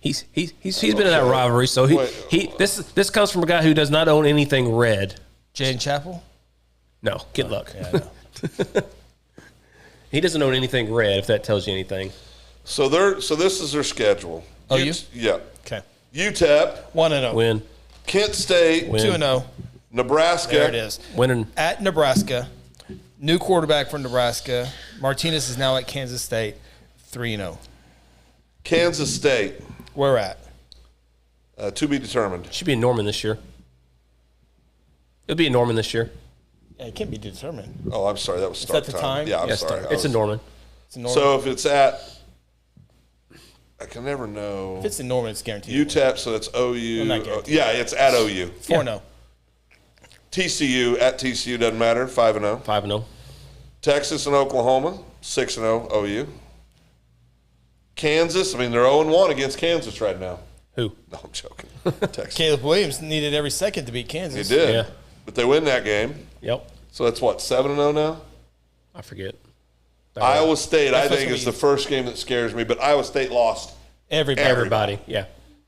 He's been in that rivalry, so this comes from a guy who does not own anything red. Jaden Chapel? No, good luck. Yeah, I know. He doesn't own anything red. If that tells you anything. So this is their schedule. OU? Yeah. Okay. UTEP, 1-0. Win, Kent State, Win. 2-0. Nebraska. There it is. winning. At Nebraska. New quarterback for Nebraska. Martinez is now at Kansas State. 3-0. Kansas State, Where at? to be determined. Should be in Norman this year. It'll be in Norman this year. Yeah, it can't be determined. Oh, I'm sorry. That was start that the time? Yeah, I'm Yes, sorry. it's in Norman. It's in Norman. So if it's at, I can never know. If it's in Norman, it's guaranteed. UTEP, so that's OU. Well, not guaranteed. Yeah, it's at OU. 4-0. TCU, at TCU, doesn't matter, 5-0. 5-0. Texas and Oklahoma, 6-0 OU. Kansas, I mean, they're 0-1 against Kansas right now. Who? No, I'm joking. Texas. Caleb Williams needed every second to beat Kansas. They did. Yeah. But they win that game. Yep. So that's what, 7-0 now? I forget. Iowa State, I That's what's think, gonna is be the first game that scares me, but Iowa State lost. Everybody. Yeah.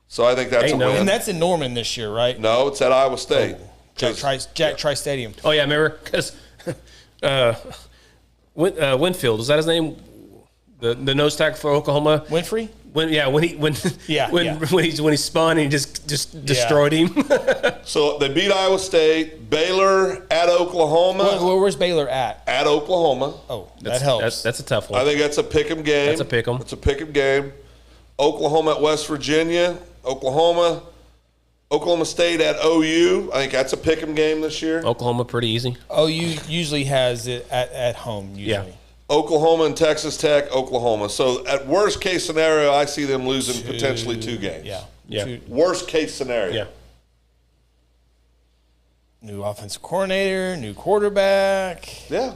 So I think that's Ain't a no- win. And that's in Norman this year, right? No, it's at Iowa State. Jack Trice Stadium. Oh yeah, remember because Winfield, is that his name? The nose tackle for Oklahoma. Winfrey? When he spun and he just destroyed him. So they beat Iowa State, Baylor at Oklahoma. Where's Baylor at? At Oklahoma. Oh, that helps. That's a tough one. I think that's a pick'em game. That's a pick'em. It's a pick'em game. Oklahoma at West Virginia. Oklahoma State at OU. I think that's a pick'em game this year. Oklahoma pretty easy. OU usually has it at home, usually. Yeah. Oklahoma and Texas Tech, Oklahoma. So at worst case scenario, I see them losing potentially 2 games. Yeah. Yeah. Worst case scenario. Yeah. New offensive coordinator, new quarterback. Yeah.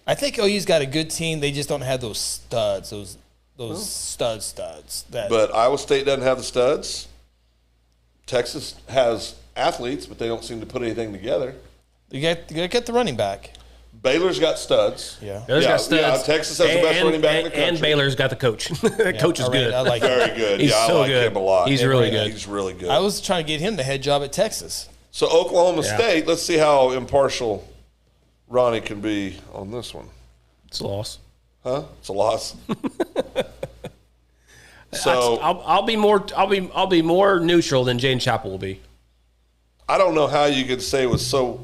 I think OU's got a good team. They just don't have those studs, those studs. But Iowa State doesn't have the studs. Texas has athletes, but they don't seem to put anything together. You got to get the running back. Baylor's got studs. Yeah. Baylor's got studs. Yeah, Texas has the best running back in the country. And Baylor's got the coach. That coach is good. I like Very him. good. He's I so like good. him a lot. He's really good. He's really good. I was trying to get him the head job at Texas. So Oklahoma Yeah. State, let's see how impartial Ronnie can be on this one. It's a loss. Huh? It's a loss. So I'll be more neutral than Jane Chapel will be. I don't know how you could say it was so.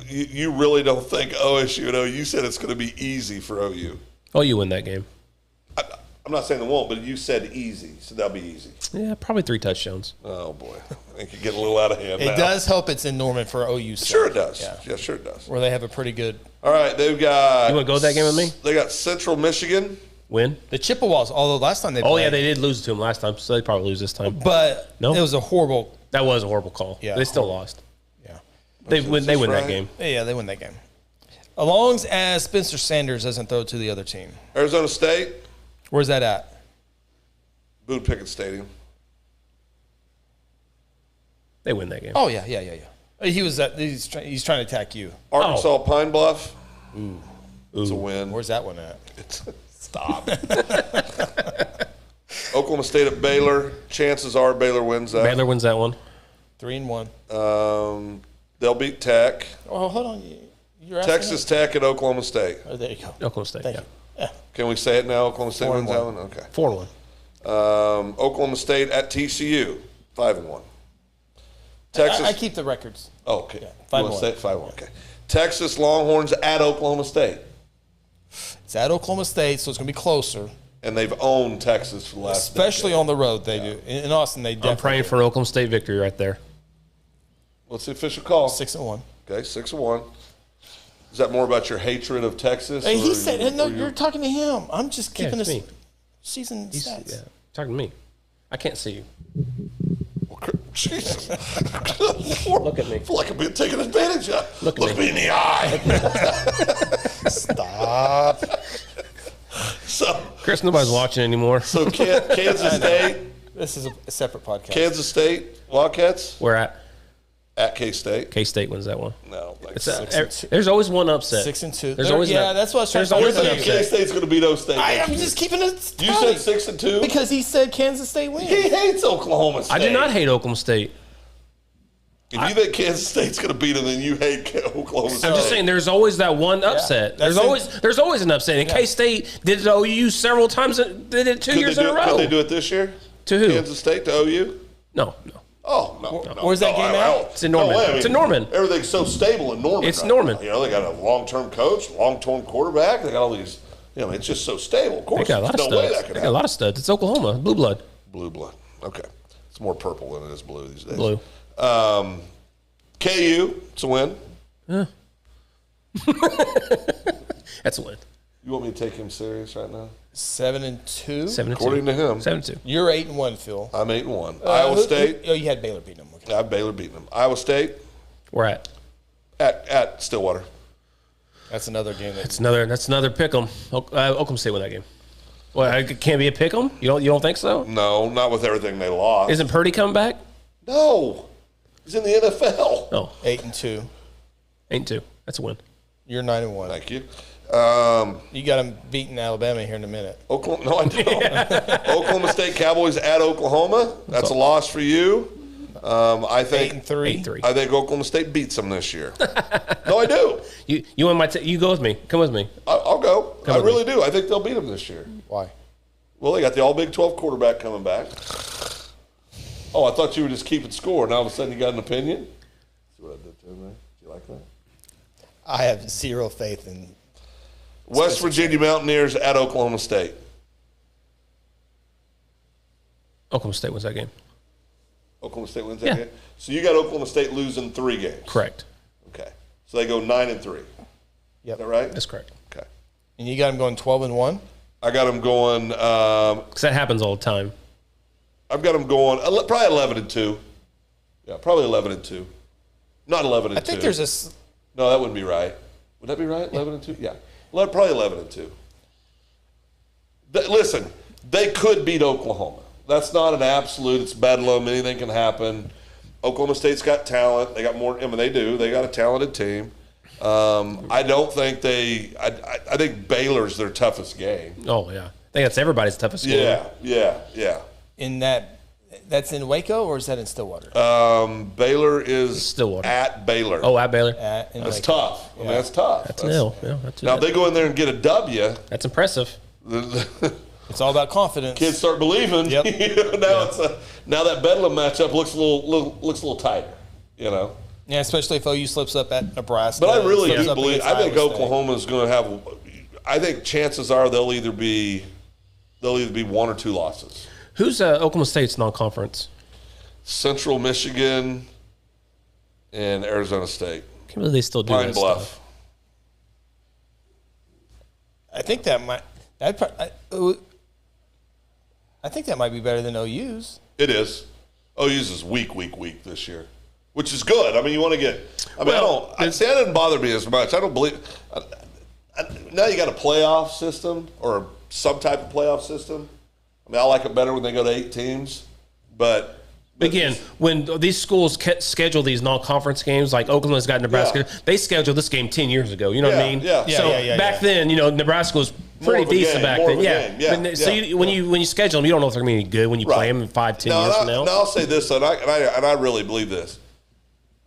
You really don't think OSU and OU said it's going to be easy for OU. Oh, you win that game. I'm not saying they won't, but you said easy, so that'll be easy. Yeah, probably 3 touchdowns. Oh boy, I think you're getting a little out of hand. It now. does help it's in Norman for OU. Sure it does. Yeah. Yeah, sure it does. Where they have a pretty good. All right, they've got. You wanna go with that game with me? They got Central Michigan. Win. The Chippewas, although last time they Oh played. yeah, they did lose to him last time, so they probably lose this time. But No? it was a horrible. That was a horrible call. Yeah, They still horrible. lost. Yeah. They win that right? game. Yeah, they win that game. As long as Spencer Sanders doesn't throw to the other team. Arizona State. Where's that at? Boone Pickett Stadium. They win that game. Oh yeah. He's trying to attack you. Arkansas Pine Bluff. It's a win. Where's that one at? Stop. Oklahoma State at Baylor. Chances are Baylor wins that. Baylor wins that one. 3-1. They'll beat Tech. Oh, hold on. You're asking Texas Tech at Oklahoma State. Oh, there you go. Oklahoma State. Thank Yeah. you. Yeah. Can we say it now? Oklahoma State wins 4-1. that one? Okay. 4-1. Oklahoma State at TCU. 5-1. Texas. I keep the records. Oh, okay. Yeah, You wanna 5-1. say it? 5-1. Okay. Texas Longhorns at Oklahoma State. It's at Oklahoma State, so it's going to be closer. And they've owned Texas for the last Especially decade. on the road, they do. In Austin, they definitely I'm praying for an Oklahoma State victory right there. What's the official call? 6-1. Okay, 6-1. Is that more about your hatred of Texas? Hey, or he said, or no, you're talking to him. I'm just keeping it's this me. season stats. Yeah. Talking to me. I can't see you. Jesus. Look at me. I feel like I'm being taken advantage of. Look at me in the eye. Stop. So Chris, nobody's watching anymore. Kansas State. This is a separate podcast. Kansas State Wildcats We're at K-State. K-State wins that one. No, like There's always one upset. 6-2. There's always that's what I was trying to You're say. thinking K-State's going to beat O-State. I'm next just year. keeping it. You said 6-2 because he said Kansas State wins. he hates Oklahoma State. I do not hate Oklahoma State. If you think Kansas State's going to beat them, then you hate Oklahoma State. I'm just saying there's always that one upset. that's There's always an upset. And K-State did it to OU several times. Did it 2 years in a row. Could they do it this year? To who? Kansas State to OU? No. Oh, no. Where's that game at? It's in Norman. It's in Norman. Everything's so stable in Norman. It's right Norman. now. You know, they got a long-term coach, long-term quarterback. They got all these, it's just so stable. Of They course, got a lot of there's no way studs. that could They got a happen. lot of studs. It's Oklahoma. Blue blood. Blue blood. Okay. It's more purple than it is blue these days. Blue. KU, it's a win. That's a win. You want me to take him serious right now? 7-2. 7-2. According to him. 7-2. You're 8-1, Phil. I'm 8-1. Iowa State. Oh, you had Baylor beating them. Okay. I have Baylor beating them. Iowa State We're at. at Stillwater. That's another game. That's another pick 'em. Oklahoma State win that game. Well, it can't be a pick 'em. You don't think so? No, not with everything they lost. Isn't Purdy coming back? No. He's in the NFL. No. 8-2. 8-2. That's a win. You're 9-1. Thank you. You got them beating Alabama here in a minute. Oklahoma, no, I don't. Oklahoma State Cowboys at Oklahoma. That's a loss for you. I think 8-3. 8-3. I think Oklahoma State beats them this year. No, I do. You want you go with me. Come with me. I'll go. I with really do. I think they'll beat them this year. Why? Well, they got the All Big 12 quarterback coming back. Oh, I thought you were just keeping score. Now all of a sudden you got an opinion. See what I did to him there? Do you like that? I have zero faith in. West Virginia Mountaineers at Oklahoma State. Oklahoma State wins that game. Oklahoma State wins that Yeah. game. So you got Oklahoma State losing 3 games. Correct. Okay. So they go 9-3. Yep. Is that right? That's correct. Okay. And you got them going 12-1. I got them going. Because that happens all the time. I've got them going probably 11-2. Yeah, probably 11-2. Not 11-2. I think there's No, that wouldn't be right. Would that be right? 11-2. Yeah. Probably 11-2. Listen, they could beat Oklahoma. That's not an absolute. It's bedlam. Anything can happen. Oklahoma State's got talent. They got more. I mean, they do. They got a talented team. I don't think they. I think Baylor's their toughest game. Oh, yeah. I think that's everybody's toughest game. Yeah. in that's in Waco, or is that in Stillwater? Baylor is Stillwater. at Baylor. Oh, at Baylor. In That's Waco. tough. I mean, that's tough. That's an L. Yeah, that's Now, if they go in there and get a W, That's impressive. the It's all about confidence. kids start believing. Yep. Now that Bedlam matchup looks a little tighter. Yeah, especially if OU slips up at Nebraska. But I really slips do up believe. against I think Iowa State. Oklahoma is going to have. I think chances are they'll either be 1 or 2 losses. Who's Oklahoma State's non-conference? Central Michigan and Arizona State. Can't believe they still do Pine that Bluff. stuff. I think that might. I think that might be better than OU's. It is. OU's is weak this year, which is good. I mean, you want to get. I mean, that didn't bother me as much. I don't believe. Now you got a playoff system or some type of playoff system. I I mean, I like it better when they go to 8 teams, but Again, when these schools schedule these non-conference games, like Oklahoma's got Nebraska, they scheduled this game 10 years ago. You know what I mean? Yeah. So back then, Nebraska was pretty decent back then. So when you schedule them, you don't know if they're going to be any good when you play them in 5-10 years from now. No, I'll say this, and I really believe this.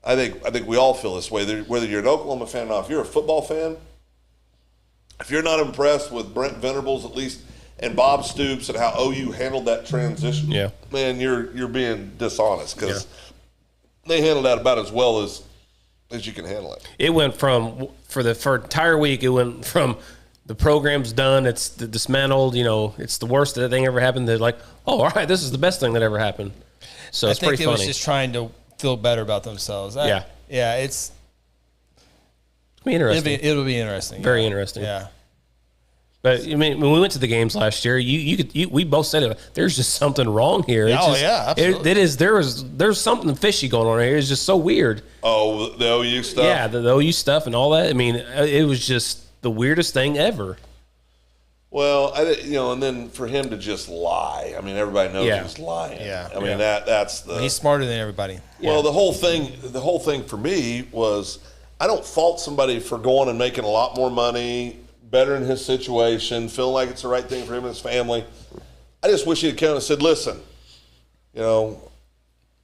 I think we all feel this way. Whether you're an Oklahoma fan or not, if you're a football fan, if you're not impressed with Brent Venables at least and Bob Stoops and how OU handled that transition, man, you're being dishonest because they handled that about as well as you can handle it. It went from for entire week. It went from the program's done, it's dismantled. It's the worst thing ever happened. They're like, oh, all right, this is the best thing that ever happened. So it's pretty funny. I think it was just trying to feel better about themselves. It's be interesting. It'll be interesting. Very interesting. Yeah. But I mean, when we went to the games last year, we both said it. There's just something wrong here. Absolutely. There's something fishy going on here. It's just so weird. Oh, the OU stuff. Yeah, the OU stuff and all that. I mean, it was just the weirdest thing ever. Well, and then for him to just lie. I mean, everybody knows he's lying. Yeah. I mean, that's the. He's smarter than everybody. Well, the whole thing for me was I don't fault somebody for going and making a lot more money, better in his situation, feeling like it's the right thing for him and his family. I just wish he'd come and said, listen, and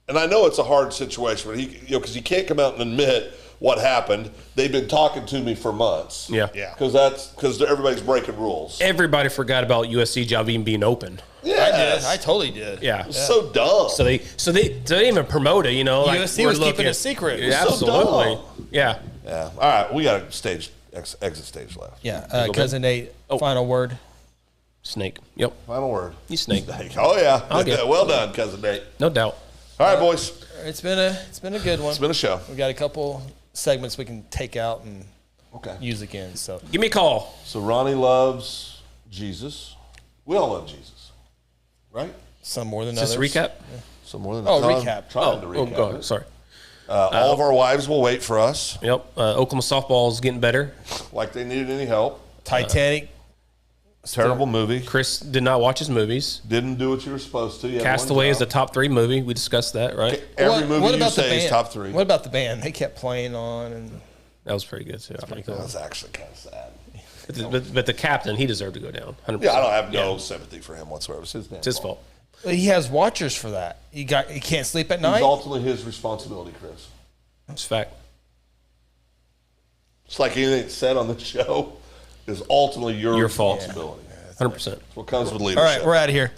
I know it's a hard situation, but because he can't come out and admit what happened. They've been talking to me for months. Yeah. Because everybody's breaking rules. Everybody forgot about USC job even being open. Yeah, I totally did. Yeah. So dumb. So they didn't even promote it, USC was keeping it secret. Yeah, absolutely. Yeah. All right, we got a exit stage left. Yeah. Cousin Nate, final word. Snake. Yep. Final word. You snake. Oh yeah. Okay. Well done, Cousin Nate. No doubt. All right, boys. It's been a good one. It's been a show. We got a couple segments we can take out and use again. So give me a call. So Ronnie loves Jesus. We all love Jesus, right? Some more than Just others. Recap. Some more than recap. Trying to recap. Go ahead. Sorry. All of our wives will wait for us. Yep. Oklahoma softball is getting better. Like they needed any help. Titanic. Terrible movie. Chris did not watch his movies. Didn't do what you were supposed to. Castaway is the top 3 movie. We discussed that, right? Every movie you say is top 3. What about the band? They kept playing on, and that was pretty good too. That was actually kind of sad. But the captain, he deserved to go down. 100%. Yeah, I don't have no sympathy for him whatsoever. It's his fault. He has watchers for that. He can't sleep at night. It's ultimately his responsibility, Chris. That's a fact. It's like anything that's said on the show is ultimately your fault. responsibility. 100%. That's what comes with leadership. All right, we're out of here.